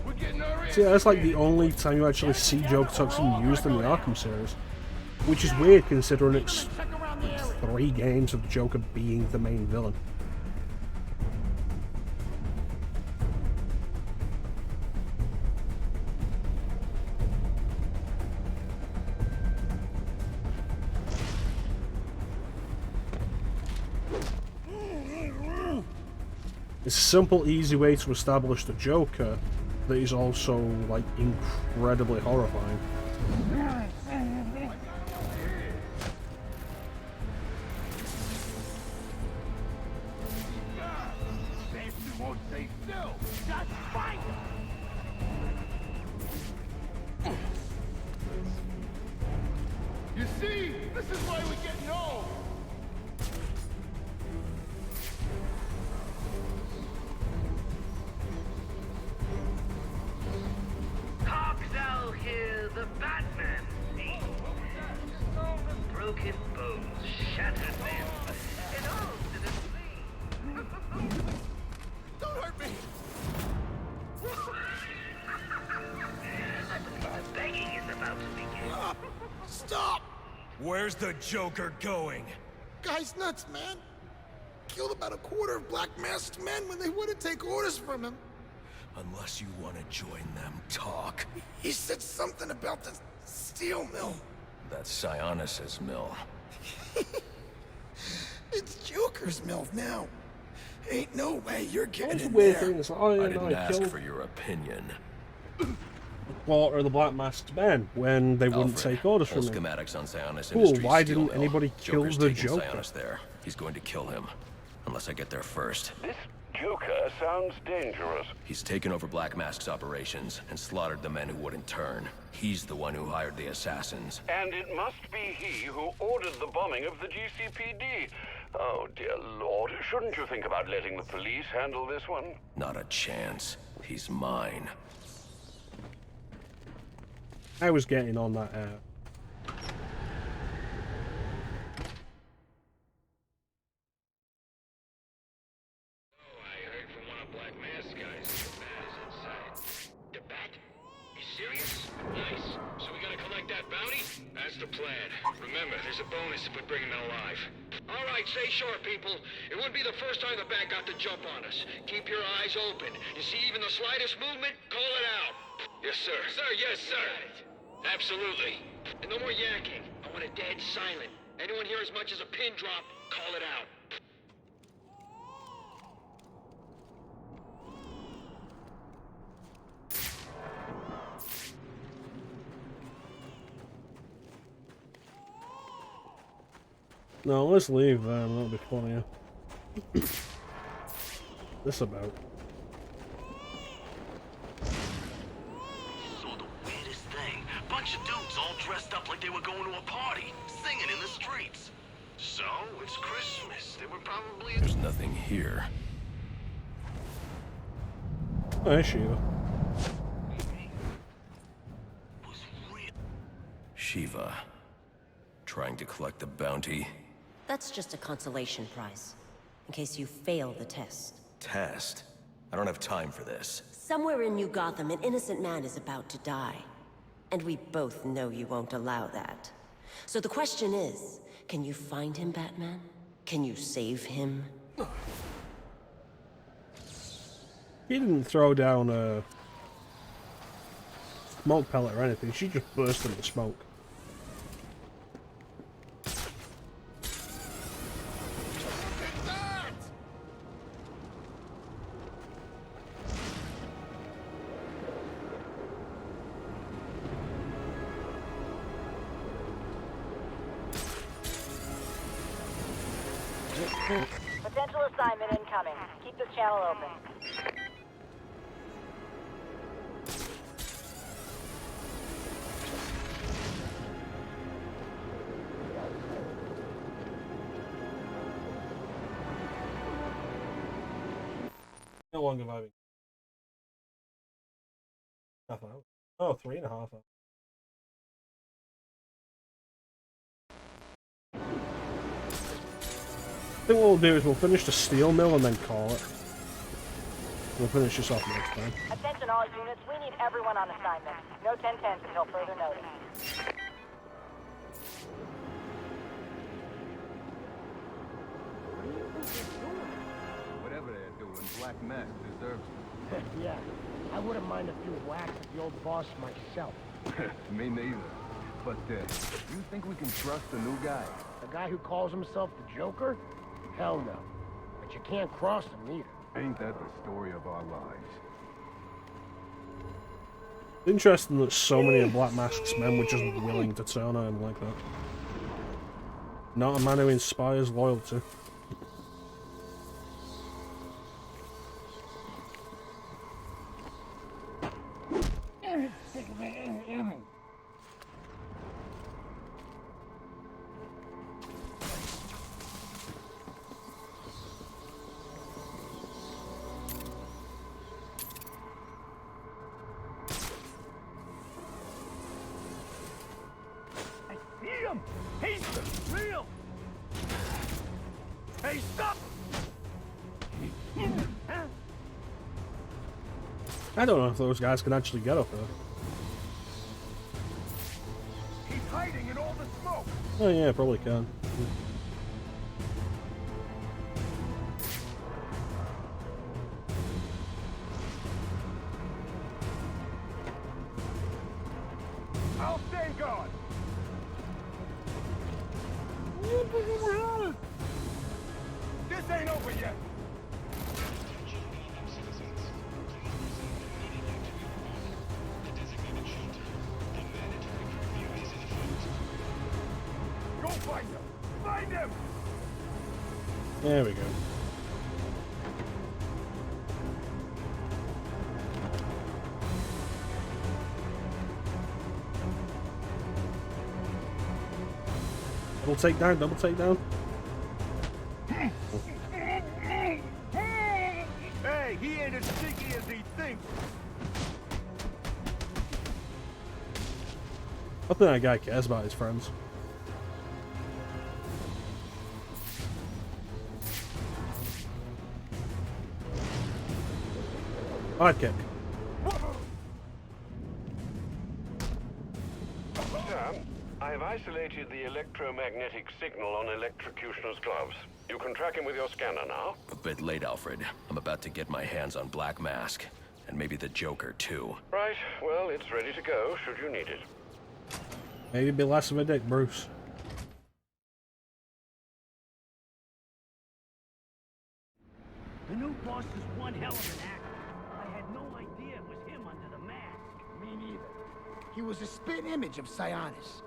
S8: We're getting our
S1: See, that's like the only time you actually see Joker Toxin used in the Arkham series. Which is weird considering it's 3 games of the Joker being the main villain. It's a simple, easy way to establish the Joker that is also, like, incredibly horrifying.
S8: won't stay still. Just fight! You see, this is why we get no.
S18: Hark thou here, the Batman theme. Broken bones, shattered limbs, and all to the flame.
S8: Don't hurt me!
S18: I believe the begging is about to begin.
S8: Stop!
S9: Where's the Joker going?
S19: Guy's nuts, man. Killed about a quarter of Black Masked men when they wouldn't take orders from him.
S7: Unless you want to join them, talk.
S19: He said something about the steel mill.
S7: That's Sionis's mill.
S19: It's Joker's mill now. Ain't no way you're getting in
S1: weird
S19: there.
S1: things. Oh,
S7: I
S1: yeah,
S7: didn't
S1: no,
S7: ask
S1: killed
S7: for your opinion.
S1: quarter of the Black Masked Men when they wouldn't
S7: Alfred,
S1: take orders
S7: pull
S1: from him.
S7: schematics on Sionis
S1: Cool,
S7: Industries
S1: why
S7: steel
S1: didn't
S7: mill.
S1: anybody kill
S7: Joker's
S1: the
S7: taking
S1: Joker?
S7: Sionis there. He's going to kill him. Unless I get there first.
S4: This Joker sounds dangerous.
S7: He's taken over Black Mask's operations and slaughtered the men who wouldn't turn. He's the one who hired the assassins.
S4: And it must be he who ordered the bombing of the GCPD. Oh, dear Lord. Shouldn't you think about letting the police handle this one?
S7: Not a chance. He's mine.
S1: I was getting on that
S13: That's the plan. Remember, there's a bonus if we bring him in alive. All right, stay sharp, people. It wouldn't be the first time the bat got the jump on us. Keep your eyes open. You see even the slightest movement, call it out. Yes, sir. Sir, yes, sir. Absolutely. And no more yakking. I want it dead silent. Anyone hear as much as a pin drop, call it out.
S1: No, let's leave then, that'll be funnier. This about.
S13: Saw the weirdest thing. Bunch of dudes all dressed up like they were going to a party, singing in the streets. So, it's Christmas. They were probably...
S7: There's nothing here.
S1: Oh, there she is.
S7: Shiva. Trying to collect the bounty.
S22: That's just a consolation prize, in case you fail the test.
S7: Test? I don't have time for this.
S22: Somewhere in New Gotham, an innocent man is about to die. And we both know you won't allow that. So the question is, can you find him, Batman? Can you save him?
S1: He didn't throw down a smoke pellet or anything, she just burst into smoke.
S20: Potential assignment incoming. Keep this channel open.
S1: How long have I been? Half an hour. Oh, 3.5 hours. I think what we'll do is we'll finish the steel mill and then call it. We'll finish this off next time.
S20: Attention all units, we need everyone on assignment. No 10-10s until further notice.
S11: Whatever they're doing, Black Mask deserves it.
S18: Yeah, I wouldn't mind a few whacks at the old boss myself.
S11: Me neither. But, you think we can trust the new guy?
S18: The guy who calls himself the Joker? Hell no. But you can't cross him either.
S11: Ain't that the story of our lives?
S1: Interesting that so many of Black Mask's men were just willing to turn on him like that. Not a man who inspires loyalty.
S18: See him! He's real! Hey, stop!
S1: I don't know if those guys can actually get up there.
S8: He's hiding in all the smoke.
S1: Oh yeah, probably can.
S8: I'll stay gone. This ain't over yet. Go find him! Find him!
S1: There we go. Double takedown, double takedown.
S8: Hey, he ain't as sneaky as he thinks.
S1: I think that guy cares about his friends. Hard kick.
S4: Sir, I have isolated the electromagnetic signal on Electrocutioner's gloves. You can track him with your scanner now.
S7: A bit late, Alfred. I'm about to get my hands on Black Mask. And maybe the Joker, too.
S4: Right, well, it's ready to go, should you need it.
S1: Maybe be less of a dick, Bruce.
S18: The new boss is one hell of an actor. I had no idea it was him under the mask.
S19: Me neither. He was a spit image of Sionis.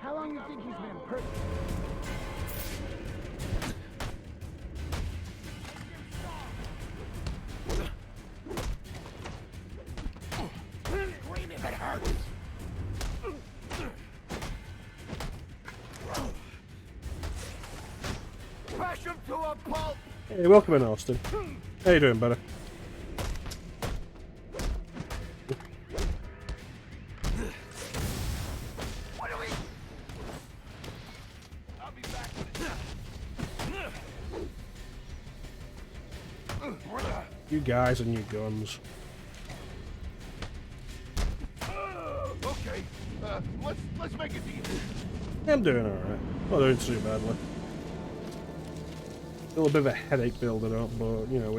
S19: How long you think he's been perfect? Scream if it hurts.
S8: Crash him to a pulp!
S1: Hey, welcome in, Austin. How you doing, buddy?
S8: I'll be back.
S1: You guys and your guns.
S8: Okay, let's make it easy.
S1: I'm doing alright. Not doing too badly. Still a bit of a headache building up, but you know,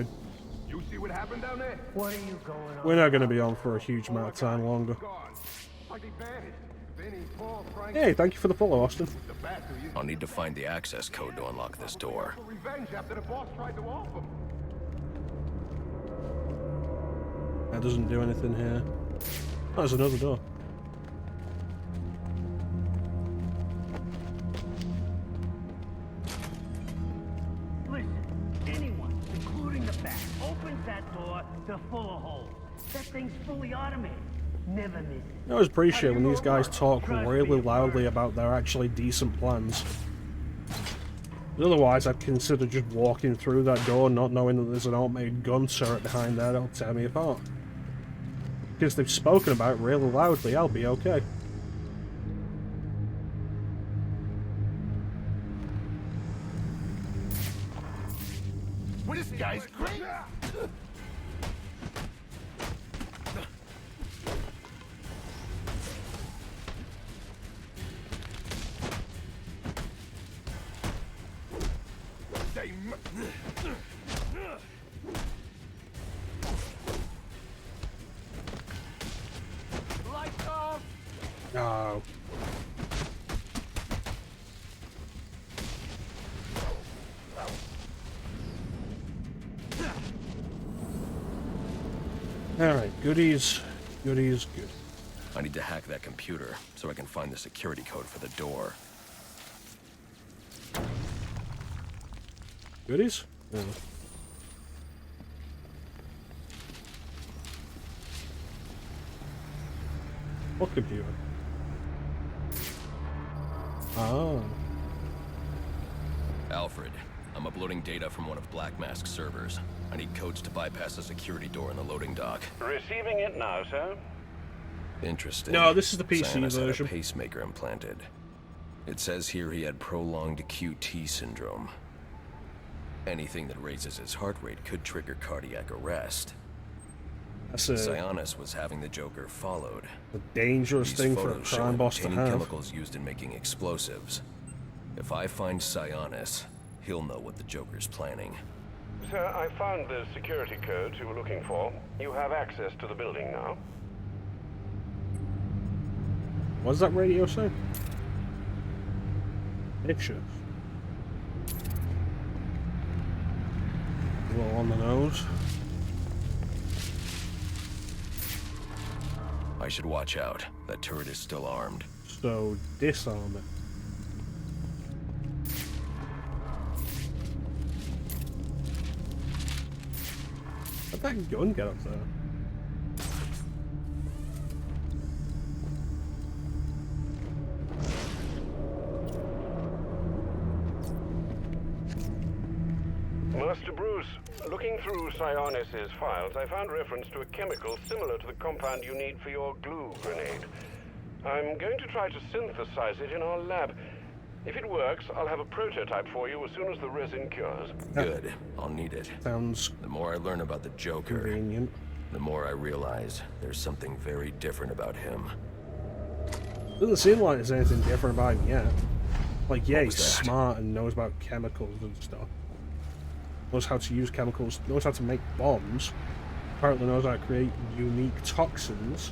S8: You see what happened down there?
S18: What are you going on?
S1: we're not going to be on for a huge amount of time longer.
S8: Like they vanished. Vinny, Paul, Frank.
S1: Hey, thank you for the follow, Austin.
S8: The bastard, you
S7: I'll need to find the access code to unlock this door.
S8: for revenge after the boss tried to off him.
S1: That doesn't do anything here. Oh, there's another door.
S18: Listen, anyone, including the bat, opens that door, they're full of holes. That thing's fully automated. Never miss it.
S1: I always appreciate when these guys talk really loudly about their actually decent plans. Otherwise, I'd consider just walking through that door not knowing that there's an automated gun turret behind there that'll tear me apart. Because they've spoken about it really loudly, I'll be okay.
S8: Well, this guy's great. Lights off.
S1: No. Alright, goodies. Goodies, good.
S7: I need to hack that computer so I can find the security code for the door.
S1: Goodies? Yeah. What computer? Oh.
S7: Alfred, I'm uploading data from one of Black Mask's servers. I need codes to bypass a security door in the loading dock.
S4: Receiving it now, sir.
S7: Interesting.
S1: No, this is the PC
S7: Sionis had
S1: version.
S7: a pacemaker implanted. It says here he had prolonged QT syndrome. Anything that raises his heart rate could trigger cardiac arrest. Sionis was having the Joker followed.
S1: A dangerous thing for a
S7: photos show
S1: crime
S7: him
S1: boss to
S7: obtaining
S1: have.
S7: chemicals used in making explosives. If I find Sionis, he'll know what the Joker's planning.
S4: Sir, I found the security codes you were looking for. You have access to the building now.
S1: What does that radio say? Vicious. A little on the nose.
S7: I should watch out. That turret is still armed.
S1: So, disarm it. How'd that gun get up there?
S4: Master Bruce, looking through Sionis' files, I found reference to a chemical similar to the compound you need for your glue grenade. I'm going to try to synthesize it in our lab. If it works, I'll have a prototype for you as soon as the resin cures.
S7: Good. I'll need it.
S1: Sounds
S7: The more I learn about the Joker,
S1: convenient.
S7: the more I realize there's something very different about him.
S1: Doesn't seem like there's anything different about him yet. Like, yeah,
S7: What
S1: he's
S7: was that?
S1: smart and knows about chemicals and stuff. Knows how to use chemicals, knows how to make bombs. Apparently knows how to create unique toxins.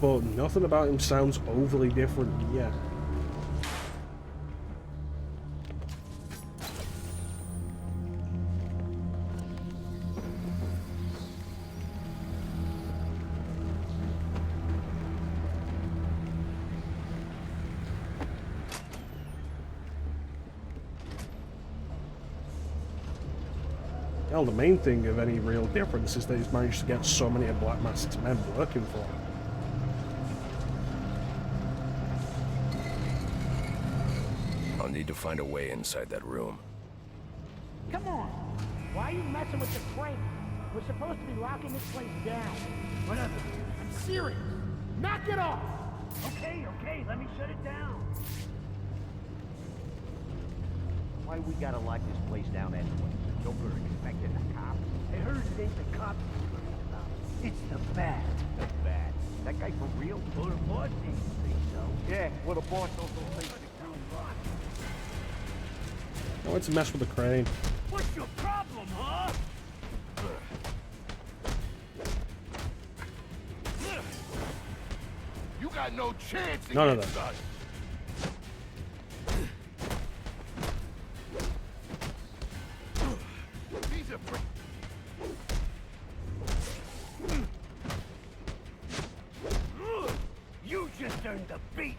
S1: But nothing about him sounds overly different yet. Well, the main thing of any real difference is that he's managed to get so many of Black Mask's men working for him.
S7: I'll need to find a way inside that room.
S18: Come on! Why are you messing with the crate? We're supposed to be locking this place down. Whatever. I'm serious. Knock it off! Okay, let me shut it down.
S10: Why we gotta lock this place down anyway? Joker expecting the cops?
S18: I heard it ain't the cops he's worried about. It's the bat.
S10: The bat. That guy for real?
S18: Well, the boss seems to think so.
S10: Yeah, well the boss also thinks the town rock.
S1: I want to mess with the crane.
S18: What's your problem, huh?
S11: You got no chance
S1: None of
S11: against
S1: that.
S11: us. He's a freak.
S18: You just earned the beat.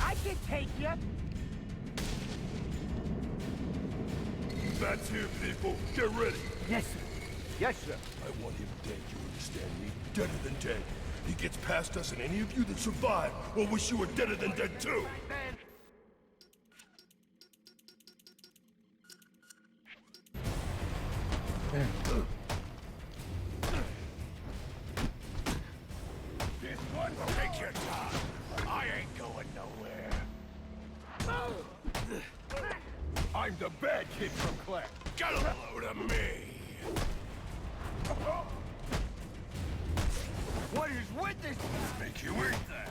S18: I can take you.
S11: That's here, people. Get ready.
S18: Yes, sir.
S10: Yes, sir.
S11: I want him dead, you understand me? Deader than dead. He gets past us, and any of you that survive will wish you were deader than dead, too.
S16: This one, take your time. I ain't going nowhere.
S11: I'm the bad kid from class.
S16: Get a load of me. What is with this guy?
S11: Make you eat that.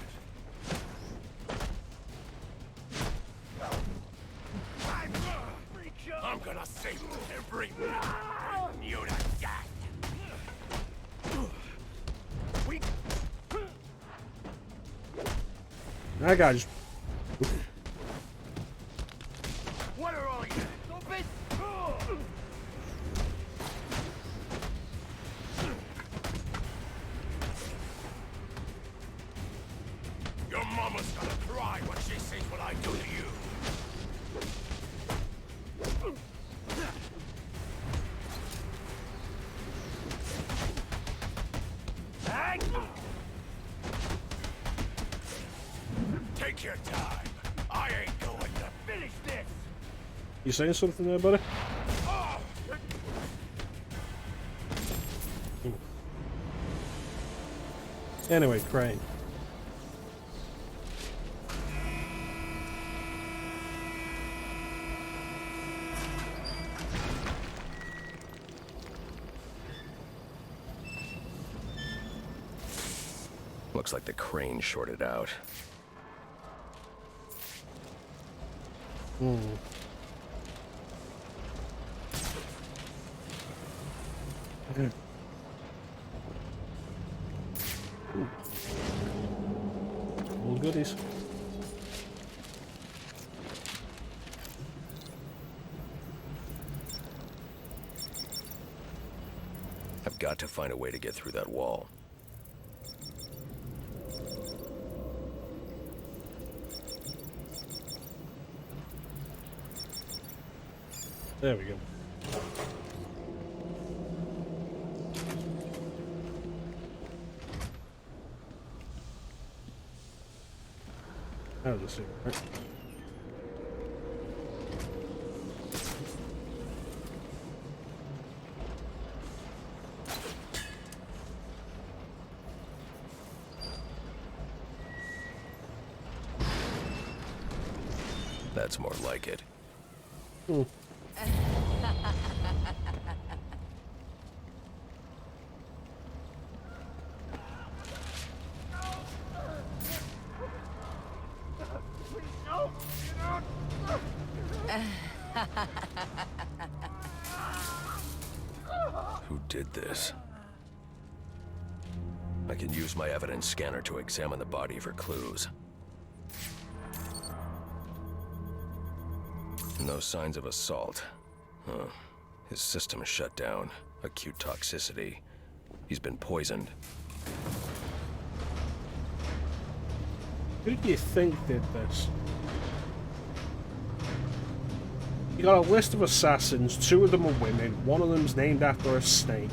S16: I'm gonna save every minute. You to death. We.
S1: That guy just...
S16: What are all you stupid? Your mama's gonna cry when she sees what I do to you.
S1: You saying something there, buddy? Anyway, Crane.
S7: Looks like the crane shorted out.
S1: Hmm. Okay. All goodies.
S7: I've got to find a way to get through that wall.
S1: There we go. That was a secret, right?
S7: That's more like it.
S1: Hmm.
S7: Who did this? I can use my evidence scanner to examine the body for clues. No signs of assault. Huh. His system is shut down. Acute toxicity. He's been poisoned.
S1: Who do you think did this? You got a list of assassins, 2 of them are women, 1 of them's named after a snake.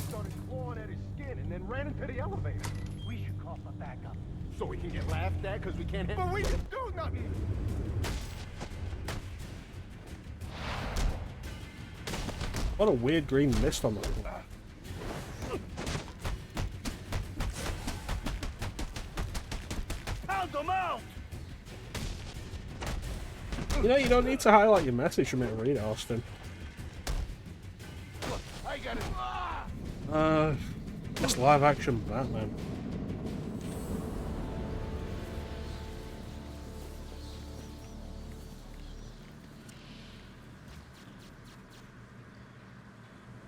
S8: Started clawing at his skin and then ran into the elevator. We should call for backup. So we can get laughed at because we can't hit. But we didn't do nothing!
S1: What a weird green mist on that one. You know, you don't need to highlight your message for me to read, Austin.
S8: I got it.
S1: That's live action Batman.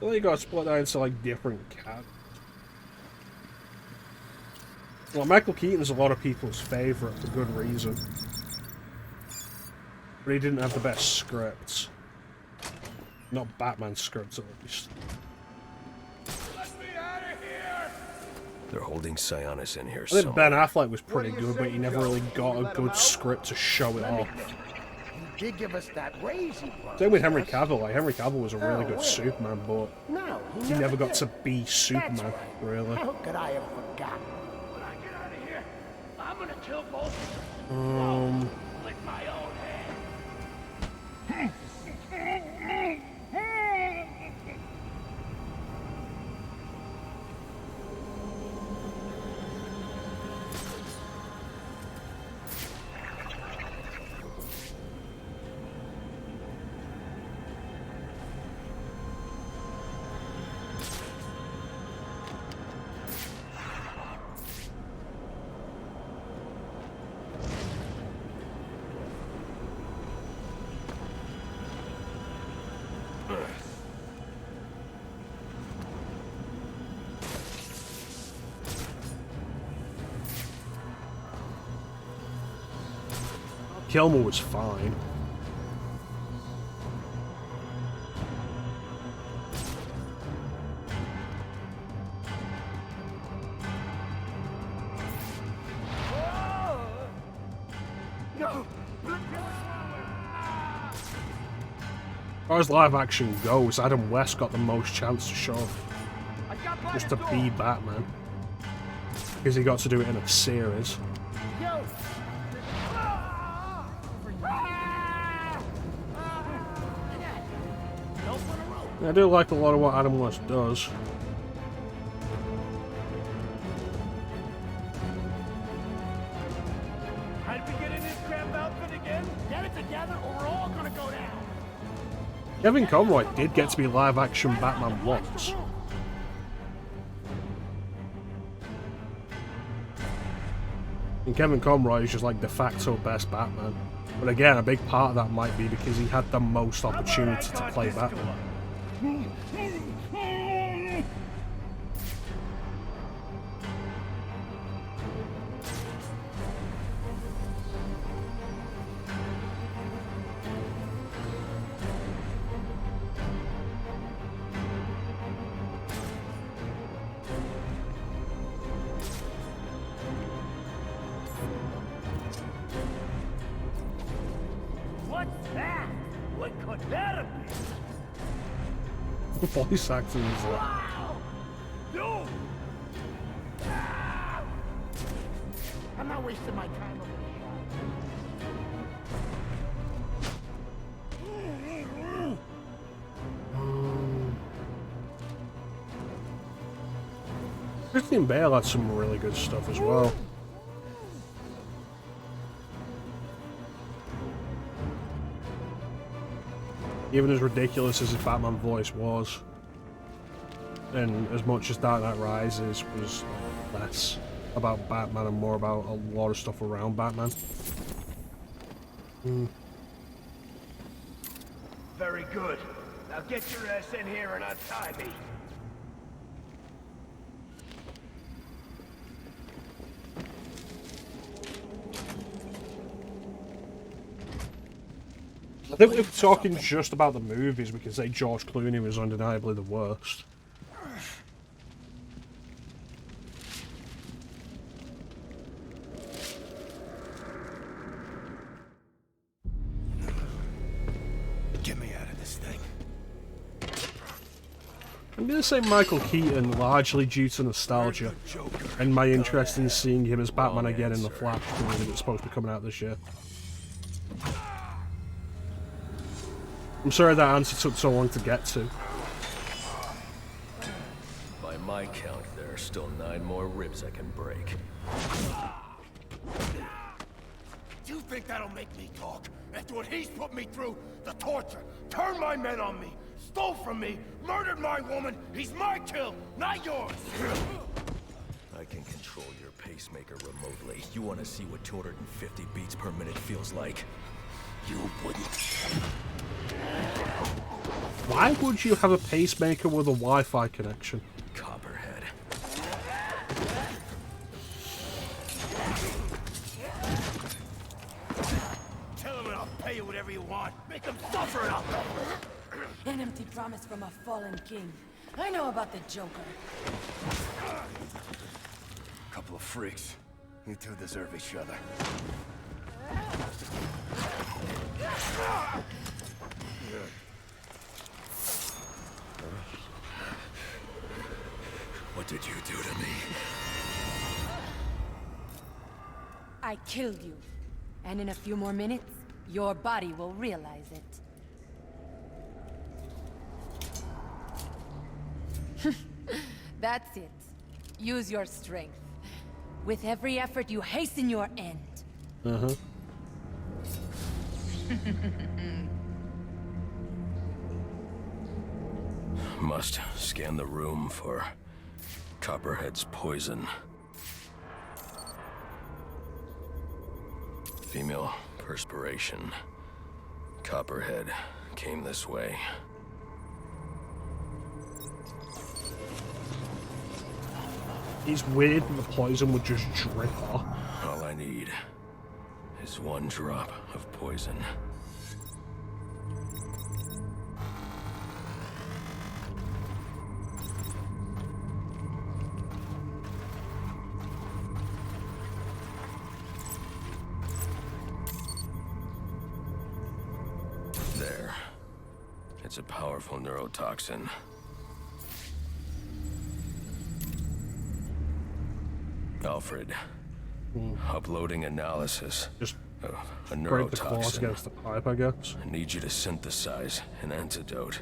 S1: Well, you gotta split that into like different cats. Well, Michael Keaton's a lot of people's favourite for good reason. But he didn't have the best scripts. Not Batman scripts, at least.
S7: They're holding Sionis in here
S1: I think
S7: somewhere.
S1: Ben Affleck was pretty good, but he never really got a good script to show it off.
S18: You did give us that raise you promised.
S1: Same with Henry Cavill. Like, Henry Cavill was a really good Superman, but
S18: No,
S1: he never got to be Superman, really.
S18: How could I have forgotten? When I get out of here, I'm gonna kill both of you. With my own hand.
S1: Kilmer was fine.
S18: No.
S1: As far as live action goes, Adam West got the most chance to show. just to be Batman. Because he got to do it in a series. I do like a lot of what Adam West does.
S18: How'd we get in this cramped outfit again? Get it together or we're all gonna go down.
S1: Kevin Conroy did get to be live-action Batman once. And Kevin Conroy is just like de facto best Batman. But again, a big part of that might be because he had the most opportunity to play Batman.
S18: What's that? What could that have been?
S1: The voice acting is like...
S18: You! Ah! I'm not wasting my time over
S1: Christian Bale had some really good stuff as well. Even as ridiculous as his Batman voice was, and as much as Dark Knight Rises was less about Batman and more about a lot of stuff around Batman.
S18: Very good. Now get your ass in here and untie me.
S1: I think we're talking just about the movies because George Clooney was undeniably the worst.
S11: Get me out of this thing.
S1: I'm going to say Michael Keaton largely due to nostalgia and my interest in seeing him as Batman again in the Flash movie that's supposed to be coming out this year. I'm sorry that answer took so long to get to.
S7: By my count, there are still 9 more ribs I can break.
S11: You think that'll make me talk? After what he's put me through, the torture, turned my men on me, stole from me, murdered my woman, he's my kill, not yours!
S7: I can control your pacemaker remotely. You want to see what 250 beats per minute feels like? You wouldn't.
S1: Why would you have a pacemaker with a Wi-Fi connection?
S7: Copperhead.
S18: Tell him and I'll pay you whatever you want. Make him suffer out there.
S5: An empty promise from a fallen king. I know about the Joker.
S11: Couple of freaks. You two deserve each other.
S7: What did you do to me?
S5: I killed you. And in a few more minutes, your body will realize it. That's it. Use your strength. With every effort, you hasten your end.
S1: Uh-huh.
S7: Must scan the room for Copperhead's poison. Female perspiration. Copperhead came this way.
S1: It's weird that the poison would just drip off.
S7: All I need is 1 drop of poison. There. It's a powerful neurotoxin. Alfred. Uploading analysis.
S1: Just
S7: a
S1: break the claws
S7: neurotoxin.
S1: against the pipe, I guess.
S7: I need you to synthesize an antidote.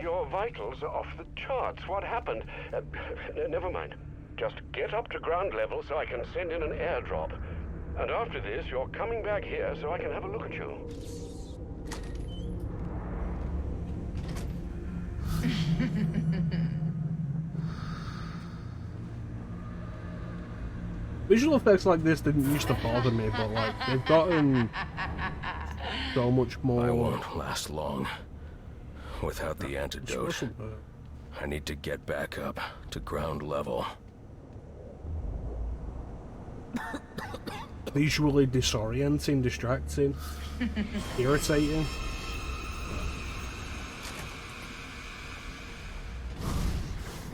S4: Your vitals are off the charts. What happened? Never mind. Just get up to ground level so I can send in an airdrop. And after this, you're coming back here so I can have a look at you.
S1: Visual effects like this didn't used to bother me, but like they've gotten so much more.
S7: I won't last long. Without the antidote, I need to get back up to ground level.
S1: Visually disorienting, distracting, irritating.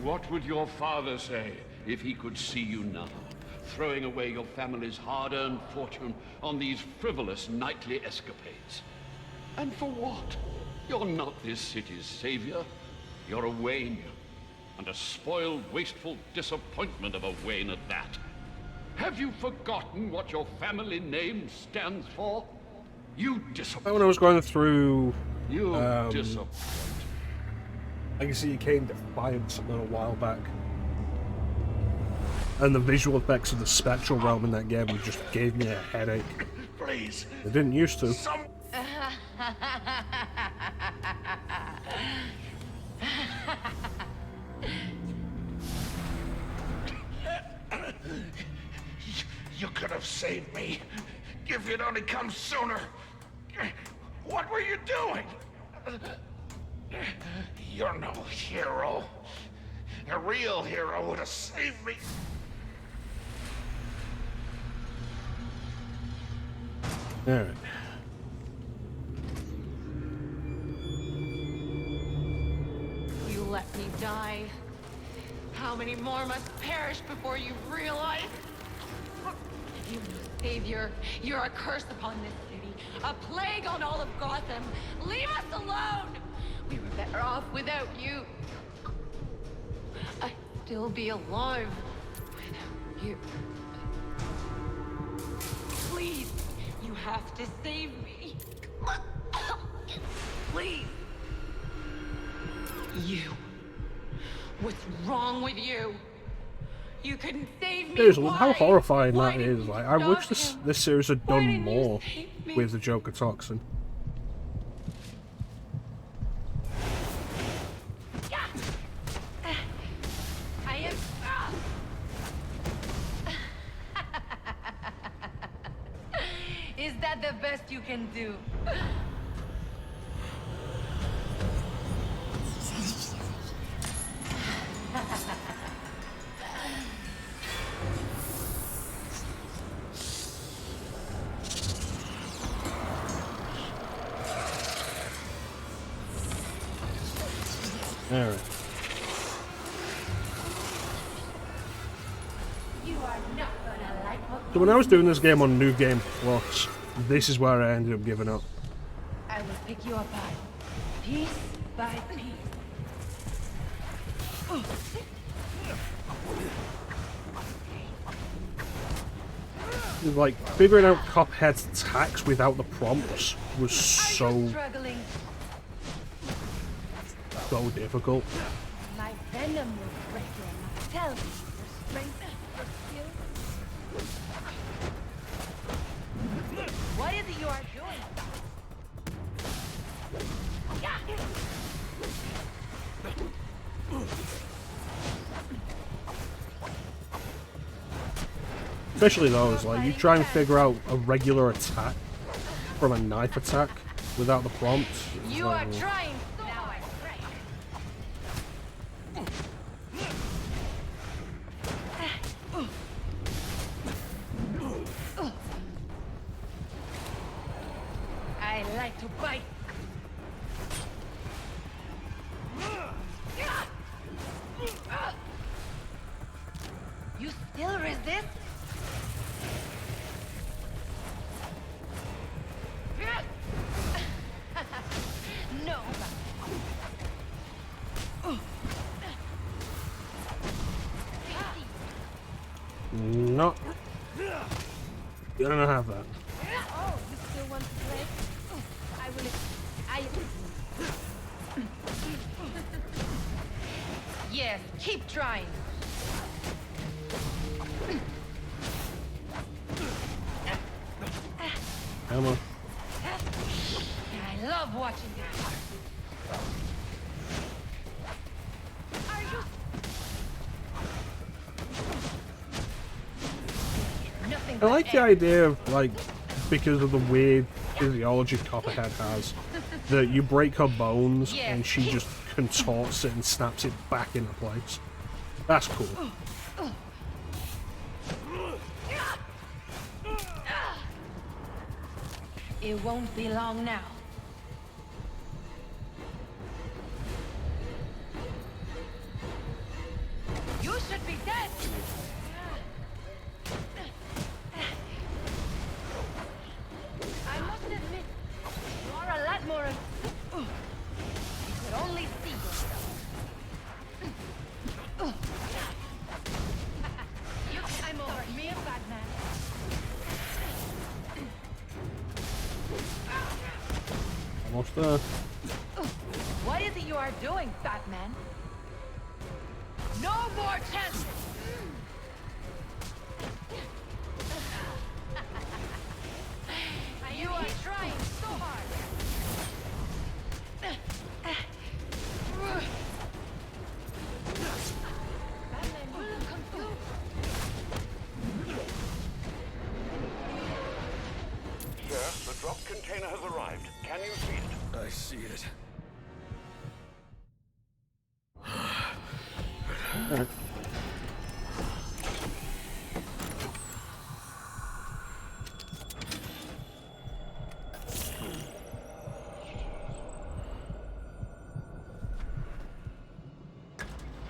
S4: What would your father say if he could see you now, throwing away your family's hard-earned fortune on these frivolous nightly escapades? And for what? You're not this city's savior. You're a Wayne. And a spoiled, wasteful disappointment of a Wayne at that. Have you forgotten what your family name stands for? You disappoint.
S1: When I was going through
S4: You disappoint.
S1: Legacy of Kain Defiance a little while back, and the visual effects of the spectral realm in that game just gave me a headache.
S11: Please.
S1: They didn't used to.
S11: You could have saved me. If you'd only come sooner. What were you doing? You're no hero. A real hero would have saved me.
S1: Alright.
S5: You let me die. How many more must perish before you realize? You're no savior. You're a curse upon this city. A plague on all of Gotham. Leave us alone! We were better off without you. I'd still be alive without you. Please, you have to save me. Please. You. What's wrong with you? You couldn't save me.
S1: Seriously, how
S5: Why?
S1: horrifying
S5: Why
S1: that
S5: didn't
S1: is.
S5: you
S1: Like, I wish
S5: stop
S1: this series had
S5: Why
S1: done
S5: didn't you
S1: more
S5: save me?
S1: with the Joker toxin.
S5: I am. Is that the best you can do?
S1: Alright.
S5: You are not gonna like what
S1: So when I was doing this game on New Game Plus, this is where I ended up giving up.
S5: I will pick you apart, piece by piece.
S1: Like, figuring out Cuphead's attacks without the prompts was so
S5: Struggling.
S1: difficult.
S5: My venom will break him. Tell me your strength, your skill. What is it you are doing?
S1: Especially those, like, you try and figure out a regular attack from a knife attack without the prompt. It's
S5: You are
S1: like,
S5: trying. Now I pray. I like to bite. You still resist? No.
S1: Not gonna have that.
S5: Oh, you still want to play? I will. Yes, keep trying.
S1: Come on.
S5: I love watching this. Are you? Nothing
S1: I
S5: but
S1: like the idea of, like, because of the weird physiology Copperhead has, that you break her bones and she just contorts it and snaps it back into place. That's cool.
S5: It won't be long now. You should be dead! I must admit, you are a lot more... You could only see yourself. You climb over me, Batman.
S1: Almost there.
S5: What is it you are doing, Batman? No more chances! You are trying so hard! Batman, you look confused.
S4: Sir, the drop container has arrived. Can you see it?
S7: I see it.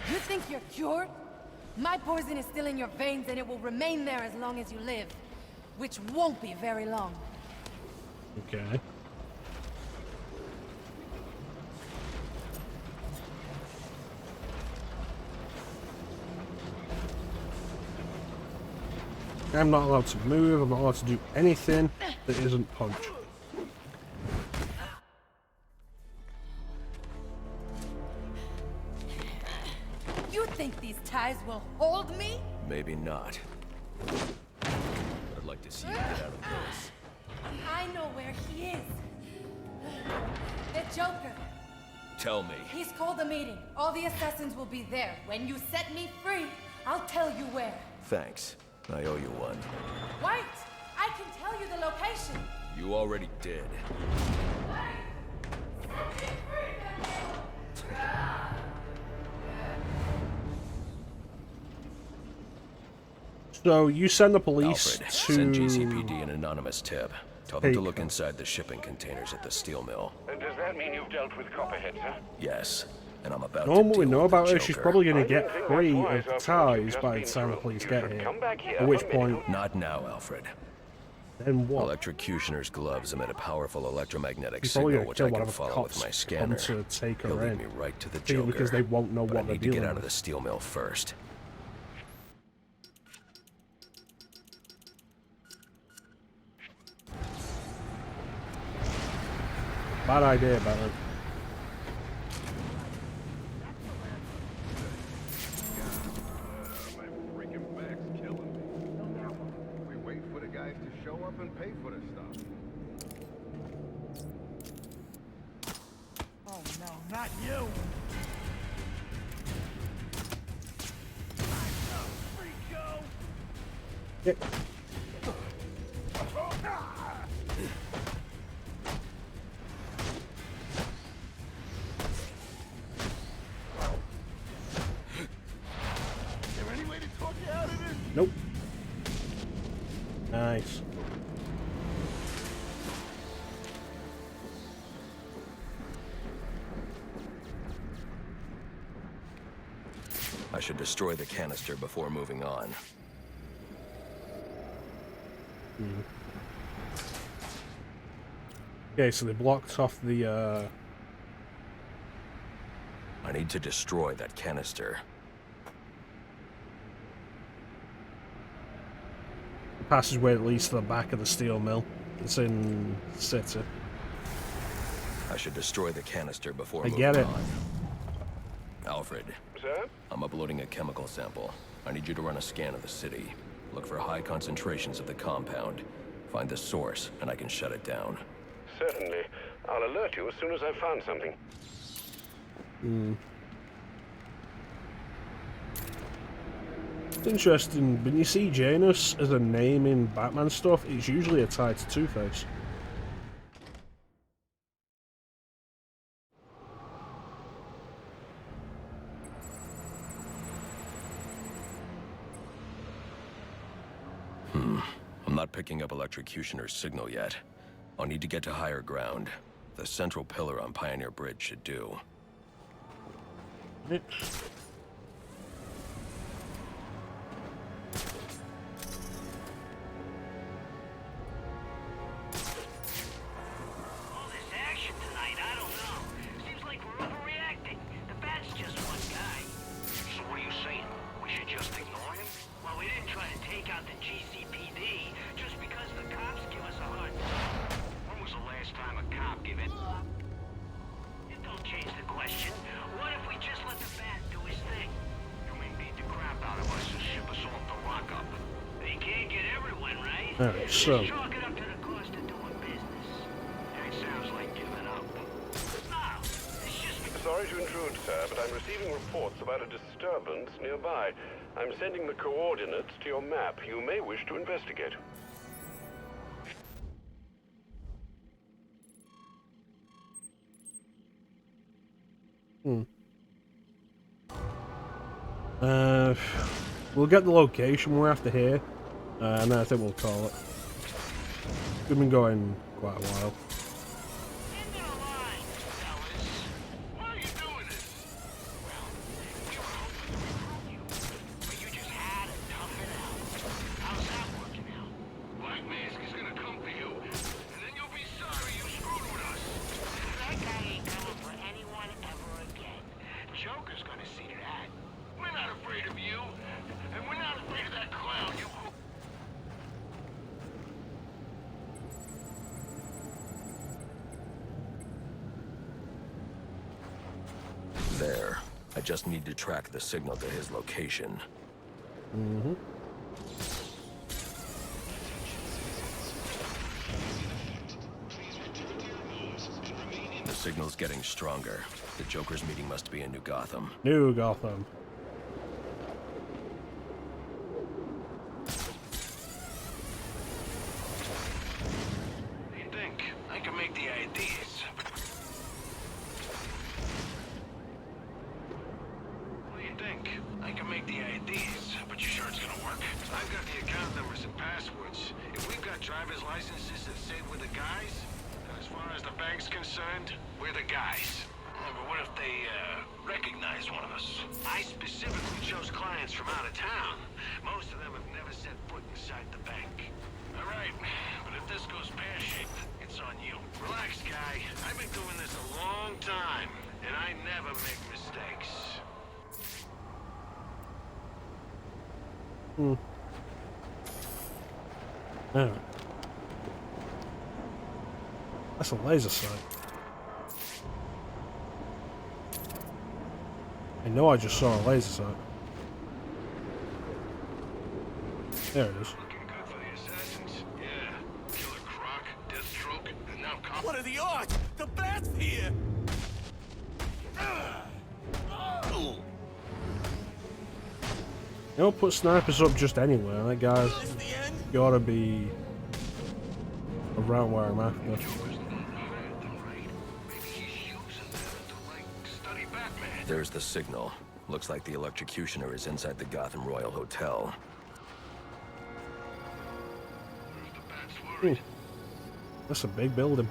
S2: You think you're cured? My poison is still in your veins and it will remain there as long as you live. Which won't be very long.
S1: Okay. I'm not allowed to move, I'm not allowed to do anything that isn't punch.
S2: You think these ties will hold me?
S7: Maybe not. I'd like to see you get out of this.
S2: I know where he is. The Joker.
S7: Tell me.
S2: He's called a meeting. All the assassins will be there. When you set me free, I'll tell you where.
S7: Thanks. I owe you one.
S2: Wait! I can tell you the location.
S7: You already did.
S1: So you send the police
S7: Alfred,
S1: to...
S7: send GCPD an anonymous tip. Tell them to look inside the shipping containers at the steel mill.
S4: And does that mean you've dealt with Copperhead, sir?
S7: Yes, and I'm about
S1: Knowing
S7: to
S1: what we
S7: deal
S1: know
S7: with the
S1: about her, she's
S7: Joker.
S1: probably going to get free of the ties by the time the police get here. At which point...
S7: Not now, Alfred.
S1: Then what?
S7: Electrocutioner's gloves emit a powerful electromagnetic
S1: He's probably
S7: signal
S1: gonna
S7: which
S1: kill
S7: I
S1: one
S7: can
S1: of the
S7: follow with
S1: cops
S7: my
S1: come
S7: scanner.
S1: to take her
S7: He'll lead
S1: in.
S7: me right to the
S1: Figure
S7: Joker.
S1: because they won't know
S7: but
S1: what
S7: I
S1: they're
S7: need to get
S1: dealing
S7: out of
S1: with.
S7: the steel mill first.
S1: Bad idea, Batman.
S14: My freaking back's killing me. We wait for the guys to show up and pay for the stuff.
S11: Oh no, not you!
S1: Yep.
S11: Is there any way to talk you out of this?
S1: Nope. Nice.
S7: I should destroy the canister before moving on.
S1: Okay, so they blocked off the,
S7: I need to destroy that canister.
S1: passageway that leads to the back of the steel mill. It's in City.
S7: I should destroy the canister before
S1: I
S7: moving
S1: get it.
S7: on. Alfred.
S14: Sir?
S7: I'm uploading a chemical sample. I need you to run a scan of the city. Look for high concentrations of the compound. Find the source, and I can shut it down.
S14: Certainly. I'll alert you as soon as I've found something.
S1: Interesting. When you see Janus as a name in Batman stuff, it's usually tied to Two-Face.
S7: I'm not picking up Electrocutioner's signal yet. I'll need to get to higher ground. The central pillar on Pioneer Bridge should do.
S13: All this action tonight, I don't know. Seems like we're overreacting. The Bat's just one guy. So what are you saying? We should just ignore him? Well, we didn't try to take out the GCPD just because the cops give us a hard time. When was the last time a cop gave it? It don't change the question. What if we just let the Bat do his thing? You mean beat the crap out of us and ship us off to lockup? They can't get everyone, right?
S1: Alright, so
S13: Let's chalk it up to the cost of doing business. That sounds like giving up. No, it's just...
S14: Sorry to intrude, sir, but I'm receiving reports about a disturbance nearby. I'm sending the coordinates to your map. You may wish to investigate.
S1: We'll get the location we're after here, and then I think we'll call it. We've been going quite a while.
S7: There. I just need to track the signal to his location. The signal's getting stronger. The Joker's meeting must be in New Gotham.
S1: New Gotham.
S13: What do you think? I can make the IDs. What do you think? I can make the IDs, but you sure it's gonna work? I've got the account numbers and passwords. If we've got driver's licenses that say we're the guys, then as far as the bank's concerned, we're the guys. But what if they recognize one of us? I specifically chose clients from out of town. Most of them have never set foot inside the bank. All right, but if this goes pear-shaped, it's on you. Relax, guy. I've been doing this a long time, and I never make mistakes.
S1: Alright. That's a laser sight. I know I just saw a laser sight. There it is.
S11: What are the odds? The Bat's here!
S1: You don't put snipers up just anywhere. That guy's gotta be around where I'm after.
S7: There's the signal. Looks like the Electrocutioner is inside the Gotham Royal Hotel.
S1: That's a big building.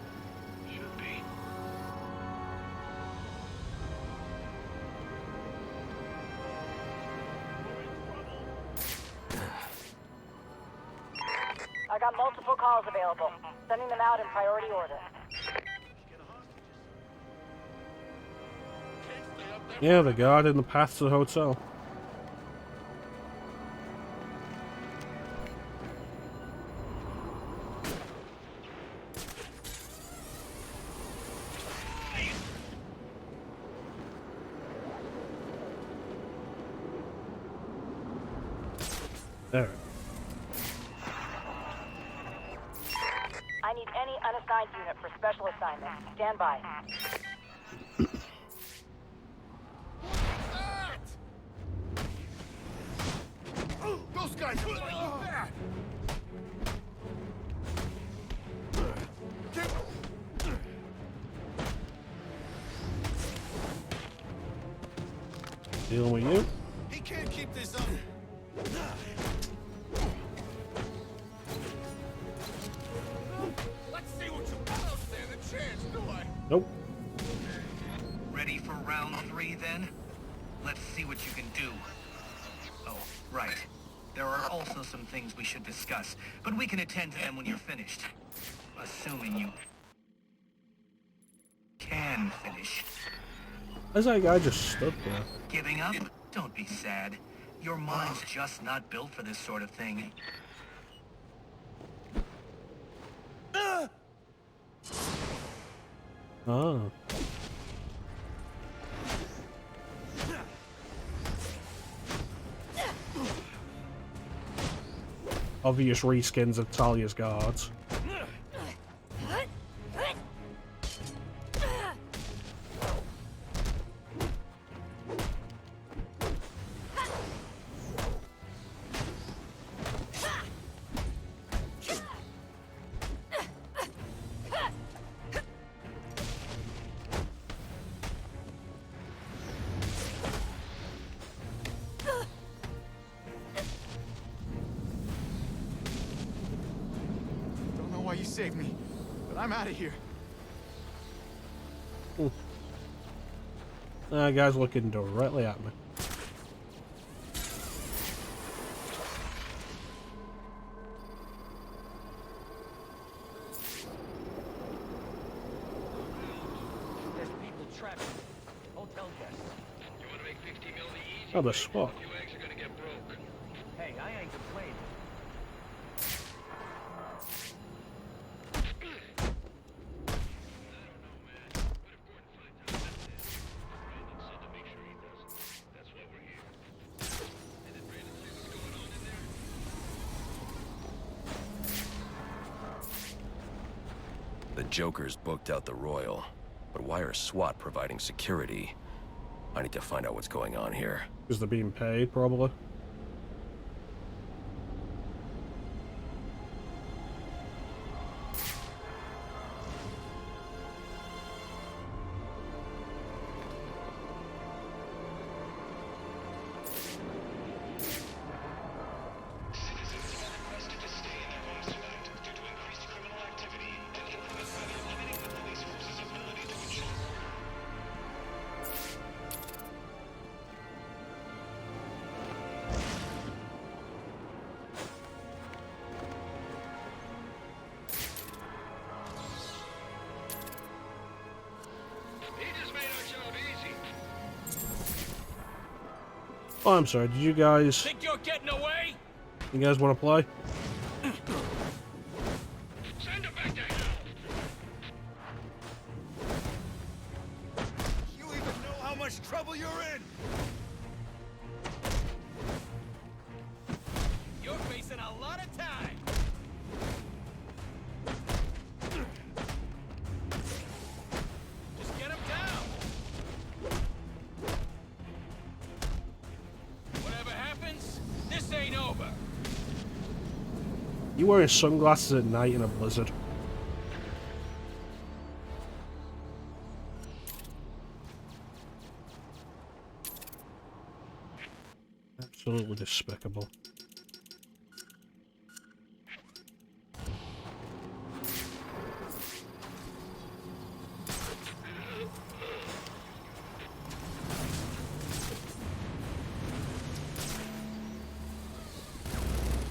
S20: I got multiple calls available. Sending them out in priority order.
S1: Yeah, the guard in the path to the hotel. Alright.
S20: I need any unassigned unit for special assignment. Stand by.
S11: Those guys are like that!
S1: Dealing with you.
S11: He can't keep this up. Let's see what you got. I don't stand a chance, do I?
S1: Nope.
S15: Ready for round 3 then? Let's see what you can do. Oh, right. There are also some things we should discuss, but we can attend to them when you're finished. Assuming you can finish.
S1: Why's that guy just stood there?
S15: Giving up? Don't be sad. Your mind's just not built for this sort of thing.
S1: Oh. Obvious reskins of Talia's guards.
S11: Don't know why you saved me, but I'm out of here.
S1: That guy's looking directly at me.
S10: There's people trapped. Hotel guests.
S4: You want to make 50 mil easy?
S1: Oh, the SWAT.
S4: Your eggs are gonna get broke.
S10: Hey, I ain't complaining.
S7: The Joker's booked out the Royal, but why are SWAT providing security? I need to find out what's going on here.
S1: Because they're being paid, probably. Oh, I'm sorry. Did you guys...
S16: Think you're getting away?
S1: You guys want to play?
S4: Send her back to hell!
S11: You even know how much trouble you're in?
S16: You're facing a lot of time. Just get him down. Whatever happens, this ain't over.
S1: You wearing sunglasses at night in a blizzard? Absolutely despicable.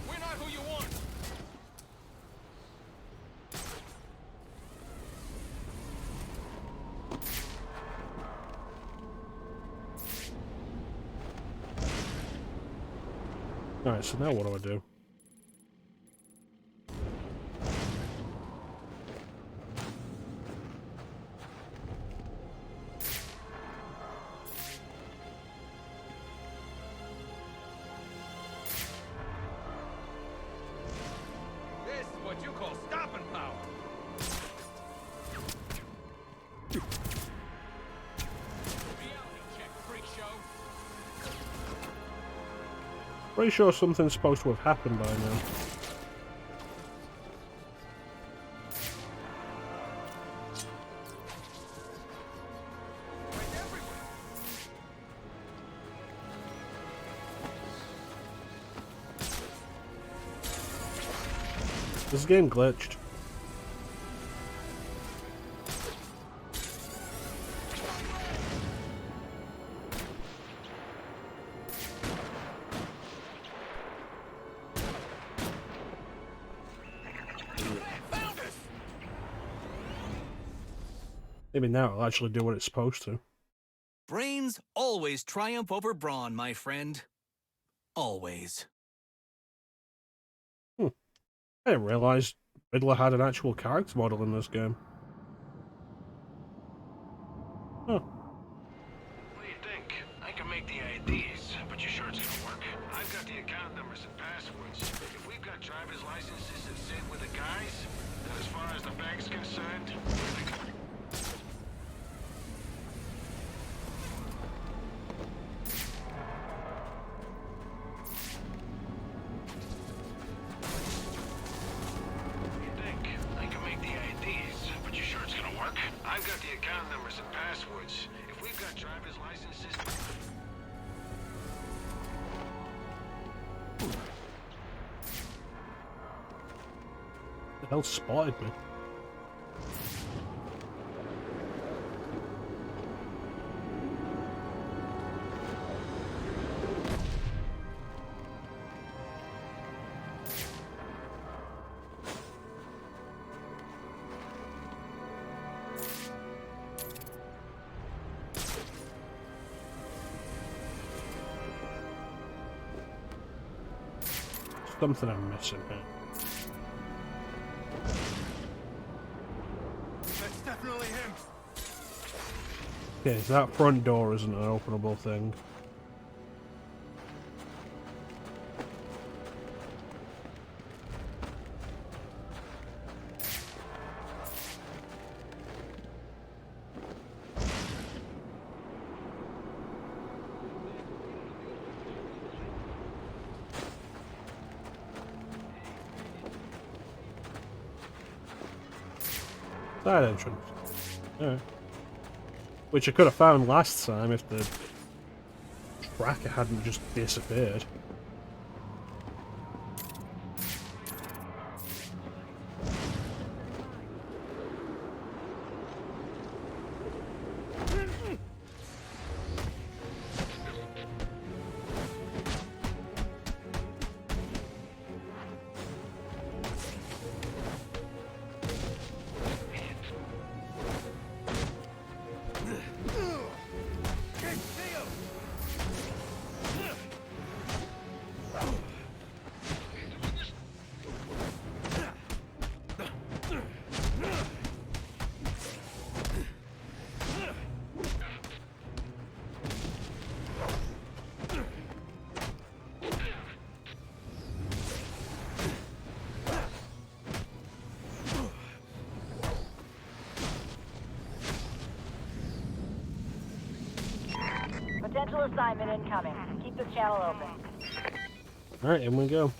S16: We're not who you want.
S1: Alright, so now what do I do? Pretty sure something's supposed to have happened by now. This game glitched. Maybe now it'll actually do what it's supposed to.
S3: Brains always triumph over brawn, my friend. Always.
S1: I didn't realise Riddler had an actual character model in this game. Huh.
S13: What do you think? I can make the IDs, but you sure it's gonna work? I've got the account numbers and passwords. If we've got driver's licenses that sit with the guys, then as far as the bank's concerned, we're the... I've got the account numbers and passwords. If we've got driver's licenses...
S1: The hell spotted me? Something I'm missing here.
S11: That's definitely him.
S1: Okay, so that front door isn't an openable thing. Side entrance. Alright. Which I could have found last time if the tracker hadn't just disappeared.
S20: Potential assignment incoming. Keep this channel open.
S1: Alright, in we go.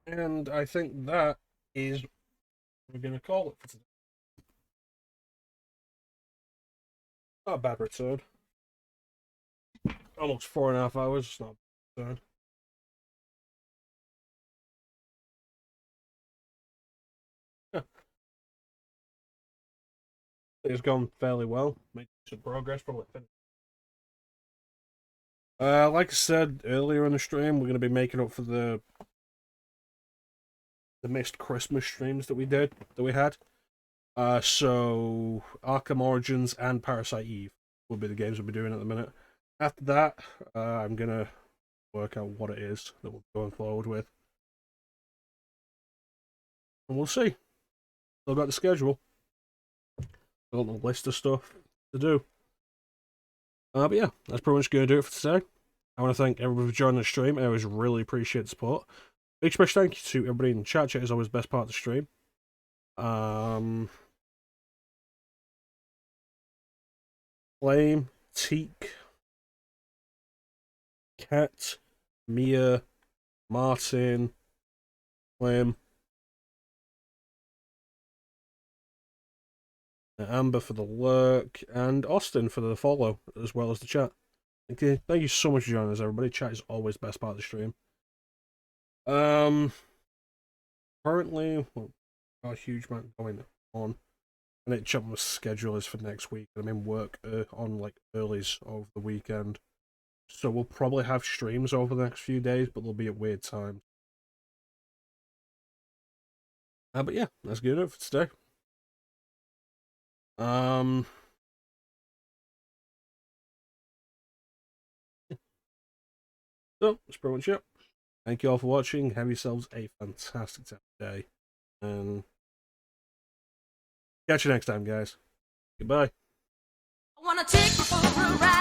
S1: And I think that is what we're going to call it for today. Not a bad return. Almost 4.5 hours, it's not a bad return. Yeah. It's gone fairly well. Made some progress, probably finished. Like I said earlier in the stream, we're going to be making up for the missed Christmas streams that we had. So Arkham Origins and Parasite Eve will be the games we'll be doing at the minute. After that, I'm gonna work out what it is that we're going forward with, and we'll see. Still got the schedule, got a list of stuff to do. But yeah, that's pretty much gonna do it for today. I want to thank everybody for joining the stream. I always really appreciate the support. Big special thank you to everybody in the chat. Chat is always the best part of the stream. Flame, Teak, Cat, Mia, Martin, Flame, Amber for the lurk, and Austin for the follow, as well as the chat. Thank you so much for joining us, everybody. Chat is always the best part of the stream. Currently, well, got a huge amount going on. I need to check what my schedule is for next week. I'm in work on like earlys over the weekend. So we'll probably have streams over the next few days, but they'll be at weird times. But yeah, that's good enough for today. So, that's pretty much it. Thank you all for watching. Have yourselves a fantastic day. And catch you next time, guys. Goodbye.
S6: I wanna take you for a ride.